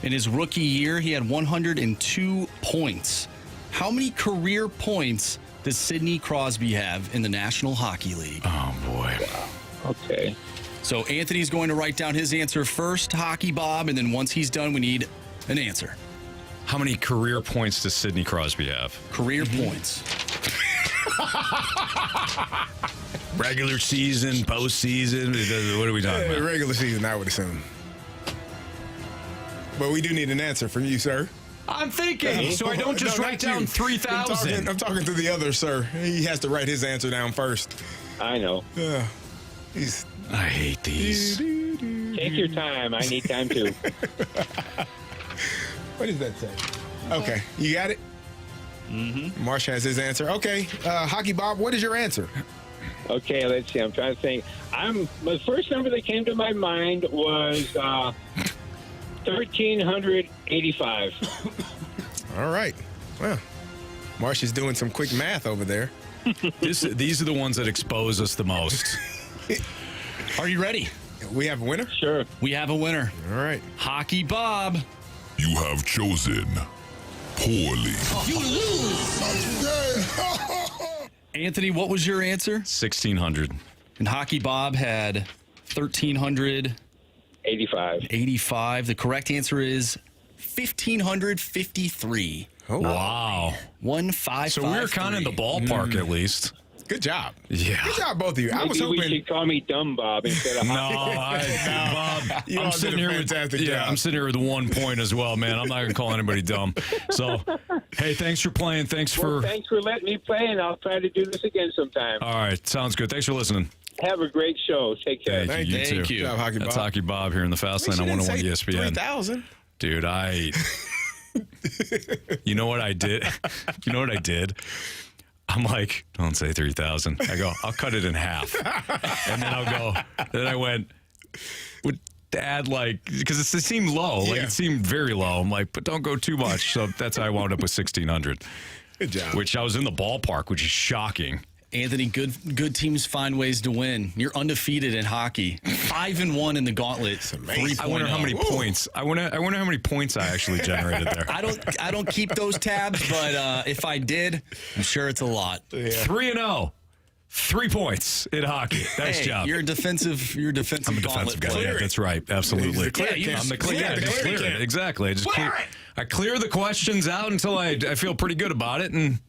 In his rookie year, he had 102 points. How many career points does Sidney Crosby have in the National Hockey League? Oh, boy. Wow. Okay. So Anthony's going to write down his answer first, Hockey Bob, and then once he's done, we need an answer. How many career points does Sidney Crosby have? Career points. Regular season, postseason, what are we talking about? Regular season, I would assume. But we do need an answer from you, sir. I'm thinking, so I don't just No, write not down you. 3,000. I'm talking to the other sir. He has to write his answer down first. I know. I hate these. Take your time. I need time too. What does that say? Okay, you got it? Mm-hmm. Marsh has his answer. Okay, Hockey Bob, what is your answer? Okay, let's see. I'm trying to think. The first number that came to my mind was 1,385. All right. Well, Marsh is doing some quick math over there. These are the ones that expose us the most. Are you ready? We have a winner? Sure. We have a winner. All right. Hockey Bob. You have chosen poorly. You lose. Anthony, what was your answer? 1,600. And Hockey Bob had 1,385. 85. The correct answer is 1,553. Oh, wow. 1,553. So we were kind of in the ballpark at least. Good job. Yeah. Good job, both of you. I was Maybe we hoping. should call me Dumb Bob instead of Bob, You all I'm did sitting a here with fantastic job. I'm sitting here with 1 point as well, man. I'm not gonna call anybody dumb. So, hey, thanks for playing. Thanks for letting me play, and I'll try to do this again sometime. All right, sounds good. Thanks for listening. Have a great show. Take care. Thank you. You too. Good job, Hockey That's Bob. Hockey Bob here in the Fast Lane on 101 ESPN. 3,000. Dude, you know what I did? You know what I did? I'm like, don't say 3,000. I go, I'll cut it in half. And then I'll go, then I went, would add because it seemed low. Like it seemed very low. I'm like, but don't go too much. So that's how I wound up with 1,600. Good job. Which I was in the ballpark, which is shocking. Anthony, good teams find ways to win. You're undefeated in hockey. 5-1 in the Gauntlet. 3.0. I wonder how many points. I wonder how many points I actually generated there. I don't keep those tabs, but if I did, I'm sure it's a lot. 3-0. 3 points in hockey. Nice job. You're a defensive. I'm a defensive guy. Yeah, that's right. Absolutely. I'm the clear. Just clear it. Exactly. I clear the questions out until I feel pretty good about it and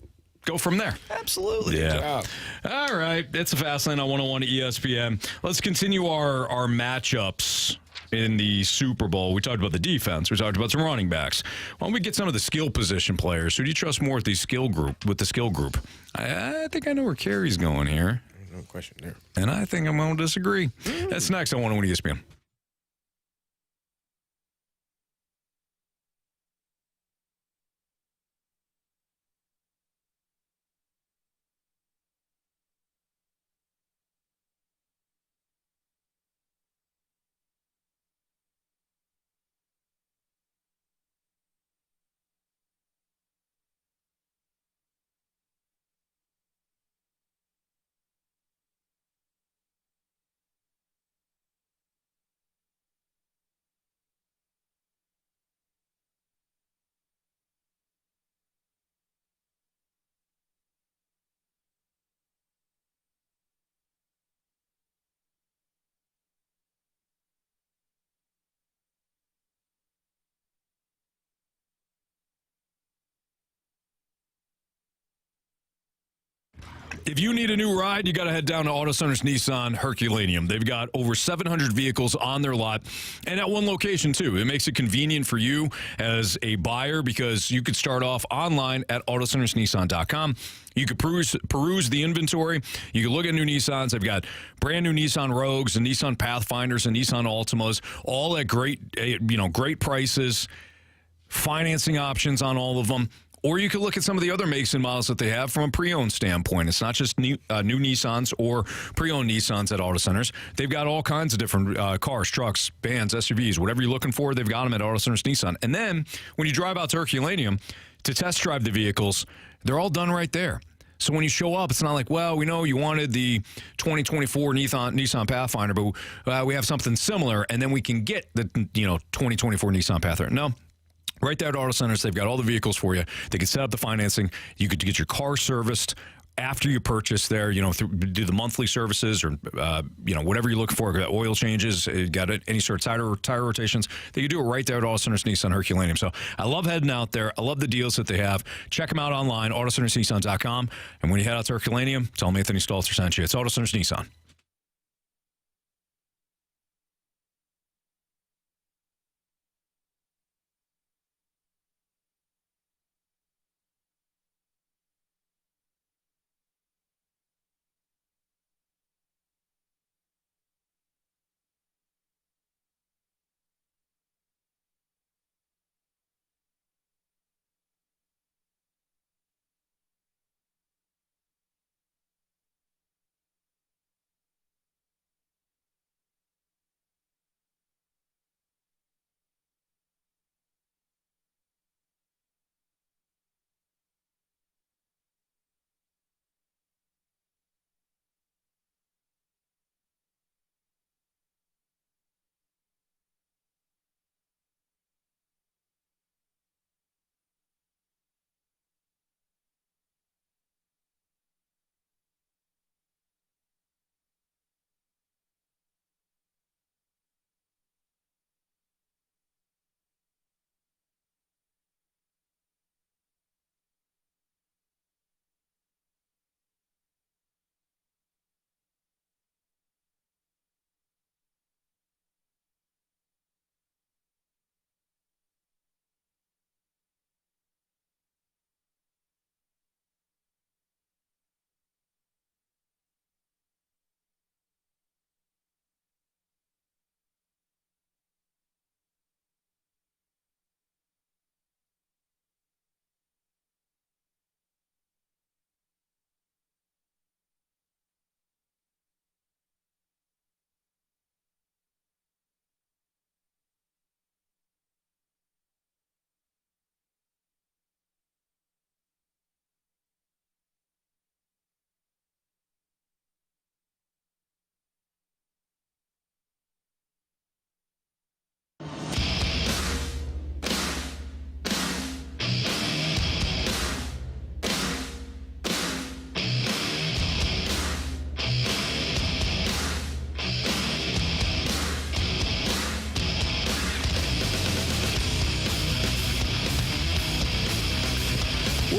go from there. Absolutely. Yeah. All right. It's a Fast Lane on 101 ESPN. Let's continue our matchups in the Super Bowl. We talked about the defense. We talked about some running backs. Why don't we get some of the skill position players? Who do you trust more with the skill group? I think I know where Carey's going here. No question there. And I think I'm going to disagree. That's next on 101 ESPN. If you need a new ride, you got to head down to Auto Center's Nissan Herculaneum. They've got over 700 vehicles on their lot, and at one location, too. It makes it convenient for you as a buyer because you could start off online at autocentersnissan.com. You could peruse the inventory. You can look at new Nissans. They've got brand new Nissan Rogues and Nissan Pathfinders and Nissan Altimas, all at great prices, financing options on all of them. Or you could look at some of the other makes and models that they have from a pre-owned standpoint. It's not just new Nissans or pre-owned Nissans at Auto Centers. They've got all kinds of different cars, trucks, vans, SUVs, whatever you're looking for, they've got them at Auto Centers Nissan. And then when you drive out to Herculaneum to test drive the vehicles, they're all done right there. So when you show up, it's not like, well, we know you wanted the 2024 Nissan Pathfinder, but we have something similar, and then we can get the 2024 Nissan Pathfinder. No. Right there at Auto Centers, they've got all the vehicles for you. They can set up the financing. You could get your car serviced after you purchase there, do the monthly services or, whatever you're looking for. Got oil changes, got any sort of tire rotations. They can do it right there at Auto Centers Nissan Herculaneum. So I love heading out there. I love the deals that they have. Check them out online, autocentersnissan.com. And when you head out to Herculaneum, tell them Anthony Stalter sent you. It's Auto Centers Nissan.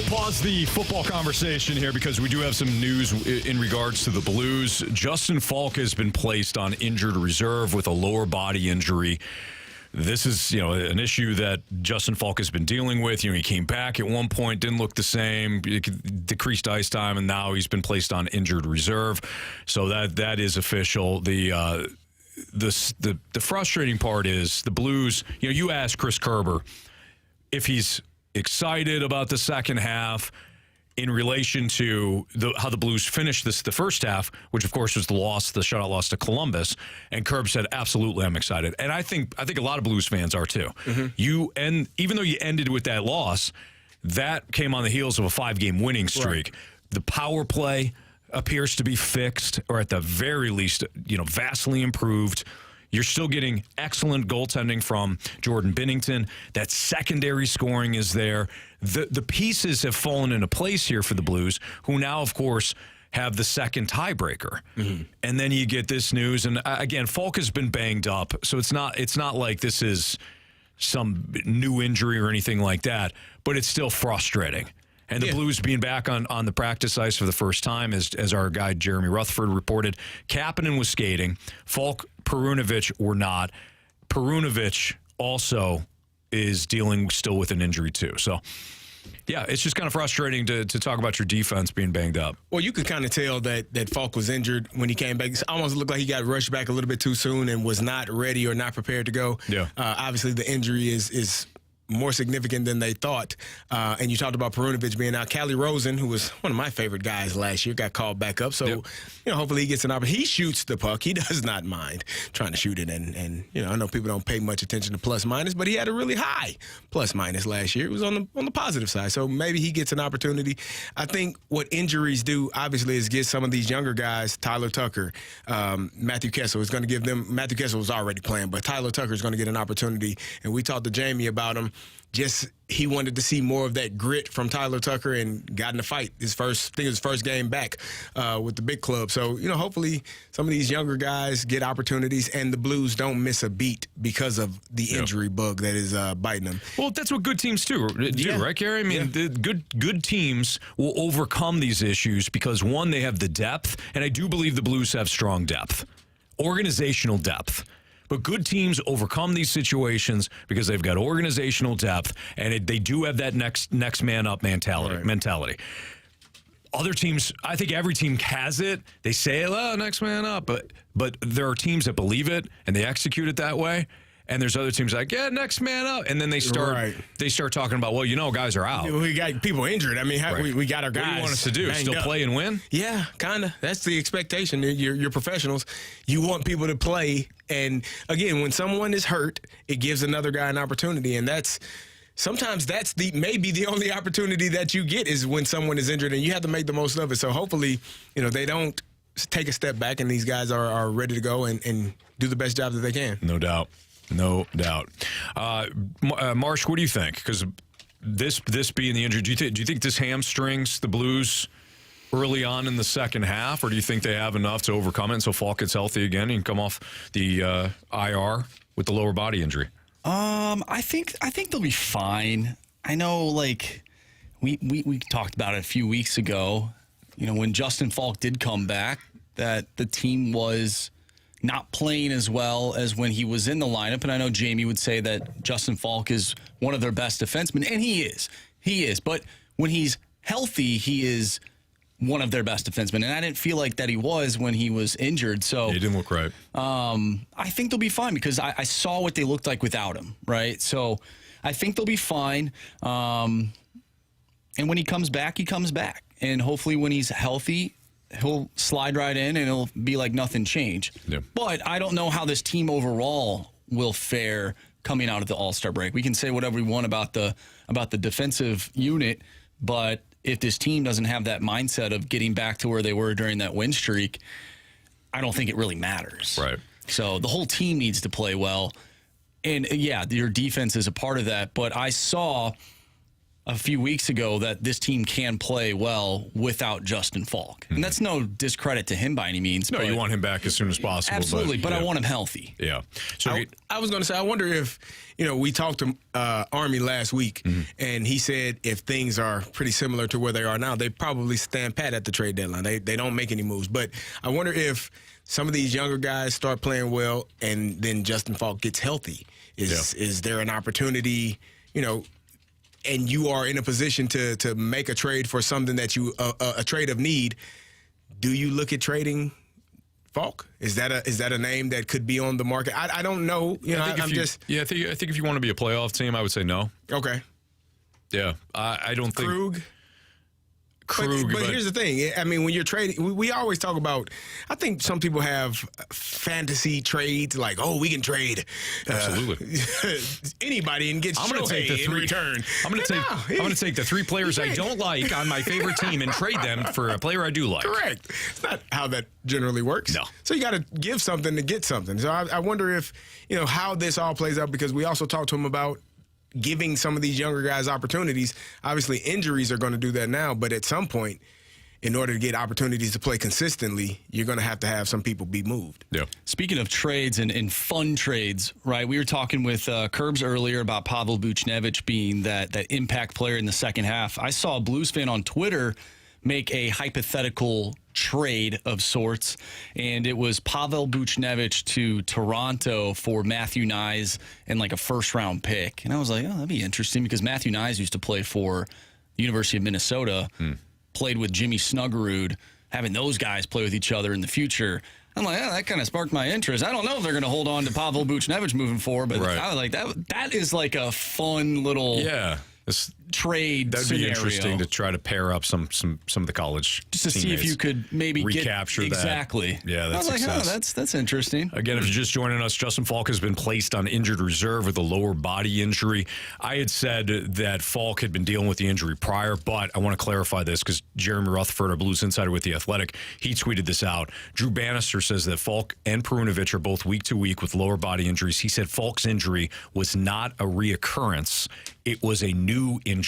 Pause the football conversation here because we do have some news in regards to the Blues. Justin Falk has been placed on injured reserve with a lower body injury. This is, an issue that Justin Falk has been dealing with. He came back at one point, didn't look the same, decreased ice time, and now he's been placed on injured reserve. So that is official. The frustrating part is the Blues. You asked Chris Kerber if he's excited about the second half in relation to how the Blues finished the first half, which of course was the shutout loss to Columbus. And Kerb said, "Absolutely, I'm excited." And I think a lot of Blues fans are too. Mm-hmm. Even though you ended with that loss, that came on the heels of a 5-game winning streak. Right. The power play appears to be fixed, or at the very least, vastly improved. You're still getting excellent goaltending from Jordan Binnington. That secondary scoring is there. The pieces have fallen into place here for the Blues, who now, of course, have the second tiebreaker. Mm-hmm. And then you get this news. And again, Falk has been banged up, so it's not like this is some new injury or anything like that, but it's still frustrating. And the Blues being back on the practice ice for the first time, as our guy Jeremy Rutherford reported. Kapanen was skating. Falk, Perunovic were not. Perunovic also is dealing still with an injury too. So, yeah, it's just kind of frustrating to talk about your defense being banged up. Well, you could kind of tell that Falk was injured when he came back. It almost looked like he got rushed back a little bit too soon and was not ready or not prepared to go. Yeah. Obviously, the injury is more significant than they thought. And you talked about Perunovic being out. Calle Rosen, who was one of my favorite guys last year, got called back up. So, hopefully he gets an opportunity. He shoots the puck. He does not mind trying to shoot it. And I know people don't pay much attention to plus minus, but he had a really high plus minus last year. It was on the positive side. So maybe he gets an opportunity. I think what injuries do, obviously, is get some of these younger guys, Tyler Tucker, Matthew Kessel, is going to give them. Matthew Kessel was already playing, but Tyler Tucker is going to get an opportunity. And we talked to Jamie about him. He wanted to see more of that grit from Tyler Tucker and got in the fight. His first game back with the big club. So, hopefully some of these younger guys get opportunities and the Blues don't miss a beat because of the injury bug that is biting them. Well, that's what good teams do, right, Carey? I mean, the good teams will overcome these issues because, one, they have the depth, and I do believe the Blues have strong depth, organizational depth. But good teams overcome these situations because they've got organizational depth, and they do have that next man up mentality. Other teams, I think every team has it. They say, next man up. But there are teams that believe it, and they execute it that way. And there's other teams like, next man up. And then they start talking about, guys are out. We got people injured. I mean, we got our guys. What do you want us to do? Still play and win? Yeah, kind of. That's the expectation. You're professionals. You want people to play. And, again, when someone is hurt, it gives another guy an opportunity. And sometimes that's maybe the only opportunity that you get is when someone is injured, and you have to make the most of it. So hopefully, they don't take a step back and these guys are ready to go and do the best job that they can. No doubt. No doubt. Marsh, what do you think? Because this being the injury, do you think this hamstrings the Blues early on in the second half, or do you think they have enough to overcome it and so Falk gets healthy again and can come off the IR with the lower body injury? I think they'll be fine. I know, we talked about it a few weeks ago. When Justin Falk did come back, that the team was not playing as well as when he was in the lineup. And I know Jamie would say that Justin Falk is one of their best defensemen, and he is. He is. But when he's healthy, he is one of their best defensemen. And I didn't feel like that he was when he was injured. So he didn't look right. I think they'll be fine because I saw what they looked like without him, right? So I think they'll be fine. And when he comes back, he comes back. And hopefully when he's healthy, he'll slide right in and it'll be like nothing changed. Yeah. But I don't know how this team overall will fare coming out of the All-Star break. We can say whatever we want about the defensive unit, but if this team doesn't have that mindset of getting back to where they were during that win streak, I don't think it really matters. Right. So the whole team needs to play well. And, your defense is a part of that. But I saw a few weeks ago that this team can play well without Justin Falk. And that's no discredit to him by any means. No, you want him back as soon as possible. Absolutely, but I want him healthy. Yeah. So I was going to say, I wonder if, we talked to Army last week, and he said if things are pretty similar to where they are now, they probably stand pat at the trade deadline. They don't make any moves. But I wonder if some of these younger guys start playing well and then Justin Falk gets healthy. Is there an opportunity, and you are in a position to make a trade for something that a trade of need? Do you look at trading Falk? Is that a name that could be on the market? I don't know. I think if you want to be a playoff team, I would say no. Okay. Yeah, I don't think Krug. But here's the thing. I mean, when you're trading, we always talk about, I think some people have fantasy trades like, we can trade absolutely anybody and get Shohei in return. I'm going to take the three players I don't like on my favorite team and trade them for a player I do like. Correct. It's not how that generally works. No. So you got to give something to get something. So I wonder if, how this all plays out, because we also talked to him about giving some of these younger guys opportunities. Obviously, injuries are going to do that now, but at some point, in order to get opportunities to play consistently, you're going to have some people be moved. Yeah. Speaking of trades and fun trades, right? We were talking with Kerbs earlier about Pavel Buchnevich being that impact player in the second half. I saw a Blues fan on Twitter make a hypothetical trade of sorts, and it was Pavel Buchnevich to Toronto for Matthew Nyes and like a first-round pick. And I was like, oh, that'd be interesting because Matthew Nyes used to play for the University of Minnesota, played with Jimmy Snuggerud, having those guys play with each other in the future. I'm like, that kind of sparked my interest. I don't know if they're going to hold on to Pavel Buchnevich moving forward, but I was like, that is like a fun little trade That'd scenario. be interesting to try to pair up some of the college just to see if you could maybe recapture get, exactly. That. Yeah, that's I was like, that's interesting. Again, if you're just joining us, Justin Falk has been placed on injured reserve with a lower body injury. I had said that Falk had been dealing with the injury prior, but I want to clarify this because Jeremy Rutherford, our Blues insider with The Athletic, he tweeted this out. Drew Bannister says that Falk and Perunovic are both week to week with lower body injuries. He said Falk's injury was not a reoccurrence. It was a new injury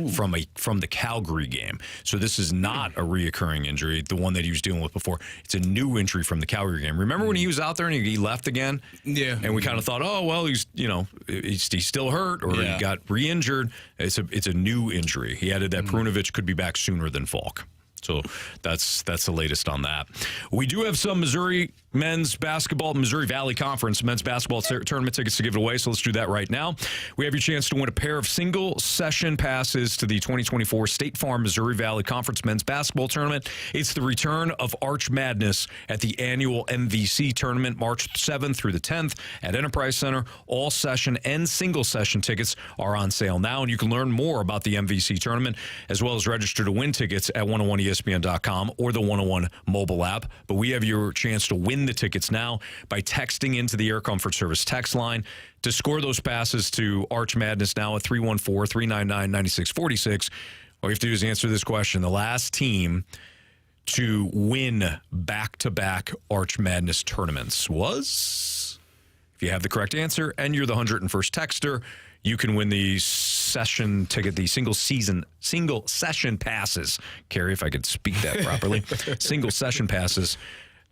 from the Calgary game. So this is not a reoccurring injury, the one that he was dealing with before. It's a new injury from the Calgary game. Remember when he was out there and he left again? Yeah. And we kind of thought, oh, well, he's still hurt or he got re-injured. It's a new injury. He added that Perunovic could be back sooner than Falk. So that's the latest on that. We do have some Missouri men's basketball, Missouri Valley Conference men's basketball tournament tickets to give away, so let's do that right now. We have your chance to win a pair of single-session passes to the 2024 State Farm Missouri Valley Conference men's basketball tournament. It's the return of Arch Madness at the annual MVC tournament, March 7th through the 10th at Enterprise Center. All session and single-session tickets are on sale now, and you can learn more about the MVC tournament as well as register to win tickets at 101ESPN.com or the 101 mobile app. But we have your chance to win the tickets now by texting into the Air Comfort Service text line. To score those passes to Arch Madness now at 314-399-9646, all you have to do is answer this question. The last team to win back-to-back Arch Madness tournaments was? If you have the correct answer and you're the 101st texter, you can win the session ticket, the single session passes. Carey, if I could speak that properly. Single session passes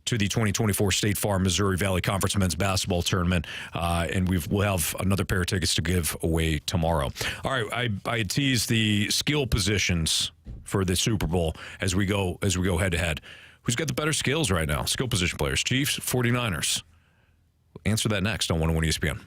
to the 2024 State Farm Missouri Valley Conference men's basketball tournament, and we'll have another pair of tickets to give away tomorrow. All right, I had teased the skill positions for the Super Bowl as we go head to head. Who's got the better skills right now? Skill position players, Chiefs, 49ers. Answer that next on 101 ESPN.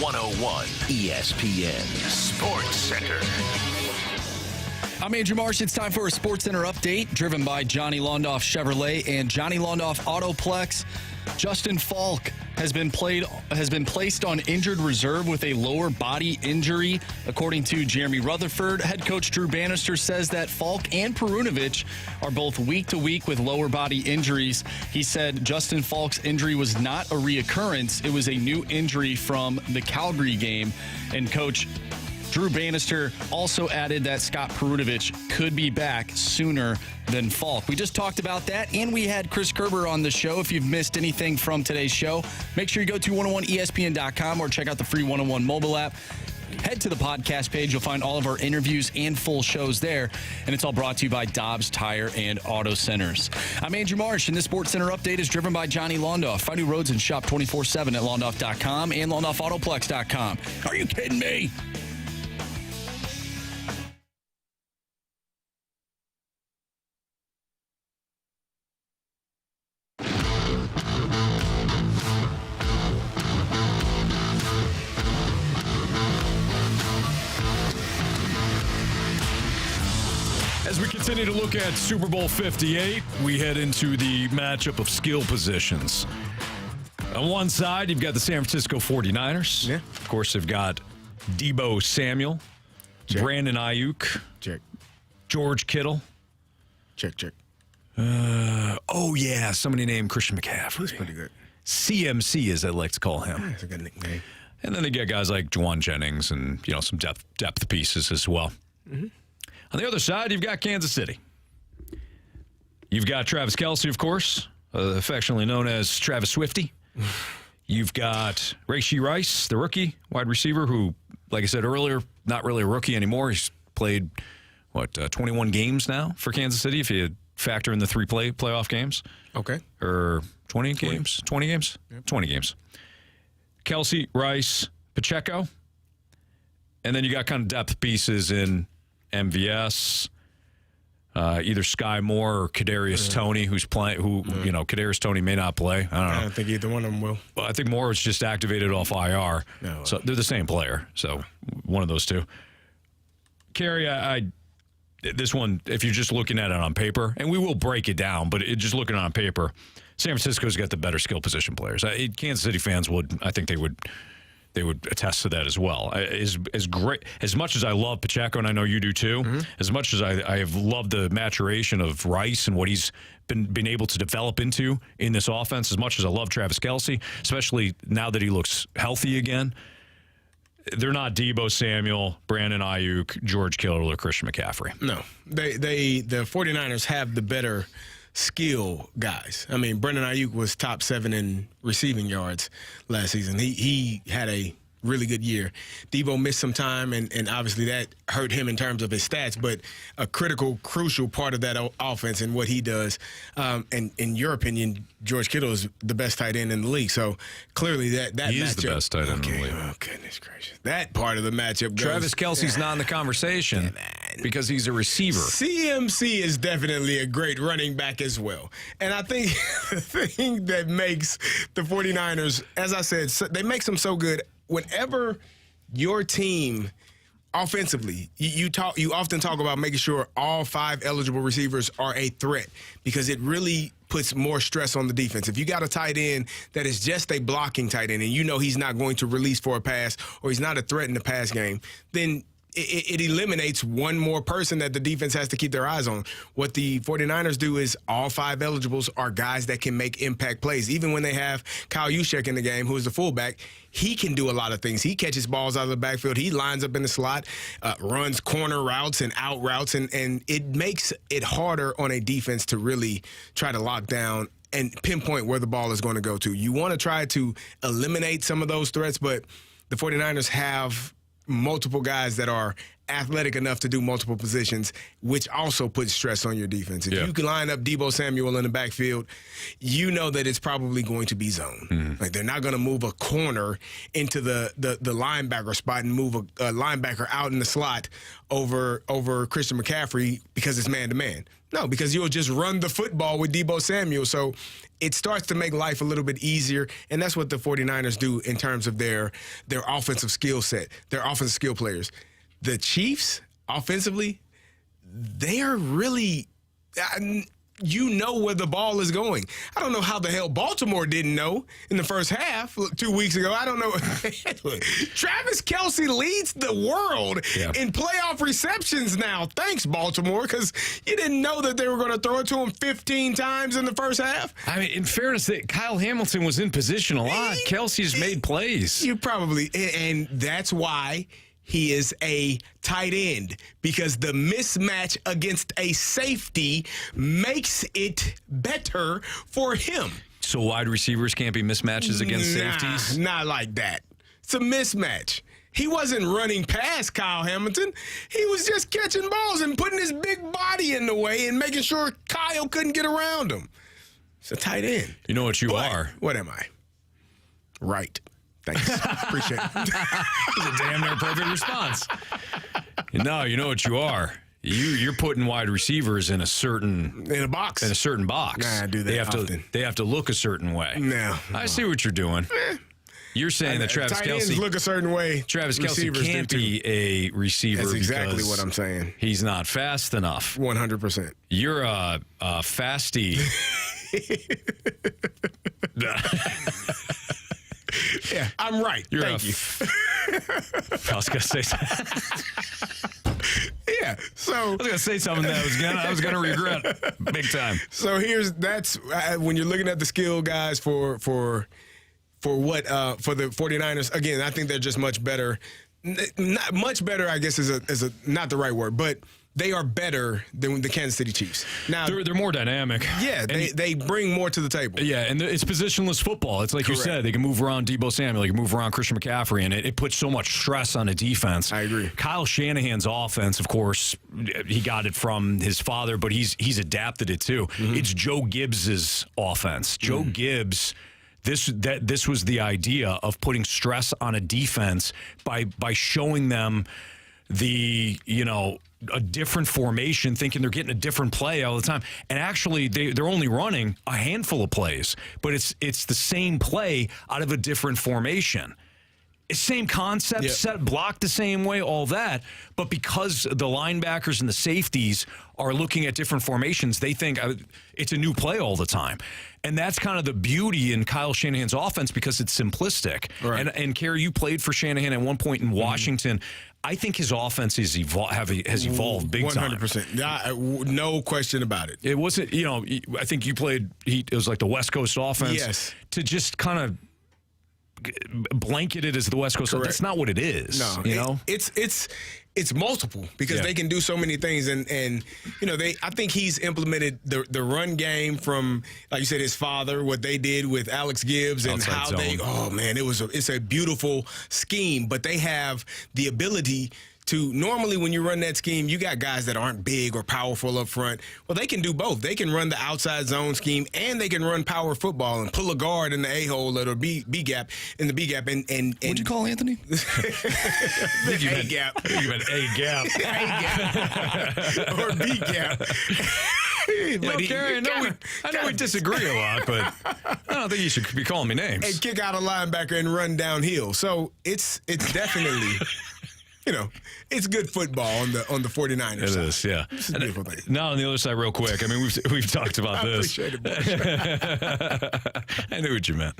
101 ESPN Sports Center. I'm Andrew Marsh. It's time for a Sports Center update driven by Johnny Londoff Chevrolet and Johnny Londoff Autoplex. Justin Falk has been placed on injured reserve with a lower body injury. According to Jeremy Rutherford, head coach Drew Bannister says that Falk and Perunovic are both week to week with lower body injuries. He said Justin Falk's injury was not a reoccurrence. It was a new injury from the Calgary game. And coach Drew Bannister also added that Scott Perunovic could be back sooner than Falk. We just talked about that, and we had Chris Kerber on the show. If you've missed anything from today's show, make sure you go to 101ESPN.com or check out the free 101 mobile app. Head to the podcast page. You'll find all of our interviews and full shows there. And it's all brought to you by Dobbs Tire and Auto Centers. I'm Andrew Marsh, and this Sports Center update is driven by Johnny Londoff. Find new roads and shop 24/7 at Londoff.com and LondoffAutoplex.com. Are you kidding me? As we continue to look at Super Bowl 58, we head into the matchup of skill positions. On one side, you've got the San Francisco 49ers. Yeah. Of course, they've got Deebo Samuel, Check. Brandon Ayuk, Check. George Kittle. Check. Somebody named Christian McCaffrey. He's pretty good. CMC, as I like to call him. That's a good nickname. And then they get guys like Juwan Jennings and, some depth pieces as well. Mm-hmm. On the other side, you've got Kansas City. You've got Travis Kelce, of course, affectionately known as Travis Swifty. You've got Rashee Rice, the rookie wide receiver, who, like I said earlier, not really a rookie anymore. He's played, 21 games now for Kansas City, if you factor in the 3 playoff games. Okay. Or 20 games? 20 games? Yep. 20 games. Kelce, Rice, Pacheco. And then you got kind of depth pieces in MVS, either Sky Moore or Kadarius Toney, who's playing. Kadarius Toney may not play. I don't think either one of them will. Well, I think Moore was just activated off IR, so they're the same player. So one of those two. Carey, this one, if you're just looking at it on paper, and we will break it down, but just looking on paper, San Francisco's got the better skill position players. Kansas City fans they would attest to that as well. As much as I love Pacheco, and I know you do too, as much as I have loved the maturation of Rice and what he's been able to develop into in this offense, as much as I love Travis Kelce, especially now that he looks healthy again, they're not Deebo Samuel, Brandon Ayuk, George Kittle, or Christian McCaffrey. No. The 49ers have the better skill guys. I mean, Brandon Ayuk was top 7 in receiving yards last season. He had a really good year. Deebo missed some time, and obviously that hurt him in terms of his stats, but a crucial part of that offense and what he does. And in your opinion, George Kittle is the best tight end in the league. So clearly that he matchup. is the best tight end in the league. Oh, goodness gracious. That part of the matchup goes. Travis Kelce's not in the conversation because he's a receiver. CMC is definitely a great running back as well. And I think the thing that makes the 49ers, as I said, they make them so good. Whenever your team offensively, you often talk about making sure all 5 eligible receivers are a threat, because it really puts more stress on the defense. If you got a tight end that is just a blocking tight end and he's not going to release for a pass, or he's not a threat in the pass game, then it eliminates one more person that the defense has to keep their eyes on. What the 49ers do is all 5 eligibles are guys that can make impact plays. Even when they have Kyle Juszczyk in the game, who is the fullback, he can do a lot of things. He catches balls out of the backfield. He lines up in the slot, runs corner routes and out routes, and it makes it harder on a defense to really try to lock down and pinpoint where the ball is going to go to. You want to try to eliminate some of those threats, but the 49ers have multiple guys that are athletic enough to do multiple positions, which also puts stress on your defense. If you can line up Deebo Samuel in the backfield, you know that it's probably going to be zone. Like, they're not going to move a corner into the linebacker spot and move a linebacker out in the slot over Christian McCaffrey because it's man-to-man. No, because you'll just run the football with Deebo Samuel. So it starts to make life a little bit easier, and that's what the 49ers do in terms of their offensive skill set, their offensive skill players. The Chiefs, offensively, they are really you know where the ball is going. I don't know how the hell Baltimore didn't know in the first half 2 weeks ago. I don't know. Travis Kelce leads the world in playoff receptions now. Thanks, Baltimore, because you didn't know that they were going to throw it to him 15 times in the first half. I mean, in fairness, Kyle Hamilton was in position a lot. Kelce's made plays. You probably, and that's why he is a tight end, because the mismatch against a safety makes it better for him. So wide receivers can't be mismatches against safeties? Not like that. It's a mismatch. He wasn't running past Kyle Hamilton. He was just catching balls and putting his big body in the way and making sure Kyle couldn't get around him. It's a tight end. You know what you are? What am I? Right. Thanks. Appreciate it. It's a damn near perfect response. No, you know what you are. You're putting wide receivers in a certain box. In a certain box. Nah, I do that They have to look a certain way. No. I see what you're doing. You're saying that Travis tight Kelce ends look a certain way. Travis Kelce can't be a receiver. That's exactly because what I'm saying. He's not fast enough. 100%. You're a fasty. Yeah, I'm right. Thank you. I was gonna say something. Yeah, so I was gonna say something that I was gonna regret big time. So that's when you're looking at the skill guys for the 49ers. Again, I think they're just much better. Not much better, I guess, is not the right word, but they are better than the Kansas City Chiefs. Now they're more dynamic. Yeah, they bring more to the table. Yeah, and it's positionless football. It's like Correct. you said, they can move around Deebo Samuel, they can move around Christian McCaffrey, and it puts so much stress on a defense. I agree. Kyle Shanahan's offense, of course, he got it from his father, but he's adapted it too. It's Joe Gibbs's offense. Joe Gibbs. This was the idea of putting stress on a defense by showing them a different formation, thinking they're getting a different play all the time. And actually, they're only running a handful of plays, but it's the same play out of a different formation. Same concept, set blocked the same way, all that. But because the linebackers and the safeties are looking at different formations, they think it's a new play all the time. And that's kind of the beauty in Kyle Shanahan's offense because it's simplistic. Right. And Kerry, you played for Shanahan at one point in Washington. I think his offense has evolved big time. 100%. No question about it. It wasn't, I think you played, it was like the West Coast offense. Yes. To just kind of blanketed as the West Coast. Correct. That's not what it is. No, it's multiple because they can do so many things, and I think he's implemented the run game from, like you said, his father, what they did with Alex Gibbs and outside how zone. It's a beautiful scheme, but they have the ability to, normally when you run that scheme, you got guys that aren't big or powerful up front. Well, they can do both. They can run the outside zone scheme and they can run power football and pull a guard in the A-hole or B gap in the B gap. And what'd you call Anthony? A gap. You meant A gap. A gap. Or B gap. Kerry, I know we disagree a lot, but I don't think you should be calling me names. And kick out a linebacker and run downhill. So it's definitely it's good football on the 49ers It side. is, yeah. It's a beautiful thing. Now on the other side, real quick. I mean, we've talked about this. I appreciate it. I knew what you meant.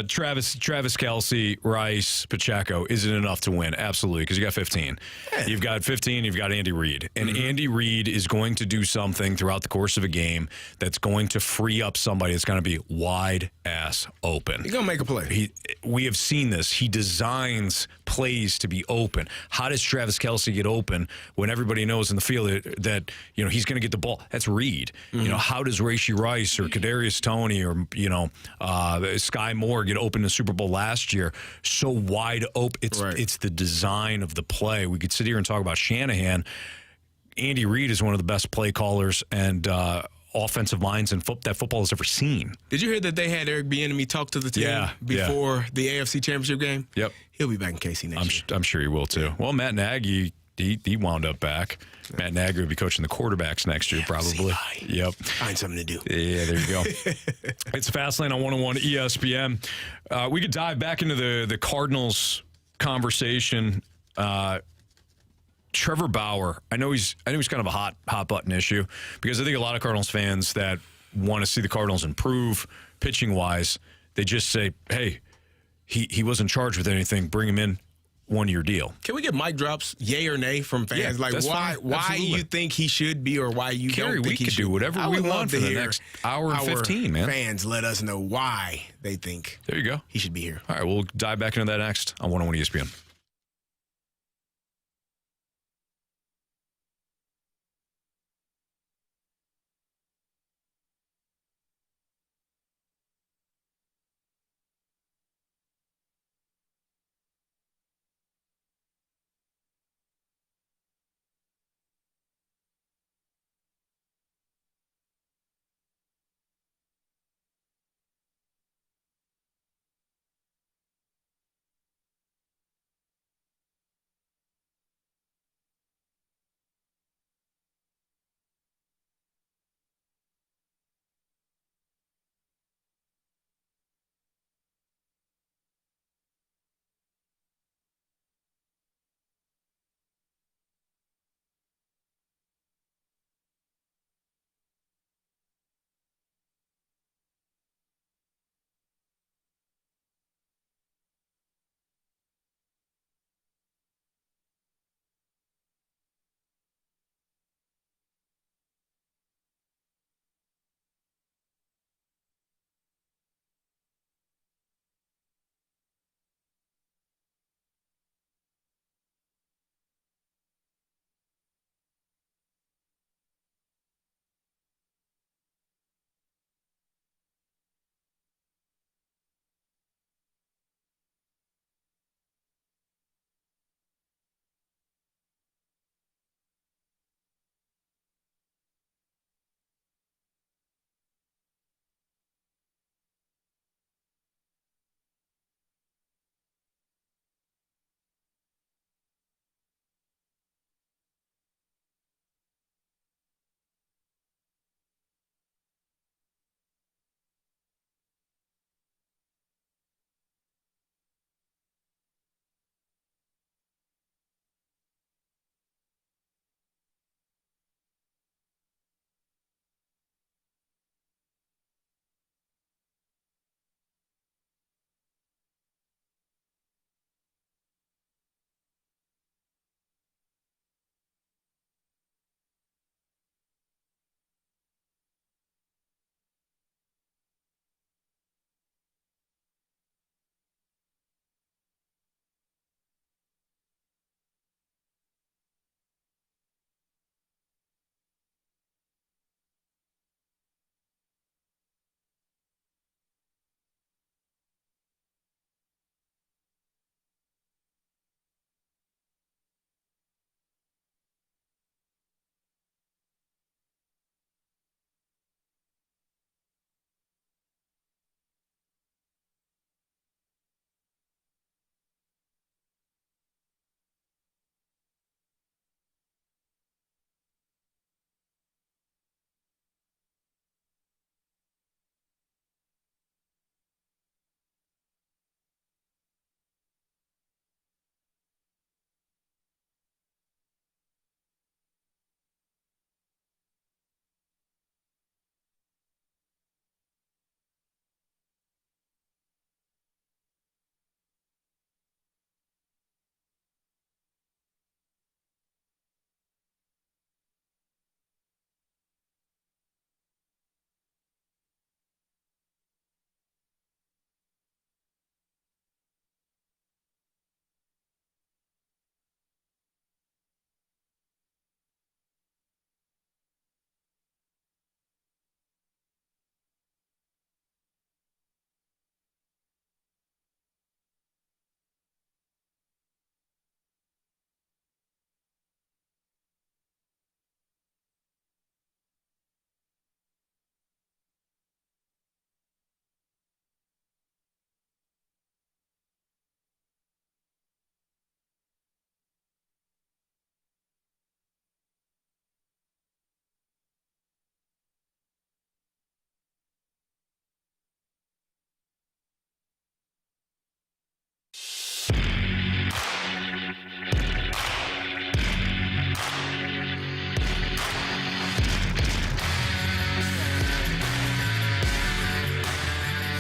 Travis Kelce, Rice, Pacheco isn't enough to win. Absolutely, because you got 15. Yeah. You've got 15. You've got Andy Reid, and Andy Reid is going to do something throughout the course of a game that's going to free up somebody that's going to be wide ass open. He's gonna make a play. We have seen this. He designs plays to be open? How does Travis Kelce get open when everybody knows in the field that he's going to get the ball? That's Reed. How does Rashee Rice or Kadarius Toney or Sky Moore get open in the Super Bowl last year? So wide open. It's the design of the play. We could sit here and talk about Shanahan. Andy Reid is one of the best play callers and offensive minds in that football has ever seen. Did you hear that they had Eric Bieniemy talk to the team before the AFC Championship game? Yep. He'll be back in KC next year. I'm sure he will too. Well, Matt Nagy, he wound up back. Matt Nagy will be coaching the quarterbacks next year, probably. Yep. Find something to do. Yeah, there you go. It's Fastlane on 101 ESPN. We could dive back into the Cardinals conversation. Trevor Bauer, I know he's kind of a hot button issue because I think a lot of Cardinals fans that want to see the Cardinals improve pitching wise, they just say, hey, he wasn't charged with anything, bring him in, 1-year deal. Can we get mic drops, yay or nay, from fans? Why you think he should be or why you Kerry, don't think he should? We could do whatever we want for the next hour and 15, man. Fans let us know why they think there you go. He should be here. All right, we'll dive back into that next on 101 ESPN.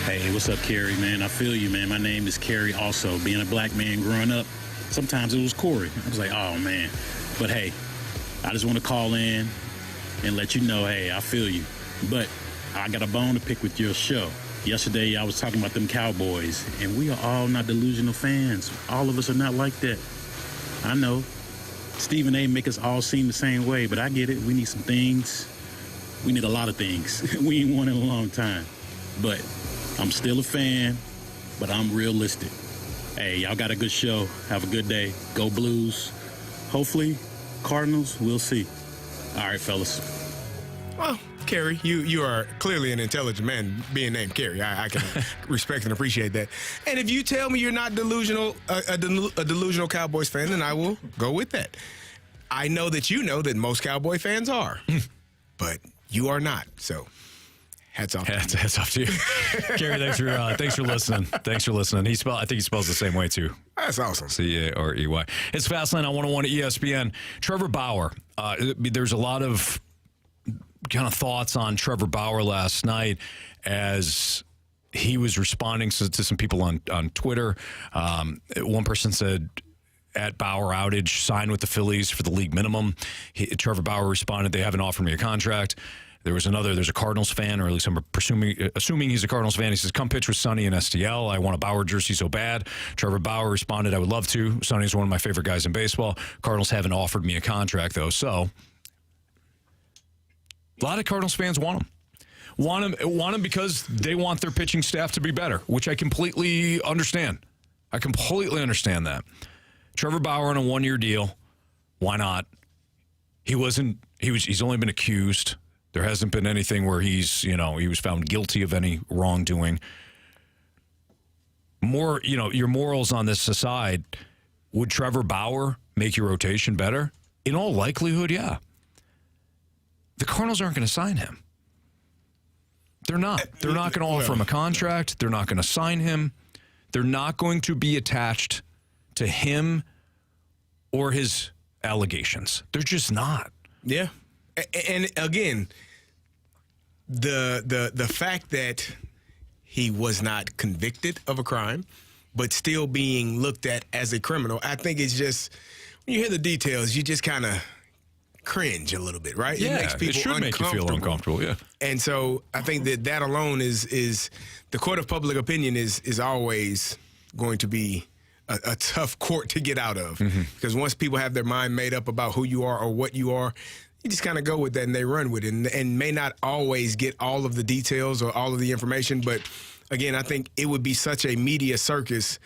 Hey, what's up, Kerry, man? I feel you, man. My name is Carey also. Being a black man growing up, sometimes it was Corey. I was like, oh, man. But, hey, I just want to call in and let you know, hey, I feel you. But I got a bone to pick with your show. Yesterday, I was talking about them Cowboys, and we are all not delusional fans. All of us are not like that. I know. Stephen A. make us all seem the same way, but I get it. We need some things. We need a lot of things. We ain't won in a long time. But I'm still a fan, but I'm realistic. Hey, y'all got a good show. Have a good day. Go Blues. Hopefully, Cardinals, we'll see. All right, fellas. Well, Kerry, you are clearly an intelligent man being named Kerry. I can respect and appreciate that. And if you tell me you're not delusional, a delusional Cowboys fan, then I will go with that. I know that you know that most Cowboy fans are, but you are not. So hats off. Hats off to you, Kerry. Thanks for listening. Thanks for listening. I think he spells the same way too. That's awesome. C-A-R-E-Y. It's Fastlane on 101 at ESPN. Trevor Bauer. There's a lot of kind of thoughts on Trevor Bauer last night as he was responding to some people on Twitter. One person said, at Bauer outage, sign with the Phillies for the league minimum. Trevor Bauer responded, they haven't offered me a contract. There's a Cardinals fan, or at least I'm assuming he's a Cardinals fan. He says, come pitch with Sonny in STL. I want a Bauer jersey so bad. Trevor Bauer responded, I would love to. Sonny's one of my favorite guys in baseball. Cardinals haven't offered me a contract, though. So a lot of Cardinals fans want him. Want him because they want their pitching staff to be better, which I completely understand. I completely understand that. Trevor Bauer on a one-year deal. Why not? He's only been accused. There hasn't been anything where he was found guilty of any wrongdoing. More, your morals on this aside, would Trevor Bauer make your rotation better? In all likelihood, yeah. The Cardinals aren't going to sign him. They're not. They're not going to offer him a contract. They're not going to sign him. They're not going to be attached to him or his allegations. They're just not. Yeah. And again, the fact that he was not convicted of a crime, but still being looked at as a criminal, I think it's just, when you hear the details, you just kind of cringe a little bit, right? Yeah, it makes people it should make you feel uncomfortable, yeah. And so I think that alone is the court of public opinion is always going to be a tough court to get out of. Mm-hmm. Because once people have their mind made up about who you are or what you are, you just kind of go with that and they run with it and may not always get all of the details or all of the information. But again, I think it would be such a media circus.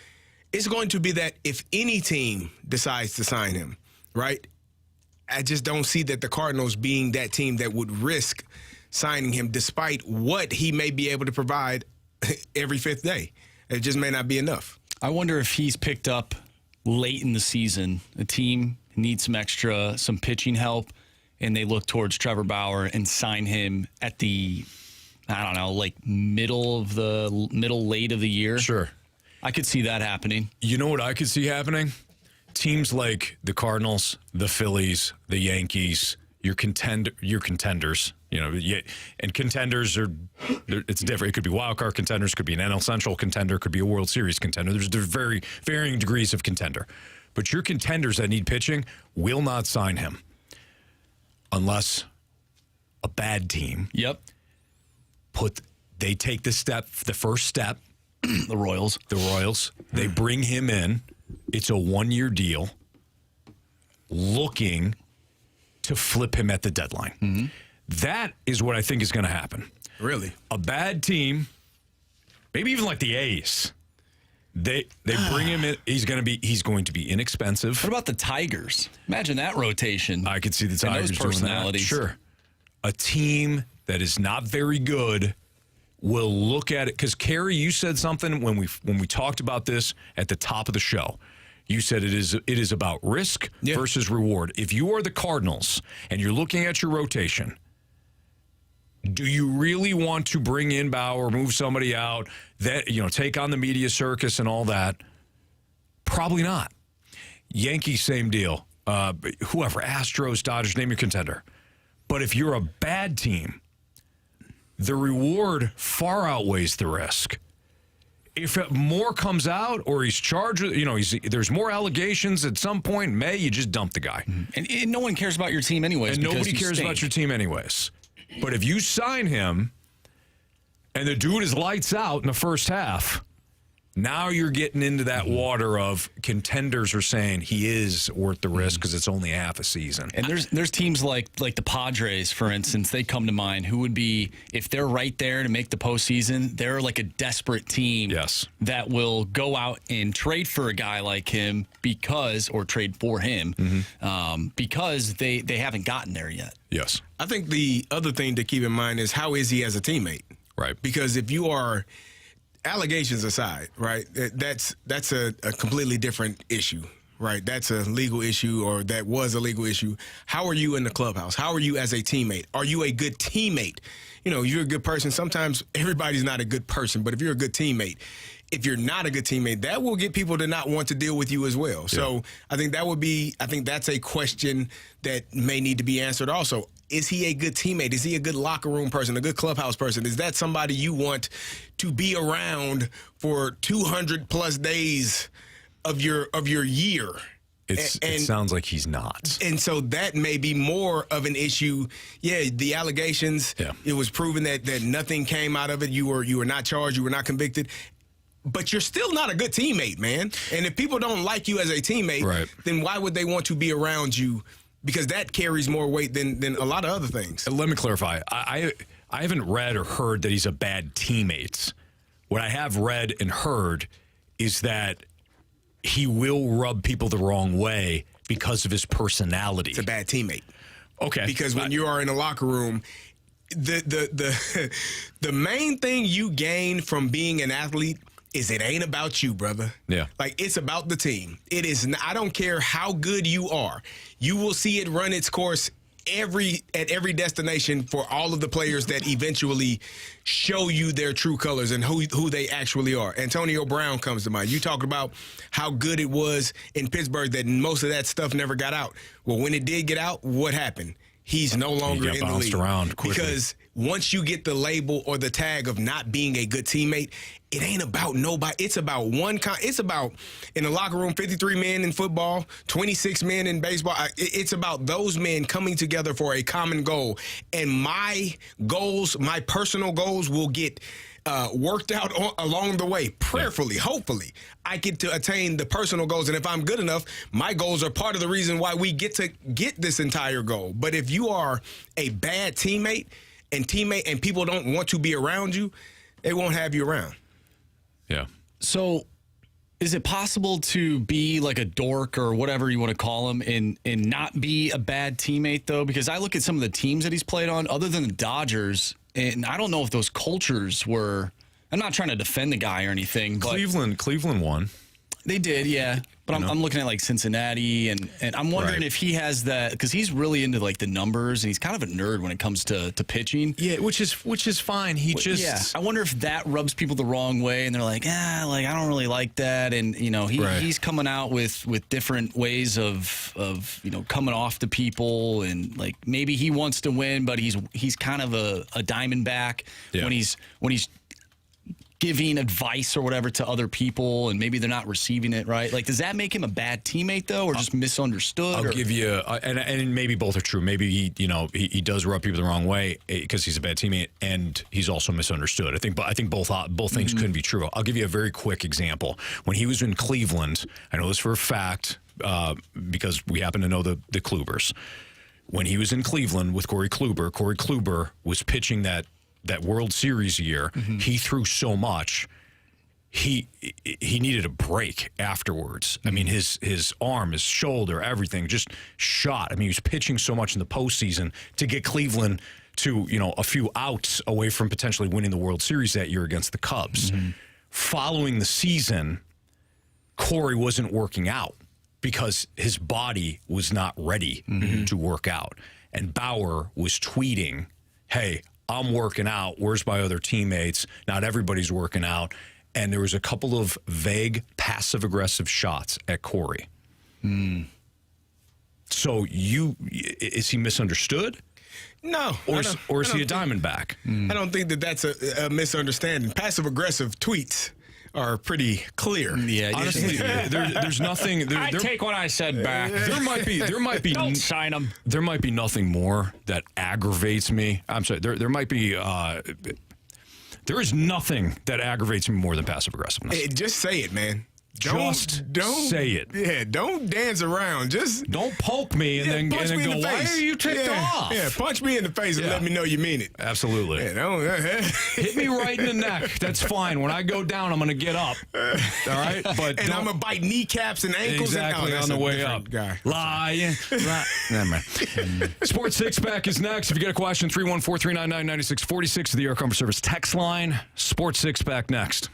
It's going to be that if any team decides to sign him, right? I just don't see that the Cardinals being that team that would risk signing him despite what he may be able to provide every fifth day. It just may not be enough. I wonder if he's picked up late in the season. A team needs some pitching help, and they look towards Trevor Bauer and sign him at the, middle late of the year. Sure. I could see that happening. You know what I could see happening? Teams like the Cardinals, the Phillies, the Yankees, your contenders, and contenders it's different. It could be wild card contenders, could be an NL Central contender, could be a World Series contender. There's very varying degrees of contender. But your contenders that need pitching will not sign him unless a bad team. Yep. They take the first step. The Royals. They bring him in. It's a one-year deal, looking to flip him at the deadline. Mm-hmm. That is what I think is going to happen. Really? A bad team, maybe even like the A's, they bring him in. He's going to be inexpensive. What about the Tigers? Imagine that rotation. I could see the Tigers and those personalities. Doing that. Sure. A team that is not very good will look at it, because Carey, you said something when we talked about this at the top of the show. You said it is about risk versus reward. If you are the Cardinals and you're looking at your rotation, do you really want to bring in Bauer, move somebody out, that take on the media circus and all that? Probably not. Yankees, same deal. Whoever, Astros, Dodgers, name your contender. But if you're a bad team, the reward far outweighs the risk. if more comes out or he's charged with, there's more allegations at some point in May, you just dump the guy. And no one cares about your team anyways. And nobody cares about your team anyways. But if you sign him and the dude is lights out in the first half, now you're getting into that water of contenders are saying he is worth the risk because it's only half a season. And there's teams like the Padres, for instance, they come to mind, who would be, if they're right there to make the postseason, they're like a desperate team that will go out and trade for a guy like him or trade for him because they haven't gotten there yet. Yes. I think the other thing to keep in mind is how is he as a teammate? Right. Because if you are, allegations aside, right, that's a completely different issue, right? That's a legal issue, or that was a legal issue. How are you in the clubhouse? How are you as a teammate? Are you a good teammate? You're a good person. Sometimes everybody's not a good person, but if you're a good teammate, if you're not a good teammate, that will get people to not want to deal with you as well. Yeah. So I think that's a question that may need to be answered also. Is he a good teammate? Is he a good locker room person, a good clubhouse person? Is that somebody you want to be around for 200 plus days of your year? It sounds like he's not. And so that may be more of an issue. Yeah, the allegations, it was proven that nothing came out of it. You were not charged. You were not convicted. But you're still not a good teammate, man. And if people don't like you as a teammate, then why would they want to be around you? Because that carries more weight than a lot of other things. Let me clarify. I haven't read or heard that he's a bad teammate. What I have read and heard is that he will rub people the wrong way because of his personality. It's a bad teammate. Okay. Because when you are in a locker room, the main thing you gain from being an athlete is it ain't about you, brother. Yeah. Like, it's about the team. It is. I don't care how good you are. You will see it run its course at every destination for all of the players that eventually show you their true colors and who they actually are. Antonio Brown comes to mind. You talked about how good it was in Pittsburgh that most of that stuff never got out. Well, when it did get out, what happened? He's no longer in the league. Around quickly. Because once you get the label or the tag of not being a good teammate, it ain't about nobody. It's about it's about, in the locker room, 53 men in football, 26 men in baseball. It's about those men coming together for a common goal. And my goals, my personal goals, will get worked out along the way, prayerfully, hopefully. I get to attain the personal goals, and if I'm good enough, my goals are part of the reason why we get to get this entire goal. But if you are a bad teammate and people don't want to be around you, they won't have you around. Yeah. So is it possible to be like a dork or whatever you want to call him and not be a bad teammate, though? Because I look at some of the teams that he's played on, other than the Dodgers, and I don't know if those cultures were. I'm not trying to defend the guy or anything. But Cleveland won. They did, yeah. But I'm looking at like Cincinnati, and I'm wondering if he has that, because he's really into like the numbers, and he's kind of a nerd when it comes to pitching. Yeah, which is fine. I wonder if that rubs people the wrong way, and they're like, I don't really like that, and he's coming out with different ways of coming off to people, and like maybe he wants to win, but he's kind of a Diamondback when he's giving advice or whatever to other people, and maybe they're not receiving it right. Like, does that make him a bad teammate, though, or just misunderstood? I'll give you, and maybe both are true. Maybe he does rub people the wrong way because he's a bad teammate, and he's also misunderstood. I think both things could be true. I'll give you a very quick example. When he was in Cleveland, I know this for a fact because we happen to know the Klubers. When he was in Cleveland with Corey Kluber was pitching that World Series year. He threw so much, he needed a break afterwards. I mean, his arm, his shoulder, everything just shot. I mean, he was pitching so much in the postseason to get Cleveland to a few outs away from potentially winning the World Series that year against the Cubs. Following the season, Corey wasn't working out because his body was not ready to work out. And Bauer was tweeting, hey, I'm working out. Where's my other teammates? Not everybody's working out. And there was a couple of vague passive-aggressive shots at Corey. So is he misunderstood? No. Or is he a Diamondback? I don't think that's a misunderstanding. Passive-aggressive tweets are pretty clear. Yeah, honestly, there's nothing. I take what I said back. There might be. Don't sign them. There might be nothing more that aggravates me. I'm sorry. There might be. There is nothing that aggravates me more than passive aggressiveness. Hey, just say it, man. Don't say it. Yeah, don't dance around. Just don't poke me and then go, why are you ticked off? Yeah, punch me in the face and let me know you mean it. Absolutely. Yeah, hit me right in the neck. That's fine. When I go down, I'm going to get up. All right? But and I'm going to bite kneecaps and ankles. Exactly, on the way up. Guy. Lying. Never mind. Sports Six-Pack is next. If you got a question, 314-399-9646 of the Air Comfort Service text line. Sports Six-Pack next.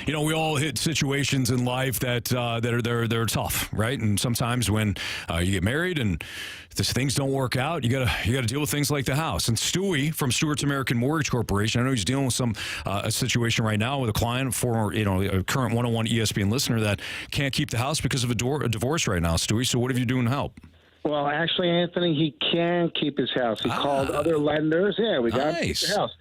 You know, we all hit situations in life that are tough, right? And sometimes when you get married and things don't work out, you gotta deal with things like the house. And Stewie from Stewart's American Mortgage Corporation, I know he's dealing with a situation right now with a client, a current 101 ESPN listener that can't keep the house because of a divorce right now. Stewie, so what have you doing to help? Well, actually, Anthony, he can keep his house. He called other lenders. Yeah, we got to keep the house.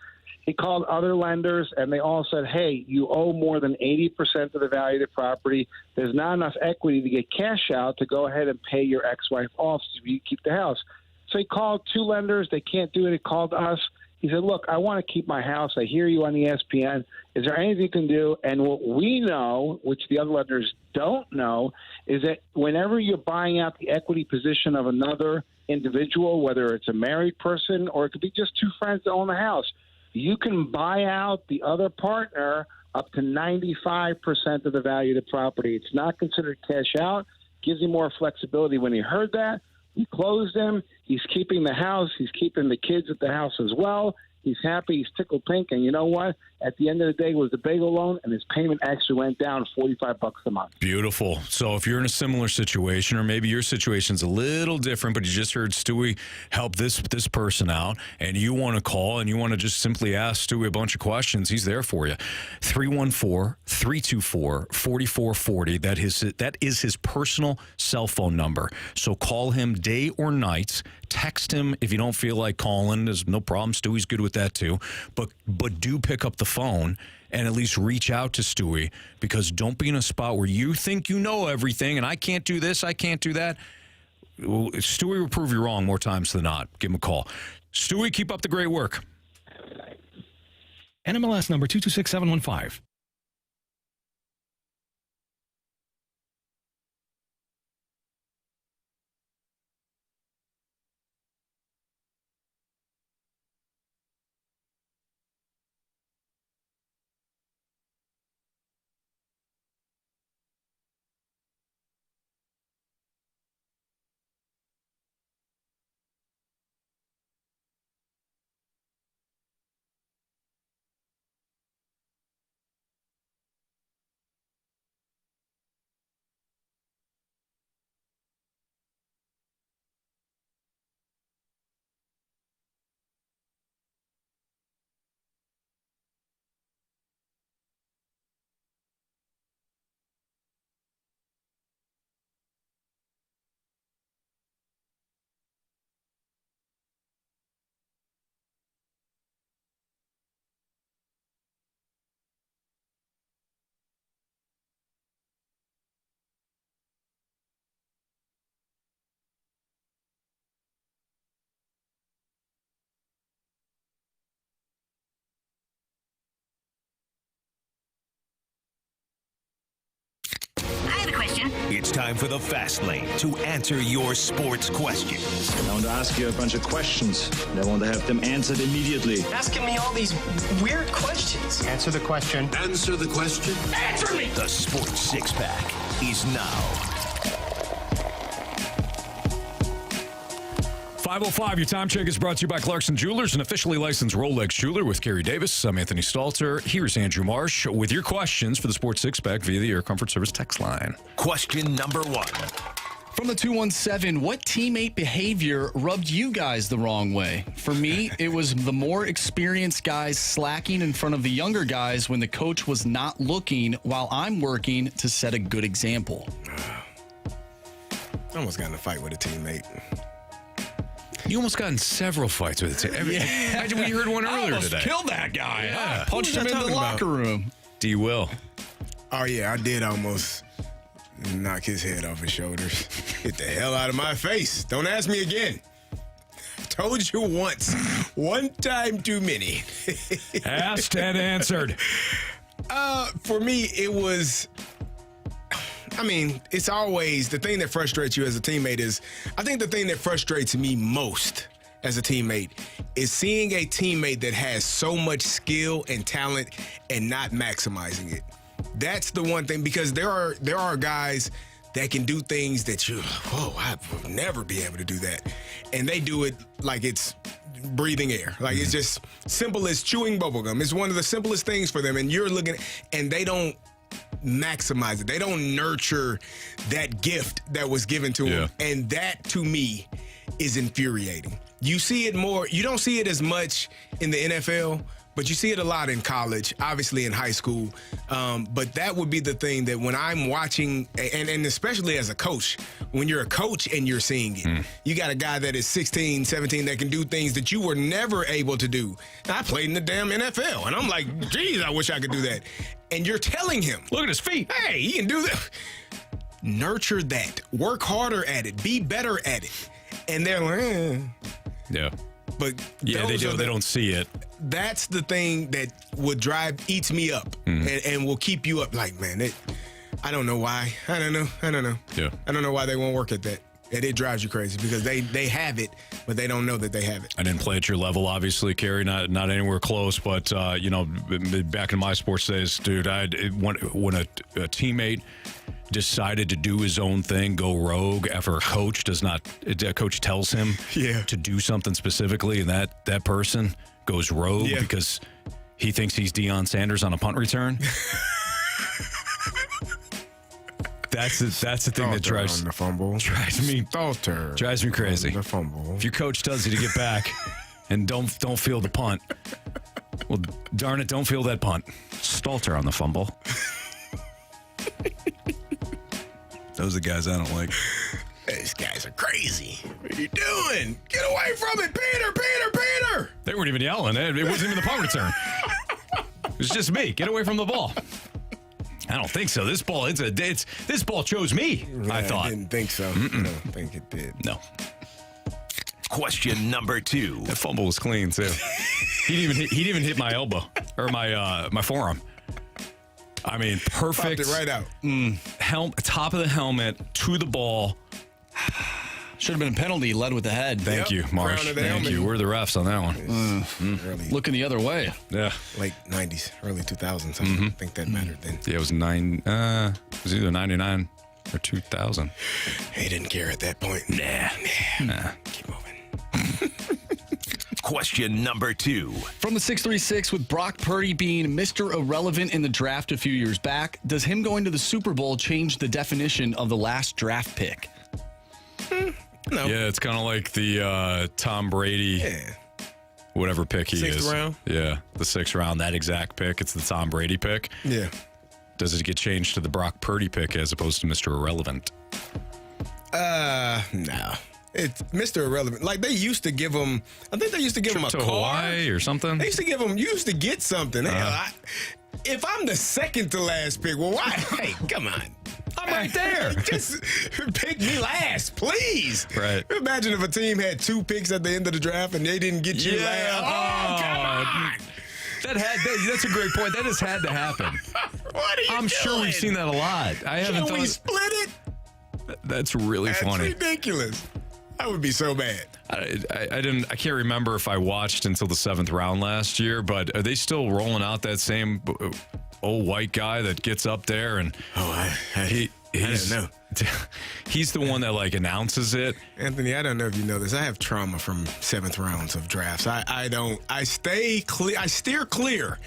He called other lenders, and they all said, hey, you owe more than 80% of the value of the property. There's not enough equity to get cash out to go ahead and pay your ex-wife off so you keep the house. So he called two lenders. They can't do it. He called us. He said, look, I want to keep my house. I hear you on ESPN. Is there anything you can do? And what we know, which the other lenders don't know, is that whenever you're buying out the equity position of another individual, whether it's a married person or it could be just two friends that own the house, you can buy out the other partner up to 95% of the value of the property. It's not considered cash out. Gives you more flexibility. When he heard that, he closed him. He's keeping the house. He's keeping the kids at the house as well. He's happy. He's tickled pink. And you know what? At the end of the day, it was the bagel loan, and his payment actually went down $45 a month. Beautiful. So if you're in a similar situation, or maybe your situation's a little different, but you just heard Stewie help this person out, and you want to call and you want to just simply ask Stewie a bunch of questions, he's there for you. 314-324-4440. That is his personal cell phone number. So call him day or night. Text him if you don't feel like calling. There's no problem. Stewie's good with that too. But do pick up the phone and at least reach out to Stewie, because don't be in a spot where you think you know everything and I can't do this, I can't do that. Well, Stewie will prove you wrong more times than not. Give him a call. Stewie, keep up the great work. NMLS number 226715. It's time for the Fast Lane to answer your sports questions. I want to ask you a bunch of questions, and I want to have them answered immediately. Asking me all these weird questions. Answer the question. Answer the question. Answer me! The Sports Six-Pack is now. 5:05, your time check is brought to you by Clarkson Jewelers, an officially licensed Rolex jeweler with Carey Davis. I'm Anthony Stalter. Here's Andrew Marsh with your questions for the Sports Six-Pack via the Air Comfort Service text line. Question number 1. From the 217, what teammate behavior rubbed you guys the wrong way? For me, it was the more experienced guys slacking in front of the younger guys when the coach was not looking while I'm working to set a good example. I almost got in a fight with a teammate. You almost got in several fights with it. Imagine we heard one earlier almost today. Killed that guy. Yeah. Punched him in the locker room. D. Will. Oh, yeah, I did almost knock his head off his shoulders. Get the hell out of my face. Don't ask me again. Told you once. One time too many. Asked and answered. For me, it was... I mean, it's always the thing that frustrates you as a teammate is, I think the thing that frustrates me most as a teammate is seeing a teammate that has so much skill and talent and not maximizing it. That's the one thing, because there are guys that can do things that I would never be able to do that. And they do it like it's breathing air. Like it's just simple as chewing bubblegum. It's one of the simplest things for them. And you're looking, and they don't maximize it. They don't nurture that gift that was given to them. And that, to me, is infuriating. You see it more. You don't see it as much in the NFL, but you see it a lot in college, obviously in high school. But that would be the thing that when I'm watching, and especially as a coach, when you're a coach and you're seeing it, you got a guy that is 16, 17 that can do things that you were never able to do. Now, I played in the damn NFL, and I'm like, geez, I wish I could do that. And you're telling him, look at his feet. Hey, he can do that. Nurture that. Work harder at it. Be better at it. And they're like, Yeah. But yeah, they do. They don't see it. That's the thing that would eats me up and will keep you up. Like, man, I don't know why. I don't know. Yeah. I don't know why they won't work at that. And it drives you crazy because they have it, but they don't know that they have it. I didn't play at your level, obviously, Carey, not anywhere close. But, back in my sports days, dude, when a teammate decided to do his own thing, go rogue after a coach coach tells him to do something specifically, and that person goes rogue because he thinks he's Deion Sanders on a punt return. That's the thing that drives the fumble. Drives me crazy. The fumble. If your coach tells you to get back and don't feel the punt, well, darn it, don't feel that punt. Stalter on the fumble. Those are the guys I don't like. These guys are crazy. What are you doing? Get away from it, Peter! They weren't even yelling. It wasn't even the punt return. It was just me. Get away from the ball. I don't think so. This ball, this ball chose me. Yeah, I thought. I didn't think so. I don't think it did. No. Question number 2. That fumble was clean too. He didn't even hit my elbow or my forearm. I mean, perfect. Popped it right out. Top of the helmet to the ball. Should have been a penalty. Led with the head. Thank you, Marsh. Thank you. We're the refs on that one. Looking the other way. Yeah. Late 90s, early 2000s. I think that mattered then. Yeah, it was it was either 99 or 2000. He didn't care at that point. Nah. Keep moving. Question number 2. From the 636, with Brock Purdy being Mr. Irrelevant in the draft a few years back, does him going to the Super Bowl change the definition of the last draft pick? No. Yeah, it's kind of like the Tom Brady, whatever pick he is. 6th round? Yeah, the 6th round, that exact pick. It's the Tom Brady pick. Yeah. Does it get changed to the Brock Purdy pick as opposed to Mr. Irrelevant? No. It's Mr. Irrelevant. Like, they used to give him, I think they used to give him a car. Hawaii or something? They used to give him, you used to get something. If I'm the second to last pick, well, why? Hey, come on. I'm right there. Just pick me last, please. Right. Imagine if a team had 2 picks at the end of the draft and they didn't get you last. Oh, come on. That's a great point. That has had to happen. What are you doing? I'm sure we've seen that a lot. Can we split it? That's really funny. That's ridiculous. I would be so bad. I can't remember if I watched until the 7th round last year, but are they still rolling out that same old white guy that gets up there and I don't know. He's the one that like announces it. Anthony, I don't know if you know this. I have trauma from 7th rounds of drafts. I steer clear.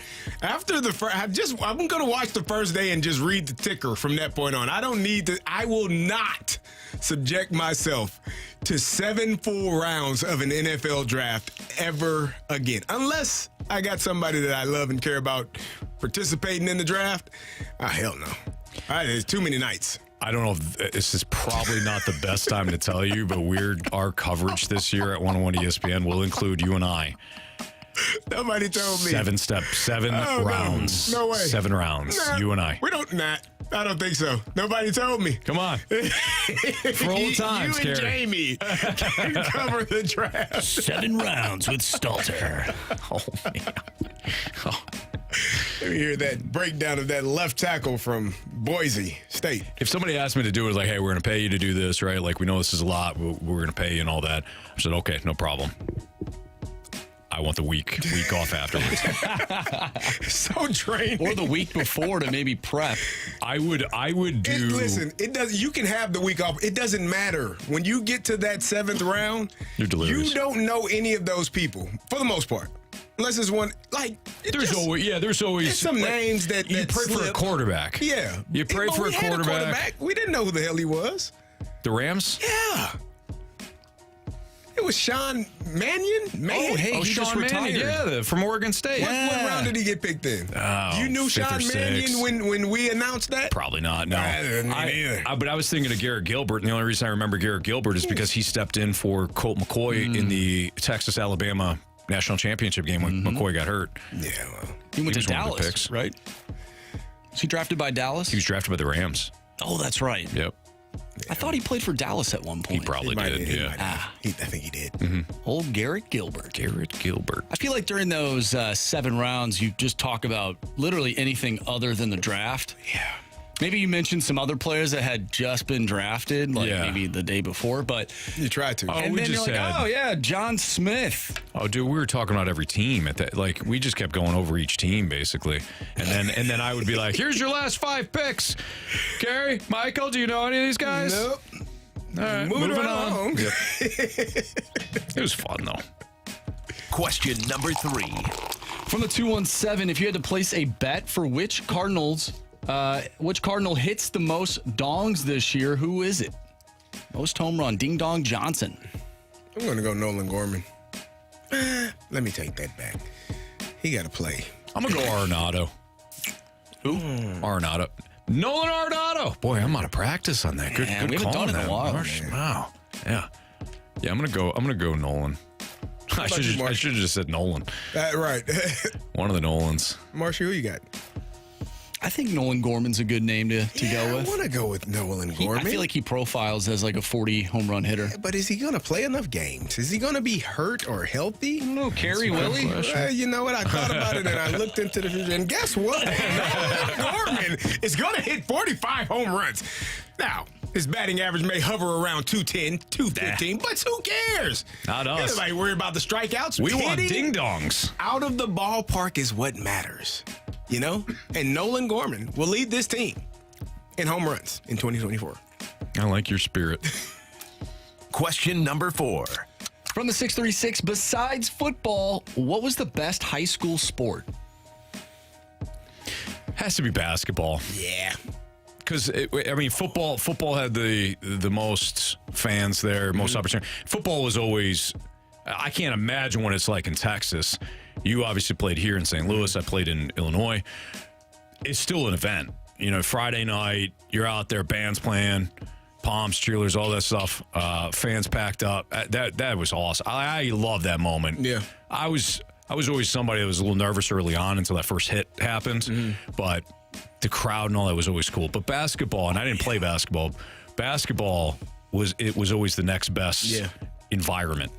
After the first, I'm going to watch the first day and just read the ticker from that point on. I will not subject myself to 7 full rounds of an NFL draft ever again. Unless I got somebody that I love and care about participating in the draft. Hell no. There's too many nights. I don't know if this is probably not the best time to tell you, but our coverage this year at 101 ESPN will include you and I. Nobody told me. 7 rounds. No way. 7 rounds. Nah, you and I. I don't think so. Nobody told me. Come on. For old times, you and Kerry. Jamie can cover the draft. 7 rounds with Stalter. Oh, man. Oh. Let me hear that breakdown of that left tackle from Boise State. If somebody asked me to do it, like, hey, we're going to pay you to do this, right? Like, we know this is a lot. We're going to pay you and all that. I said, okay, no problem. I want the week off afterwards. So draining. Or the week before to maybe prep. I would do. Listen, it does. You can have the week off. It doesn't matter when you get to that 7th round. You're delirious. You don't know any of those people for the most part, unless it's one like. There's always some names that you pray slip. for a quarterback. Yeah, you pray for a quarterback. We didn't know who the hell he was. The Rams. Yeah. It was Sean Mannion? He just retired. Yeah, from Oregon State. What round did he get picked in? Oh, you knew Sean Mannion when we announced that? Probably not, no. But I was thinking of Garrett Gilbert, and the only reason I remember Garrett Gilbert is because he stepped in for Colt McCoy in the Texas-Alabama national championship game when McCoy got hurt. Yeah, well. He went to was one of the Dallas, picks. right? Was he drafted by Dallas? He was drafted by the Rams. Oh, that's right. Yep. I thought he played for Dallas at one point. He probably did, yeah. I think he did. Mm-hmm. Old Garrett Gilbert. Garrett Gilbert. I feel like during those 7 rounds, you just talk about literally anything other than the draft. Yeah. Maybe you mentioned some other players that had just been drafted, like maybe the day before, but you tried to. And then you're like, John Smith. Oh, dude, we were talking about every team at that. Like, we just kept going over each team basically, and then I would be like, "Here's your last 5 picks, Carey, Michael. Do you know any of these guys?" Nope. All right, moving on. Yep. It was fun though. Question number 3 from the 217. If you had to place a bet for which Cardinal hits the most dongs this year, who is it? Most home run, Ding Dong Johnson. I'm going to go Nolan Gorman. Let me take that back. He got to play. I'm going to go Arenado. Who? Arenado. Nolan Arenado. Boy, I'm out of practice on that. Good we haven't call done it in a while. Wow. Yeah. Yeah, I'm gonna go Nolan. I should have just said Nolan. Right. One of the Nolans. Marshall, who you got? I think Nolan Gorman's a good name to go with. I want to go with Nolan Gorman. I feel like he profiles as like a 40 home run hitter. But is he going to play enough games? Is he going to be hurt or healthy? I don't know. Kerry Willie? You know what? I thought about it and I looked into the future. And guess what? Nolan Gorman is going to hit 45 home runs. Now, his batting average may hover around 210, 215, but who cares? Not us. Everybody worried about the strikeouts. We want ding-dongs. Out of the ballpark is what matters. You know? And Nolan Gorman will lead this team in home runs in 2024. I like your spirit. Question number 4. From the 636, besides football, what was the best high school sport? Has to be basketball. Yeah. Because, football had the most fans there, most opportunity. Football was always, I can't imagine what it's like in Texas. You obviously played here in St. Louis. I played in Illinois. It's still an event. You know, Friday night, you're out there, bands playing, Palms, cheerleaders, all that stuff. Fans packed up. That was awesome. I love that moment. Yeah. I was always somebody that was a little nervous early on until that first hit happened. But the crowd and all that was always cool. But basketball, and I didn't play basketball. Basketball was always the next best environment.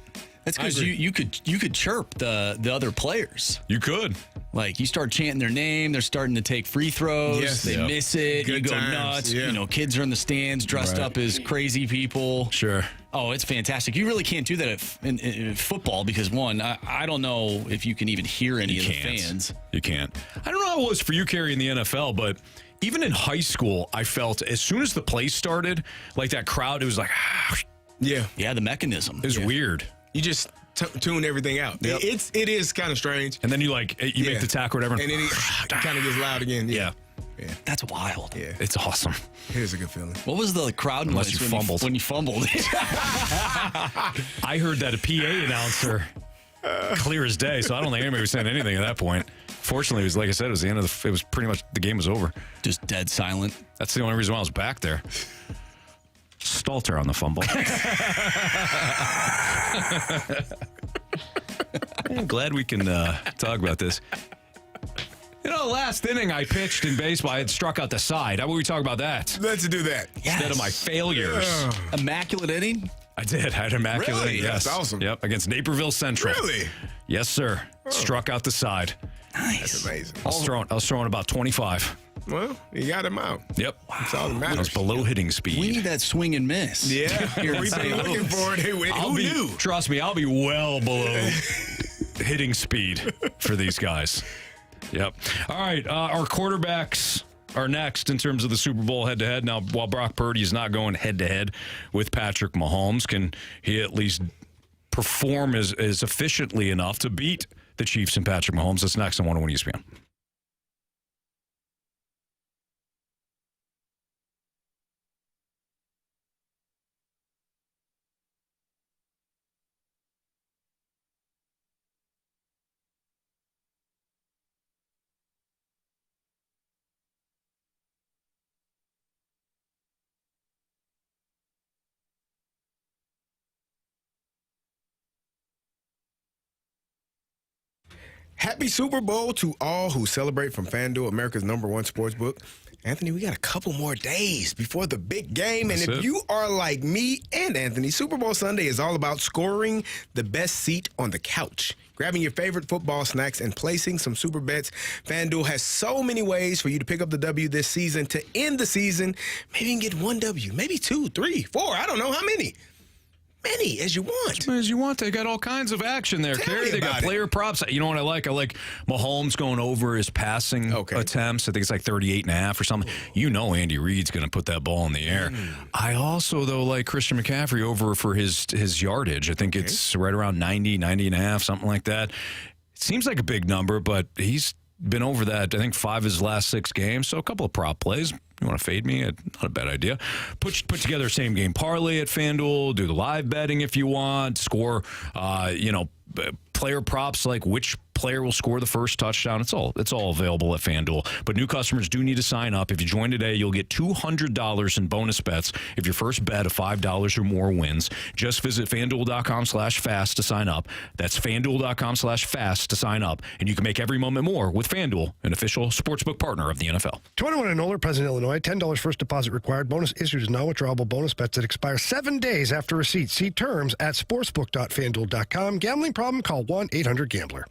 That's because you could chirp the other players. You could. Like, you start chanting their name, they're starting to take free throws, Yes. they Yep. miss it, Good you go times, nuts. yeah. You know, kids are in the stands dressed up as crazy people. Sure. Oh, it's fantastic. You really can't do that in football because, one, I don't know if you can even hear any of the fans. You can't. I don't know how it was for you, Carey, in the NFL, but even in high school, I felt as soon as the play started, like that crowd, it was like, Yeah. Yeah, the mechanism. It's weird. You just tune everything out. Yep. It is kind of strange. And then you make the tackle or whatever. And then it kind of gets loud again. Yeah. That's wild. Yeah. It's awesome. It is a good feeling. What was the crowd Unless noise you fumbled. when you fumbled? I heard that a PA announcer, clear as day, so I don't think anybody was saying anything at that point. Fortunately, it was like I said, it was the end of it was pretty much, the game was over. Just dead silent. That's the only reason why I was back there. Stalter on the fumble. I'm glad we can talk about this. You know, last inning I pitched in baseball, I had struck out the side. How about we talk about that? Let's do that. Instead of my failures. Immaculate inning? I did. I had an immaculate Really? inning. Yes. That's awesome. Yep, against Naperville Central. Really? Yes, sir. Struck out the side. Nice. That's amazing. I was throwing about 25. Well, you got him out. Yep. That's all that I matters. was below hitting speed. We need that swing and miss. Yeah. Here in We've St. been looking Louis. for it. Hey, who knew? Trust me, I'll be well below hitting speed for these guys. Yep. All right. Our quarterbacks are next in terms of the Super Bowl head-to-head. Now, while Brock Purdy is not going head-to-head with Patrick Mahomes, can he at least perform as efficiently enough to beat the Chiefs and Patrick Mahomes? That's next on 101 ESPN. Happy Super Bowl to all who celebrate from FanDuel, America's #1 sportsbook. Anthony, we got a couple more days before the big game. That's and if it. you are like me and Anthony, Super Bowl Sunday is all about scoring the best seat on the couch, grabbing your favorite football snacks, and placing some super bets. FanDuel has so many ways for you to pick up the W this season to end the season. Maybe you can get one W, maybe 2, 3, 4. I don't know how many. Many as you want. As many as you want. They got all kinds of action there, Tell Kerry. me They got about it. player props. You know what I like? I like Mahomes going over his passing attempts. I think it's like 38.5 or something. You know Andy Reid's going to put that ball in the air. I also, though, like Christian McCaffrey over for his yardage. I think it's right around 90.5, something like that. It seems like a big number, but he's been over that, I think, 5 of his last 6 games. So a couple of prop plays. You want to fade me? Not a bad idea. Put together a same game parlay at FanDuel. Do the live betting if you want. Score, player props like which player will score the first touchdown. It's all available at FanDuel. But new customers do need to sign up. If you join today, you'll get $200 in bonus bets if your first bet of $5 or more wins. Just visit FanDuel.com/fast to sign up. That's FanDuel.com/fast to sign up. And you can make every moment more with FanDuel, an official sportsbook partner of the NFL. 21 and older, present in Illinois. $10 first deposit required. Bonus issued is non-withdrawable bonus bets that expire 7 days after receipt. See terms at sportsbook.fanduel.com. Gambling problem? Call 1-800-GAMBLER.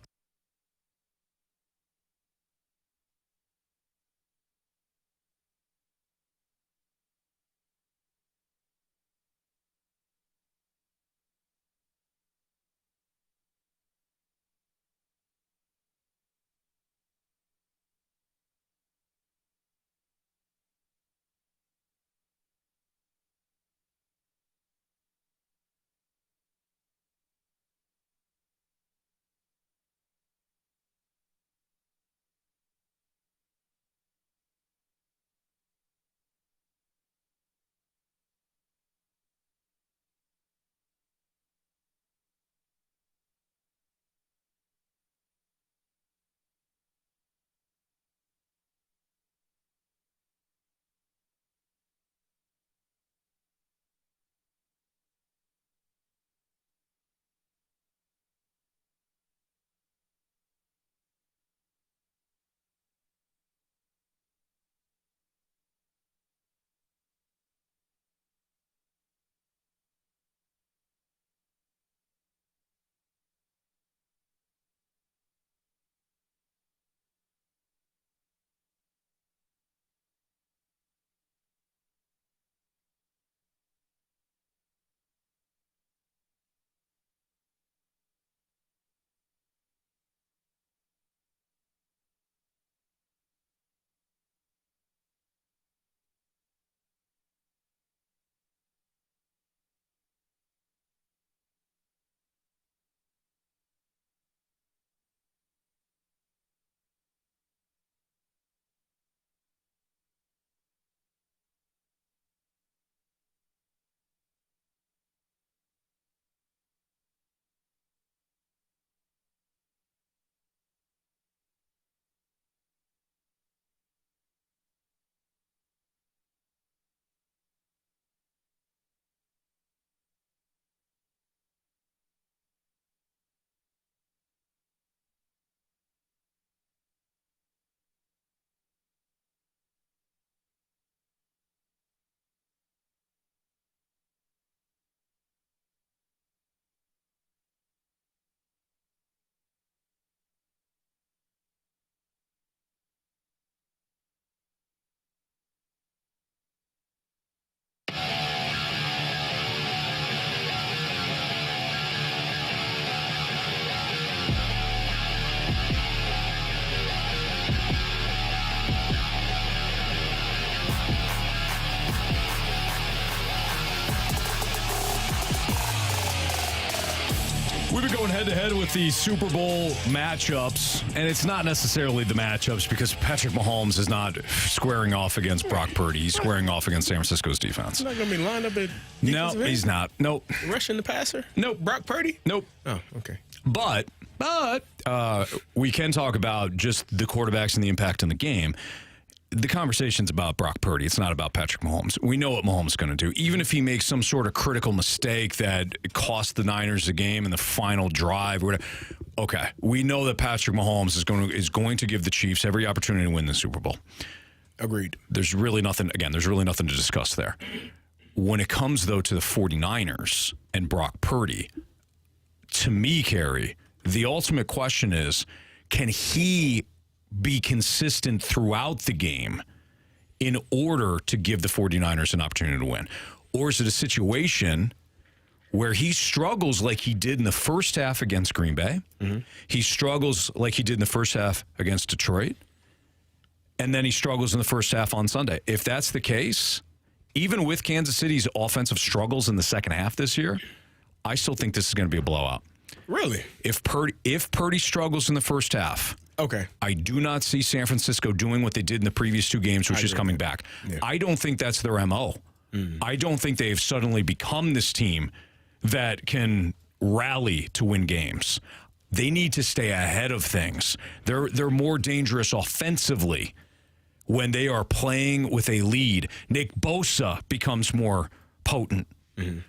head-to-head with the Super Bowl matchups, and it's not necessarily the matchups because Patrick Mahomes is not squaring off against Brock Purdy. He's squaring off against San Francisco's defense. He's not going to be lined up at No, he's not. Nope. Rushing the passer? Nope. Brock Purdy? Nope. Oh, okay. But we can talk about just the quarterbacks and the impact on the game. The conversation's about Brock Purdy. It's not about Patrick Mahomes. We know what Mahomes is going to do. Even if he makes some sort of critical mistake that cost the Niners the game in the final drive, or whatever, okay, we know that Patrick Mahomes is going to give the Chiefs every opportunity to win the Super Bowl. Agreed. There's really nothing to discuss there. When it comes, though, to the 49ers and Brock Purdy, to me, Carey, the ultimate question is, can he be consistent throughout the game in order to give the 49ers an opportunity to win? Or is it a situation where he struggles like he did in the first half against Green Bay? Mm-hmm. He struggles like he did in the first half against Detroit. And then he struggles in the first half on Sunday. If that's the case, even with Kansas City's offensive struggles in the second half this year, I still think this is going to be a blowout. Really? If Purdy struggles in the first half, okay, I do not see San Francisco doing what they did in the previous two games, which is coming back. Yeah. I don't think that's their MO. I don't think they've suddenly become this team that can rally to win games. They need to stay ahead of things. They're more dangerous offensively when they are playing with a lead. Nick Bosa becomes more potent. Mm-hmm.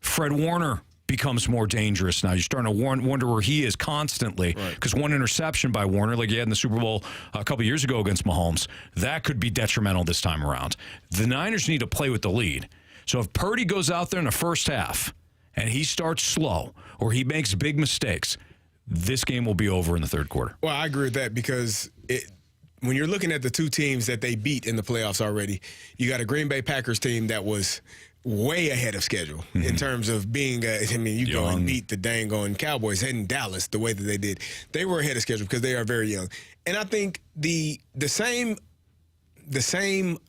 Fred Warner becomes more dangerous now. You're starting to wonder where he is constantly, because one interception by Warner, like he had in the Super Bowl a couple years ago against Mahomes, that could be detrimental this time around. The Niners need to play with the lead. So if Purdy goes out there in the first half and he starts slow or he makes big mistakes, this game will be over in the third quarter. Well, I agree with that because when you're looking at the two teams that they beat in the playoffs already, you got a Green Bay Packers team that was way ahead of schedule in terms of being, you go and beat the dang on Cowboys in Dallas the way that they did. They were ahead of schedule because they are very young. And I think the same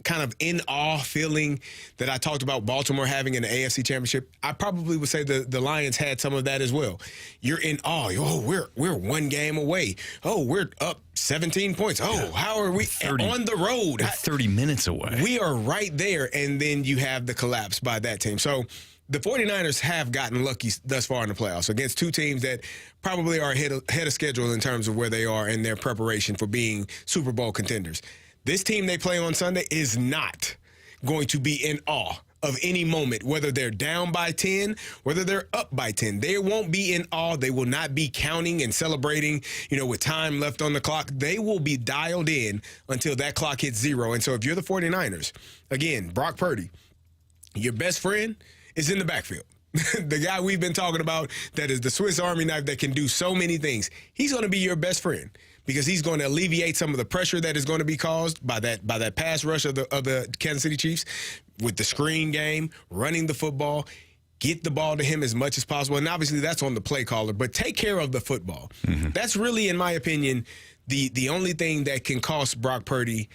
kind of in-awe feeling that I talked about Baltimore having in the AFC Championship, I probably would say the Lions had some of that as well. You're in awe. Oh, we're one game away. Oh, we're up 17 points. Oh, how are we on the road? 30 minutes away. We are right there, and then you have the collapse by that team. So the 49ers have gotten lucky thus far in the playoffs against two teams that probably are ahead of schedule in terms of where they are in their preparation for being Super Bowl contenders. This team they play on Sunday is not going to be in awe of any moment, whether they're down by 10, whether they're up by 10. They won't be in awe. They will not be counting and celebrating, with time left on the clock. They will be dialed in until that clock hits zero. And so if you're the 49ers, again, Brock Purdy, your best friend is in the backfield. The guy we've been talking about that is the Swiss Army knife that can do so many things. He's going to be your best friend, because he's going to alleviate some of the pressure that is going to be caused by that pass rush of the Kansas City Chiefs with the screen game, running the football, get the ball to him as much as possible. And obviously that's on the play caller, but take care of the football. Mm-hmm. That's really, in my opinion, the only thing that can cost Brock Purdy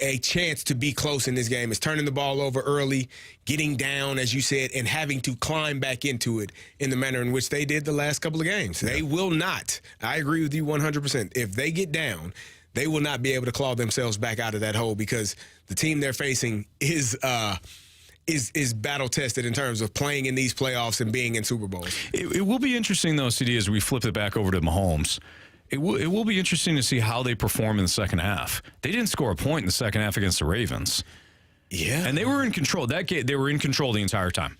a chance to be close in this game is turning the ball over early, getting down, as you said, and having to climb back into it in the manner in which they did the last couple of games. Yeah. They will not. I agree with you 100%. If they get down, they will not be able to claw themselves back out of that hole, because the team they're facing is battle tested in terms of playing in these playoffs and being in Super Bowls. It will be interesting, though, CD, as we flip it back over to Mahomes. It will be interesting to see how they perform in the second half. They didn't score a point in the second half against the Ravens. Yeah. And they were in control. That game, they were in control the entire time.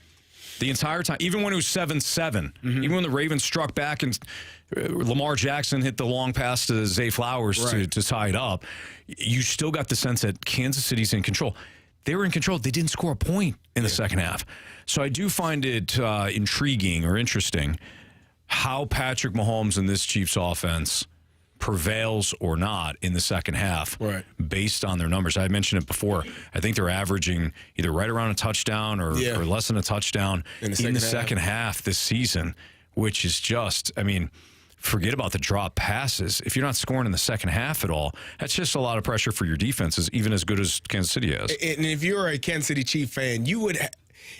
The entire time, even when it was 7-7, even when the Ravens struck back and Lamar Jackson hit the long pass to Zay Flowers to tie it up, you still got the sense that Kansas City's in control. They were in control. They didn't score a point in the second half. So I do find it intriguing or interesting how Patrick Mahomes and this Chiefs offense prevails or not in the second half based on their numbers. I mentioned it before. I think they're averaging either right around a touchdown or less than a touchdown in the second half this season, which is just, forget about the drop passes. If you're not scoring in the second half at all, that's just a lot of pressure for your defenses, even as good as Kansas City is. And if you're a Kansas City Chief fan, you would,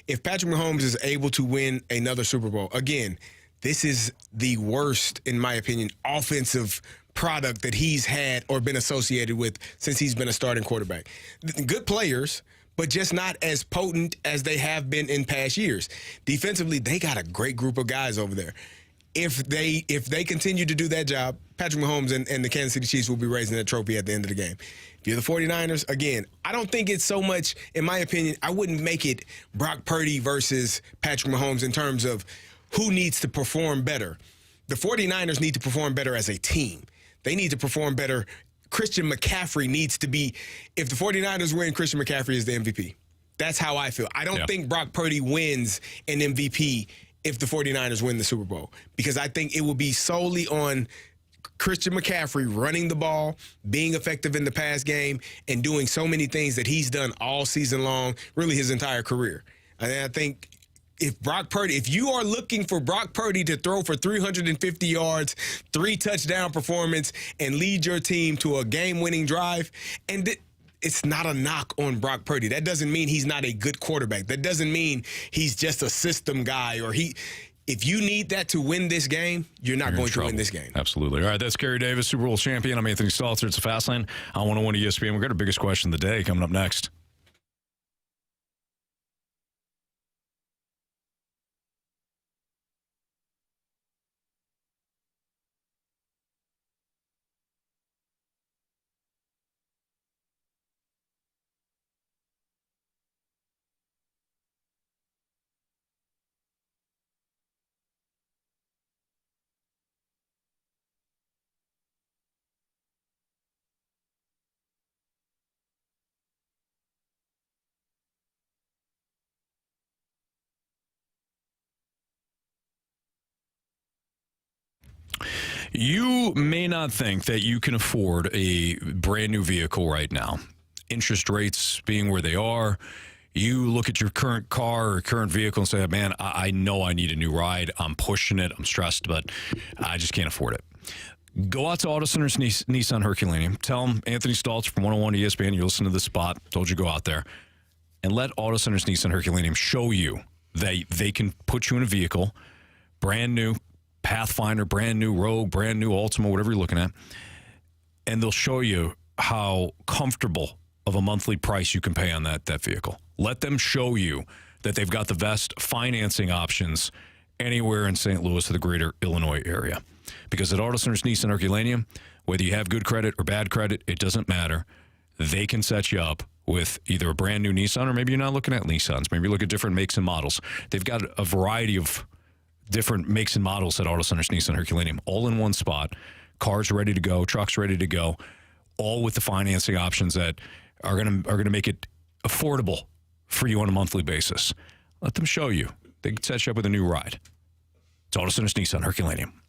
if Patrick Mahomes is able to win another Super Bowl, again, this is the worst, in my opinion, offensive product that he's had or been associated with since he's been a starting quarterback. Good players, but just not as potent as they have been in past years. Defensively, they got a great group of guys over there. If they continue to do that job, Patrick Mahomes and the Kansas City Chiefs will be raising that trophy at the end of the game. If you're the 49ers, again, I don't think it's so much, in my opinion, I wouldn't make it Brock Purdy versus Patrick Mahomes in terms of who needs to perform better. The 49ers need to perform better as a team. They need to perform better. Christian McCaffrey needs to be, if the 49ers win, Christian McCaffrey is the MVP. That's how I feel. I don't think Brock Purdy wins an MVP if the 49ers win the Super Bowl, because I think it will be solely on Christian McCaffrey running the ball, being effective in the pass game, and doing so many things that he's done all season long, really his entire career. And I think if you are looking for Brock Purdy to throw for 350 yards, 3 touchdown performance, and lead your team to a game-winning drive, and it's not a knock on Brock Purdy. That doesn't mean he's not a good quarterback. That doesn't mean he's just a system guy if you need that to win this game, you're not going to win this game. Absolutely. All right, that's Kerry Davis, Super Bowl champion. I'm Anthony Stalter. It's a Fast Lane on 101 ESPN. We've got our biggest question of the day coming up next. You may not think that you can afford a brand new vehicle right now. Interest rates being where they are, you look at your current car or current vehicle and say, man, I know I need a new ride. I'm pushing it. I'm stressed, but I just can't afford it. Go out to Auto Center's Nissan Herculaneum. Tell them Anthony Staltz from 101 ESPN. You listen to this spot. Told you go out there. And let Auto Center's Nissan Herculaneum show you that they can put you in a vehicle, brand new, Pathfinder, brand new Rogue, brand new Altima, whatever you're looking at, and they'll show you how comfortable of a monthly price you can pay on that vehicle. Let them show you that they've got the best financing options anywhere in St. Louis or the greater Illinois area. Because at Auto Center's Nissan Herculaneum, whether you have good credit or bad credit, it doesn't matter. They can set you up with either a brand new Nissan, or maybe you're not looking at Nissans. Maybe you look at different makes and models. They've got a variety of different makes and models at Auto Center's Nissan Herculaneum, all in one spot. Cars ready to go, trucks ready to go, all with the financing options that are gonna make it affordable for you on a monthly basis. Let them show you. They can set you up with a new ride. It's Auto Center's Nissan Herculaneum.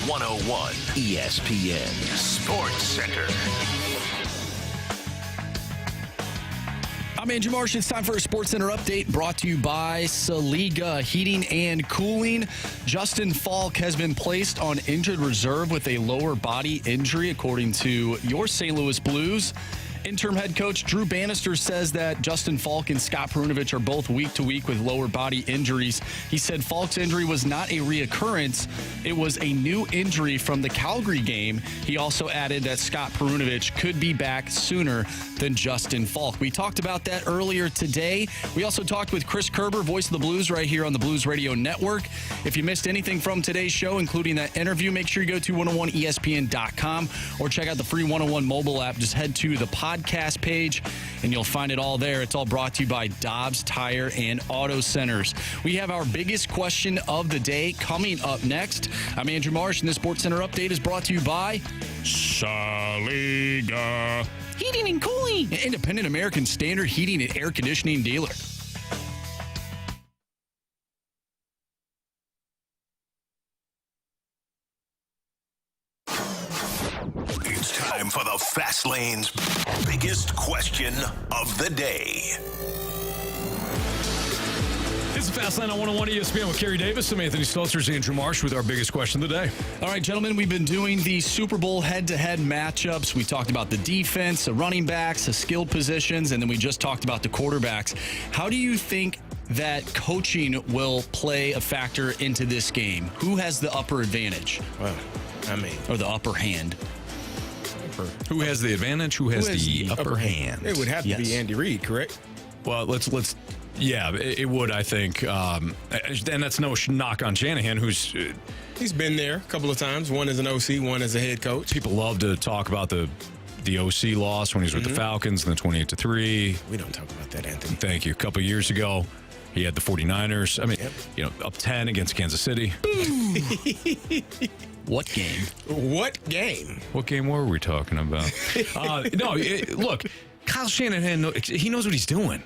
101 ESPN Sports Center. I'm Andrew Marsh. It's time for a Sports Center update brought to you by Saliga Heating and Cooling. Justin Falk has been placed on injured reserve with a lower body injury, according to your St. Louis Blues. Interim head coach Drew Bannister says that Justin Falk and Scott Perunovich are both week to week with lower body injuries. He said Falk's injury was not a reoccurrence. It was a new injury from the Calgary game. He also added that Scott Perunovich could be back sooner than Justin Falk. We talked about that earlier today. We also talked with Chris Kerber, voice of the Blues, right here on the Blues Radio Network. If you missed anything from today's show, including that interview, make sure you go to 101ESPN.com or check out the free 101 mobile app. Just head to the podcast page and you'll find it all there. It's all brought to you by Dobbs Tire and Auto Centers. We have our biggest question of the day coming up next. I'm Andrew Marsh, and this Sports Center update is brought to you by Saliga Heating and Cooling, an independent American Standard heating and air conditioning dealer. It's time for the Fast Lane's biggest question of the day. It's the Fast Lane on 101 ESPN with Kerry Davis. I'm Anthony Stalter, Andrew Marsh with our biggest question of the day. All right, gentlemen, we've been doing the Super Bowl head-to-head matchups. We talked about the defense, the running backs, the skilled positions, and then we just talked about the quarterbacks. How do you think that coaching will play a factor into this game? Who has the upper advantage? Well, or the upper hand? Who has the advantage? Who has the upper hand? It would have to be Andy Reid, correct? Well, let's. Yeah, it would, I think. And that's no knock on Shanahan, who's... He's been there a couple of times, one as an OC, one as a head coach. People love to talk about the OC loss when he was with the Falcons and the 28-3. We don't talk about that, Anthony. Thank you. A couple of years ago, he had the 49ers. I mean, up 10 against Kansas City. What game? What game? What game were we talking about? Look, Kyle Shanahan, he knows what he's doing.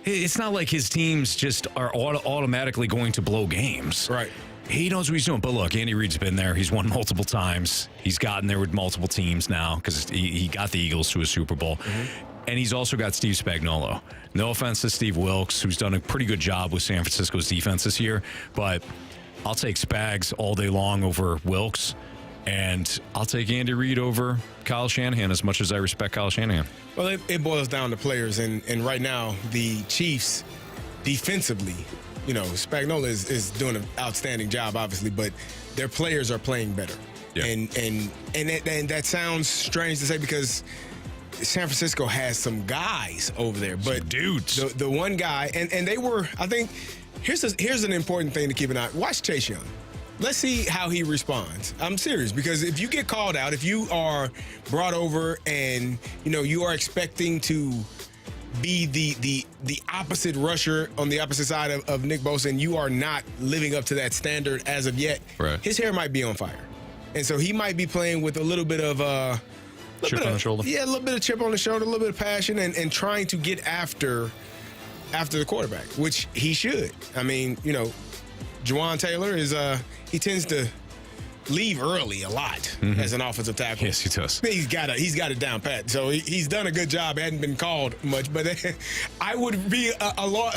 It's not like his teams just are automatically going to blow games. Right. He knows what he's doing. But look, Andy Reid's been there. He's won multiple times. He's gotten there with multiple teams now because he got the Eagles to a Super Bowl. And he's also got Steve Spagnuolo. No offense to Steve Wilkes, who's done a pretty good job with San Francisco's defense this year. But I'll take Spags all day long over Wilkes. And I'll take Andy Reid over Kyle Shanahan as much as I respect Kyle Shanahan. Well, it boils down to players. And right now, the Chiefs defensively, Spagnuolo is doing an outstanding job, obviously, but their players are playing better. Yeah. And that sounds strange to say because San Francisco has some guys over there. But dudes. The one guy, and they were, I think, here's an important thing to keep an eye on. Watch Chase Young. Let's see how he responds. I'm serious because if you get called out, if you are brought over and you are expecting to be the opposite rusher on the opposite side of Nick Bosa, and you are not living up to that standard as of yet, his hair might be on fire, and so he might be playing with a little bit of chip on the shoulder. Yeah, a little bit of chip on the shoulder, a little bit of passion, and trying to get after the quarterback, which he should. I mean, Juwan Taylor he tends to leave early a lot as an offensive tackle. Yes, he does. He's got it down pat. So he's done a good job. Hadn't been called much, but I would be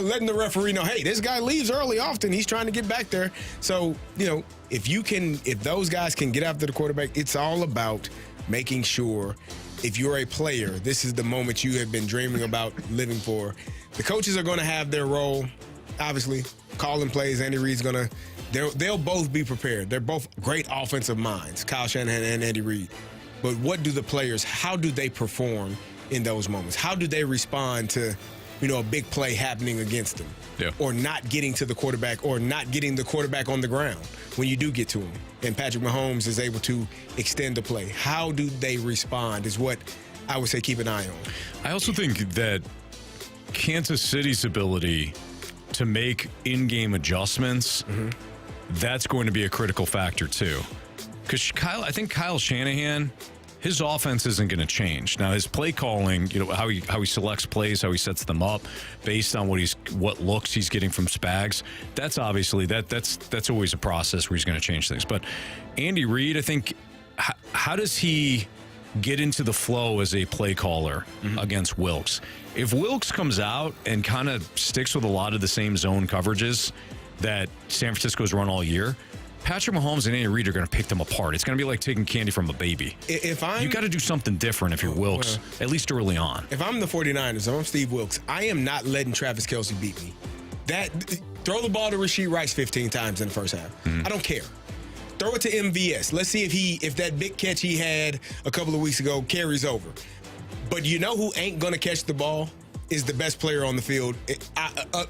letting the referee know, hey, this guy leaves early often. He's trying to get back there. So if those guys can get after the quarterback, it's all about making sure. If you're a player, this is the moment you have been dreaming about living for. The coaches are going to have their role, obviously. Calling plays, Andy Reid's going to they'll both be prepared. They're both great offensive minds, Kyle Shanahan and Andy Reid. But what do the players, how do they perform in those moments? How do they respond to, a big play happening against them? Yeah. Or not getting to the quarterback or not getting the quarterback on the ground when you do get to him. And Patrick Mahomes is able to extend the play. How do they respond is what I would say keep an eye on. I also think that Kansas City's ability to make in-game adjustments, that's going to be a critical factor too. Because I think Kyle Shanahan his offense isn't going to change. Now, his play calling, how he selects plays, how he sets them up based on what looks he's getting from Spags, that's obviously that's always a process where he's going to change things. But Andy Reid, I think, how does he get into the flow as a play caller against Wilks? If Wilks comes out and kind of sticks with a lot of the same zone coverages that San Francisco's run all year, Patrick Mahomes and Andy Reid are going to pick them apart. It's going to be like taking candy from a baby. You got to do something different if you're Wilks, at least early on. If I'm the 49ers, if I'm Steve Wilks, I am not letting Travis Kelce beat me. Throw the ball to Rashee Rice 15 times in the first half. I don't care. Throw it to MVS. Let's see if that big catch he had a couple of weeks ago carries over. But you know who ain't going to catch the ball is the best player on the field,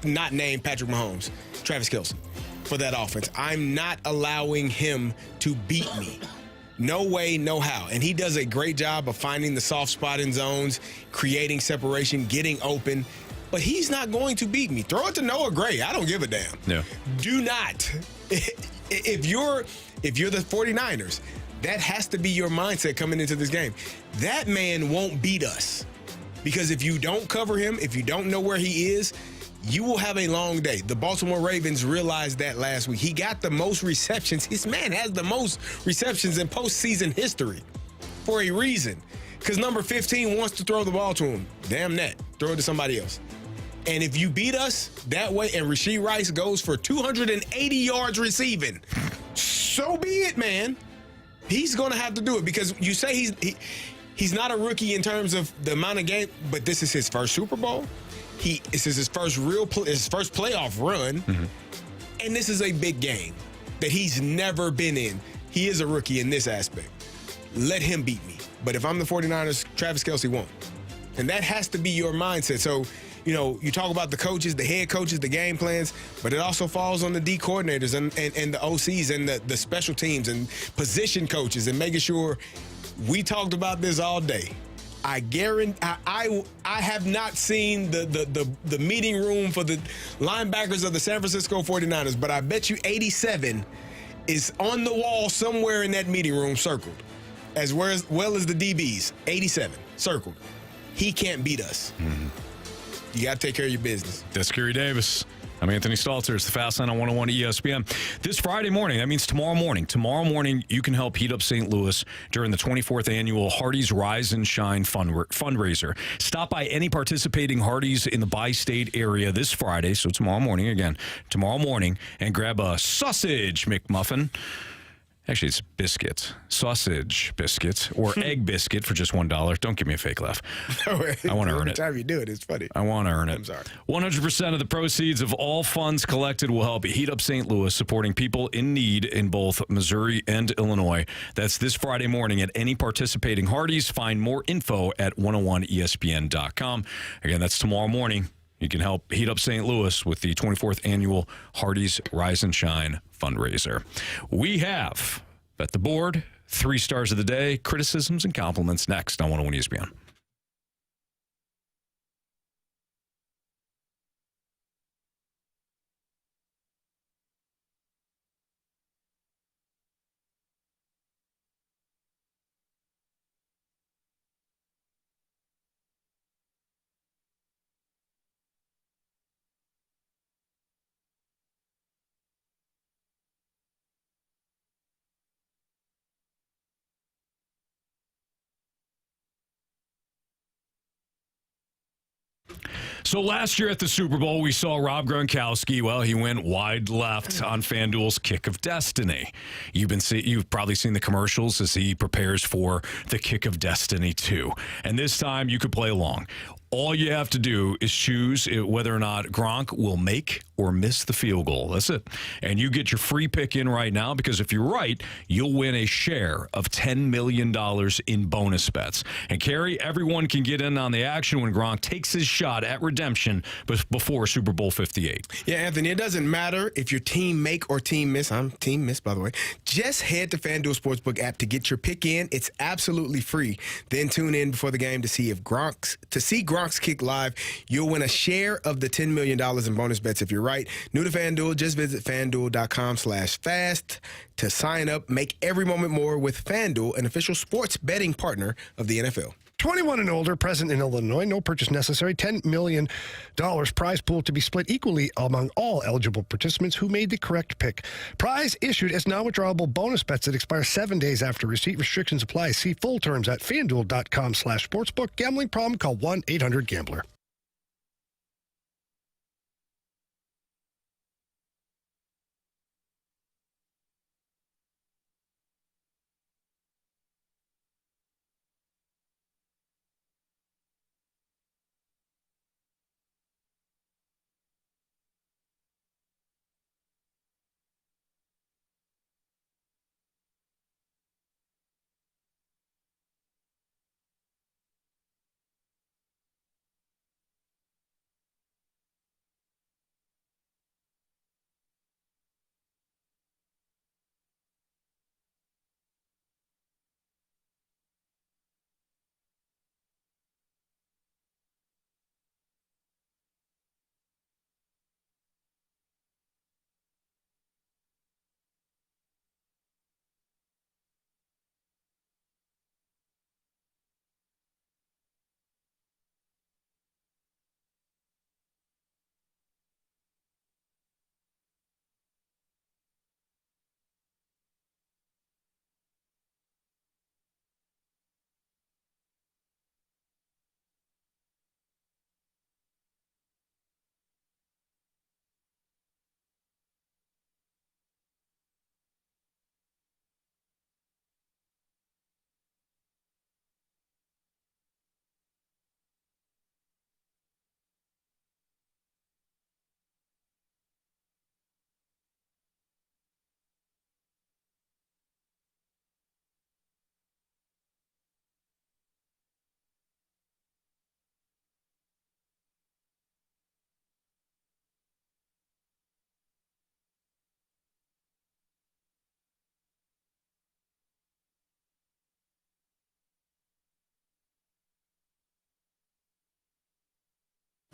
not named Patrick Mahomes, Travis Kelce. For that offense, I'm not allowing him to beat me. No way, no how. And he does a great job of finding the soft spot in zones, creating separation, getting open. But he's not going to beat me. Throw it to Noah Gray. I don't give a damn. Yeah. Do not. If you're the 49ers, that has to be your mindset coming into this game. That man won't beat us. Because if you don't cover him, if you don't know where he is, you will have a long day. The Baltimore Ravens realized that last week. He got the most receptions. His man has the most receptions in postseason history for a reason. Because number 15 wants to throw the ball to him. Damn that. Throw it to somebody else. And if you beat us that way and Rashee Rice goes for 280 yards receiving, so be it, man. He's going to have to do it because you say he's not a rookie in terms of the amount of game, but this is his first Super Bowl. This is his first his first playoff run, and this is a big game that he's never been in. He is a rookie in this aspect. Let him beat me. But if I'm the 49ers, Travis Kelce won't. And that has to be your mindset. So, you talk about the coaches, the head coaches, the game plans, but it also falls on the D coordinators and the OCs and the special teams and position coaches and making sure we talked about this all day. I guarantee I have not seen the meeting room for the linebackers of the San Francisco 49ers, but I bet you 87 is on the wall somewhere in that meeting room circled, as well as the DBs. 87 circled. He can't beat us. You got to take care of your business. That's Kerry Davis. I'm Anthony Stalter. It's the Fast Line on 101 ESPN. This Friday morning, that means tomorrow morning. Tomorrow morning, you can help heat up St. Louis during the 24th annual Hardee's Rise and Shine fundraiser. Stop by any participating Hardee's in the bi-state area this Friday, so tomorrow morning, and grab a sausage McMuffin. Actually, it's biscuit, sausage biscuit, or egg biscuit for just $1. Don't give me a fake laugh. I want to earn it. Every time you do it, it's funny. I want to earn it. I'm sorry. 100% of the proceeds of all funds collected will help heat up St. Louis, supporting people in need in both Missouri and Illinois. That's this Friday morning at any participating Hardee's. Find more info at 101ESPN.com. Again, that's tomorrow morning. You can help heat up St. Louis with the 24th annual Hardee's Rise and Shine fundraiser. We have Bet the Board, 3 stars of the day, criticisms and compliments next on 101 ESPN. So last year at the Super Bowl, we saw Rob Gronkowski. Well, he went wide left on FanDuel's Kick of Destiny. You've probably seen the commercials as he prepares for the Kick of Destiny 2. And this time you could play along. All you have to do is choose whether or not Gronk will make or miss the field goal. That's it. And you get your free pick in right now because if you're right, you'll win a share of $10 million in bonus bets. And Carey, everyone can get in on the action when Gronk takes his shot at redemption before Super Bowl 58. Yeah, Anthony, it doesn't matter if your team make or team miss. I'm team miss, by the way. Just head to FanDuel Sportsbook app to get your pick in. It's absolutely free. Then tune in before the game to see Gronk Bronx Kick Live. You'll win a share of the $10 million in bonus bets if you're right. New to FanDuel, just visit FanDuel.com/fast to sign up. Make every moment more with FanDuel, an official sports betting partner of the NFL. 21 and older, present in Illinois, no purchase necessary, $10 million prize pool to be split equally among all eligible participants who made the correct pick. Prize issued as non-withdrawable bonus bets that expire 7 days after receipt. Restrictions apply. See full terms at FanDuel.com/sportsbook. Gambling problem? Call 1-800-GAMBLER.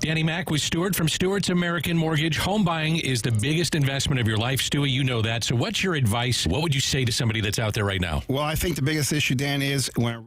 Danny Mack with Stewart from Stewart's American Mortgage. Home buying is the biggest investment of your life, Stewie. You know that. So what's your advice? What would you say to somebody that's out there right now? Well, I think the biggest issue, Dan, is when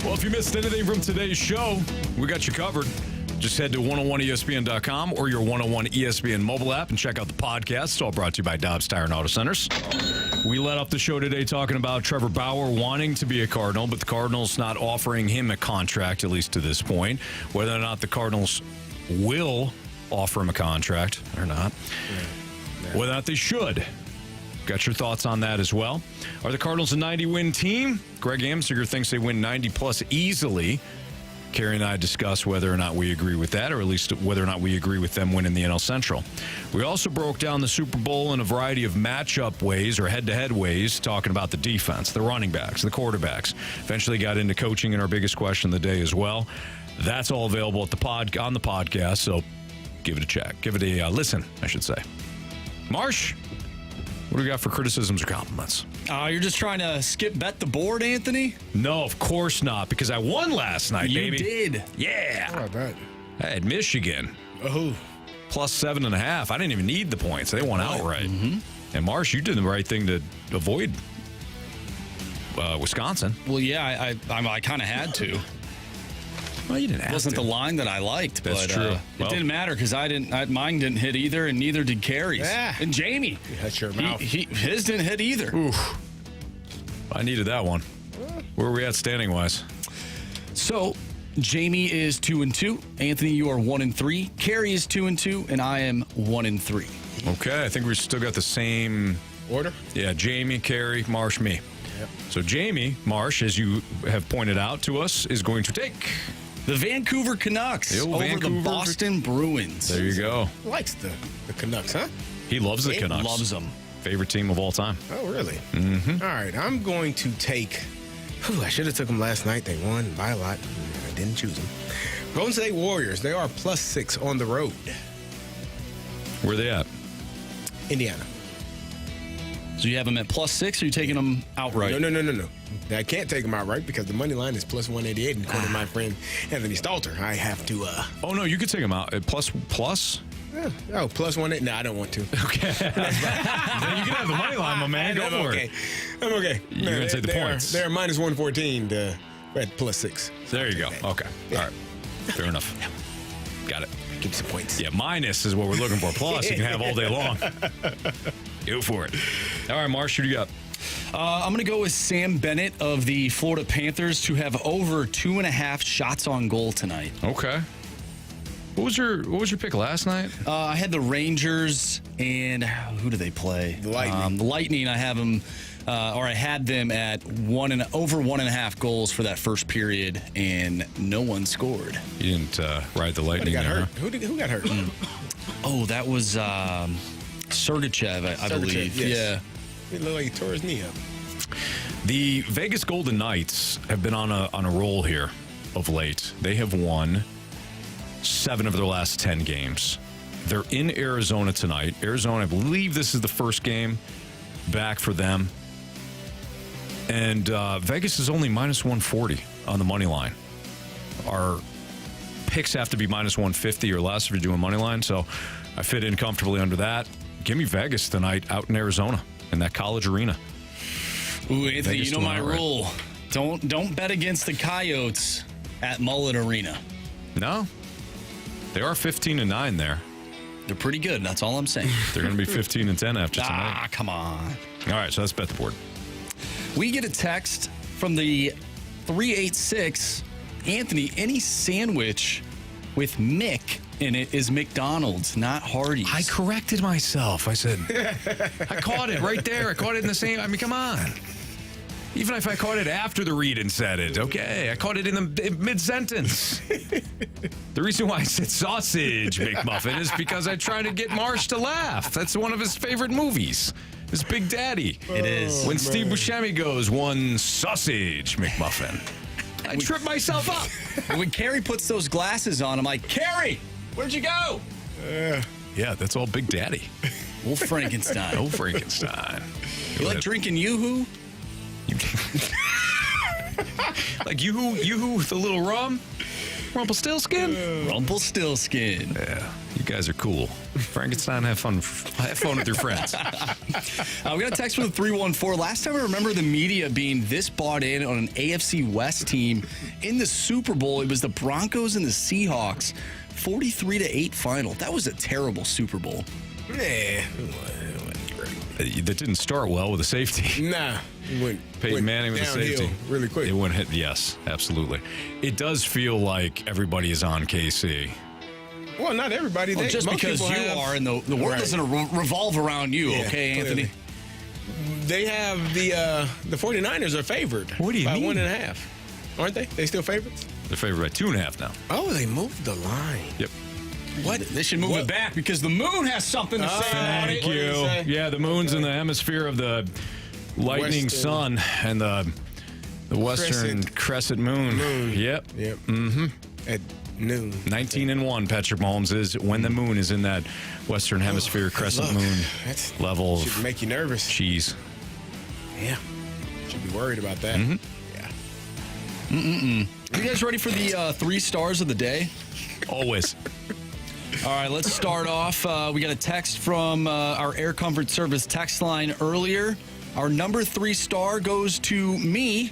Well, if you missed anything from today's show, we got you covered. Just head to 101ESPN.com or your 101 ESPN mobile app and check out the podcast. It's all brought to you by Dobbs Tire and Auto Centers. We led off the show today talking about Trevor Bauer wanting to be a Cardinal, but the Cardinals not offering him a contract, at least to this point. Whether or not the Cardinals will offer him a contract or not. Whether or not they should. Got your thoughts on that as well. Are the Cardinals a 90-win team? Greg Amsinger thinks they win 90-plus easily. Carey and I discussed whether or not we agree with that, or at least whether or not we agree with them winning the NL Central. We also broke down the Super Bowl in a variety of matchup ways or head-to-head ways, talking about the defense, the running backs, the quarterbacks. Eventually got into coaching in our biggest question of the day as well. That's all available at the on the podcast, so give it a check. Give it a listen, I should say. Marsh, what do we got for criticisms or compliments? You're just trying to skip bet the board, Anthony? No, of course not, because I won last night, baby. You did. Yeah. Oh, I bet. I had Michigan. Oh. Plus 7.5. I didn't even need the points. They won outright. Mm-hmm. And Marsh, you did the right thing to avoid Wisconsin. Well, yeah, I kind of had to. Well, you didn't have It wasn't to. the line that I liked, That's but true. It Well- didn't matter because mine didn't hit either, and neither did Carey's. Yeah. And Jamie, That's your mouth. his didn't hit either. Oof. I needed that one. Where are we at standing wise? So, Jamie is 2-2. Anthony, you are 1-3. Carey is 2-2, and I am 1-3. Okay, I think we still got the same order. Yeah, Jamie, Carey, Marsh, me. Yep. So Jamie Marsh, as you have pointed out to us, is going to take the Vancouver Canucks over Vancouver. the Boston Bruins. There you go. Likes the Canucks, huh? He loves the He Canucks. loves them. Favorite team of all time. Oh, really? Mm-hmm. All right, I'm going to take. I should have took them last night. They won by a lot. I didn't choose them. Golden State Warriors. They are +6 on the road. Where are they at? Indiana. So you have them at +6, or you taking them outright? No. I can't take them outright because the money line is +188. And according to my friend Anthony Stalter, I have to. Oh no, you could take them out at plus. Yeah. Oh, +180. No, I don't want to. Okay. Then you can have the money line, my man. Go for it. I'm okay. You're going to take the points. They're -114 at +6. There you go. Okay. Yeah. All right. Fair enough. Got it. Give me some points. Yeah, minus is what we're looking for. Plus, you can have all day long. Go for it. All right, Marsh, who do you got? I'm going to go with Sam Bennett of the Florida Panthers to have over 2.5 shots on goal tonight. Okay. What was your pick last night? I had the Rangers, and who do they play? The Lightning. The Lightning. I have them, or I had them at over 1.5 goals for that first period, and no one scored. You didn't ride the Lightning. Got there, hurt. huh? Who got hurt? Oh, that was Sergachev, I believe. Yes. Yeah. It looked like he tore his knee up. The Vegas Golden Knights have been on a roll here of late. They have won 7 of their last 10 games. They're in Arizona tonight. Arizona, I believe this is the first game back for them. And Vegas is only -140 on the money line. Our picks have to be -150 or less if you're doing money line. So I fit in comfortably under that. Give me Vegas tonight out in Arizona in that college arena. Ooh, Anthony, Vegas you know my tomorrow, right? rule. Don't bet against the Coyotes at Mullet Arena. No. They are 15-9 there. They're pretty good. That's all I'm saying. They're going to be 15-10 after tonight. Ah, come on. All right, so let's bet the board. We get a text from the 386. Anthony, any sandwich with Mick in it is McDonald's, not Hardee's. I corrected myself. I said, I caught it right there. I caught it in the same. I mean, come on. Even if I caught it after the read and said it, okay. I caught it in the mid-sentence. The reason why I said sausage McMuffin is because I try to get Marsh to laugh. That's one of his favorite movies. It's Big Daddy. It is. When Steve Buscemi goes, one sausage McMuffin. I trip myself up. And when Carey puts those glasses on, I'm like, Carey, where'd you go? Yeah, that's all Big Daddy. Old Frankenstein. Old Frankenstein. You like drinking Yoo-Hoo? Like Yoo-Hoo with a little rum? Rumpelstiltskin? Rumpelstiltskin. Yeah, you guys are cool. Frankenstein, have fun with your friends. We got a text from the 314. Last time I remember the media being this bought in on an AFC West team in the Super Bowl, it was the Broncos and the Seahawks. 43-8 final. That was a terrible Super Bowl. Yeah. That didn't start well with a safety. Nah. Peyton Manning with a safety. Really quick. It went hit. Yes, absolutely. It does feel like everybody is on KC. Well, not everybody. Well, just because you are, and the world doesn't revolve around you, okay, clearly. Anthony? They have the 49ers are favored. What do you by mean? 1.5. Aren't they? They still favorites? They're favored by 2.5 now. Oh, they moved the line. Yep. What? They should move it back because the moon has something to say about it. Thank you. Yeah, the moon's in the hemisphere of the lightning sun and the western crescent moon. Yep. Mm-hmm. At noon. 19-1, Patrick Mahomes is when the moon is in that western hemisphere crescent moon level. Should make you nervous. Cheese. Yeah. Should be worried about that. Mm-hmm. Yeah. You guys ready for the 3 stars of the day? Always. All right, let's start off. We got a text from our Air Comfort Service text line earlier. Our number 3 star goes to me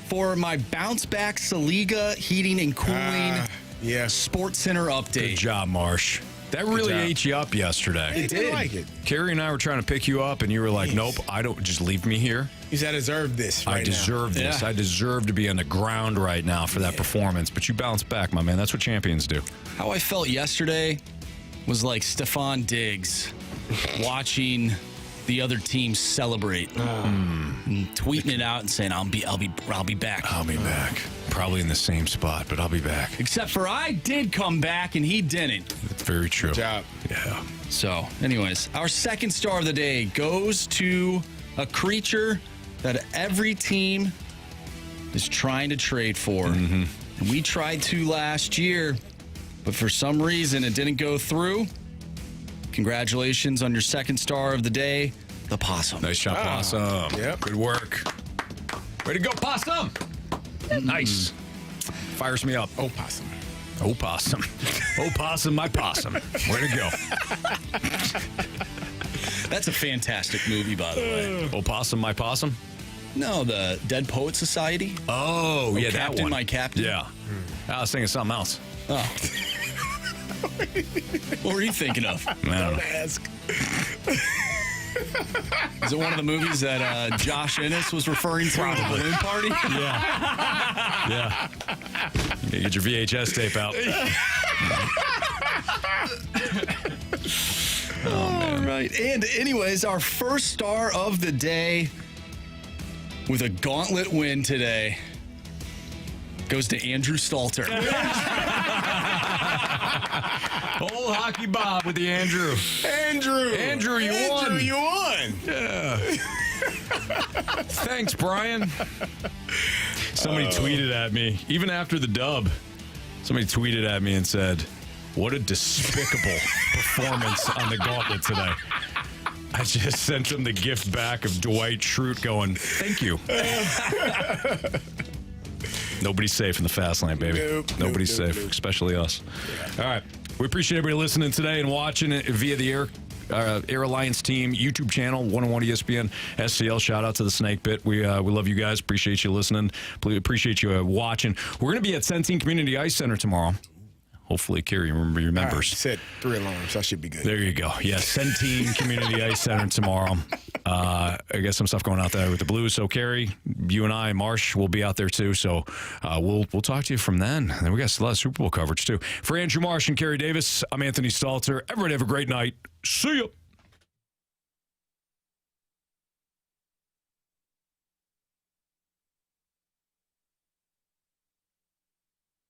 for my bounce back Saliga Heating and Cooling Sports Center update. Good job, Marsh. That really ate you up yesterday. It did. Like it. Carey and I were trying to pick you up, and you were like, nope, I don't, just leave me here. He said, I deserve this right I deserve now. this. I deserve to be on the ground right now for that performance. But you bounced back, my man. That's what champions do. How I felt yesterday was like Stephon Diggs watching the other team celebrate, and tweeting it out and saying, "I'll be back. I'll be back. Probably in the same spot, but I'll be back." Except for I did come back and he didn't. That's very true. Good job. Yeah. So, anyways, our second star of the day goes to a creature that every team is trying to trade for. And we tried to last year, but for some reason it didn't go through. Congratulations on your second star of the day, the Possum. Nice job, Possum. Yep. Good work. Way to go, Possum. Nice. Fires me up. Oh, Possum. Oh, Possum. Oh, Possum, my Possum. Way to go. That's a fantastic movie, by the way. Oh, Possum, my Possum? No, the Dead Poet Society. Oh, yeah, that Captain, one. My Captain. Yeah. I was thinking something else. Oh. What were you thinking of? Don't ask. Is it one of the movies that Josh Ennis was referring to at the balloon party? Yeah. Yeah. You get your VHS tape out. Oh, man. Right. And anyways, our first star of the day with a gauntlet win today goes to Andrew Stalter. Old Hockey Bob with the Andrew. Andrew, you won. Andrew, you won. Yeah. Thanks, Brian. Somebody tweeted at me, even after the dub, somebody tweeted at me and said, what a despicable performance on the gauntlet today. I just sent him the gift back of Dwight Schrute going, thank you. Nobody's safe in the fast lane, baby. Nobody's safe, especially us. Yeah. All right. We appreciate everybody listening today and watching it via the Air Alliance team YouTube channel, 101 ESPN SCL. Shout out to the Snake Bit. We love you guys. Appreciate you listening. Appreciate you watching. We're going to be at Centene Community Ice Center tomorrow. Hopefully, Kerry remembers. Right, set 3 alarms. I should be good. There you go. Yeah, Centene Community Ice Center tomorrow. I guess some stuff going out there with the Blues. So, Kerry, you and I, Marsh, will be out there too. So, we'll talk to you from then. And then we got a lot of Super Bowl coverage too. For Andrew Marsh and Kerry Davis, I'm Anthony Stalter. Everybody have a great night. See you.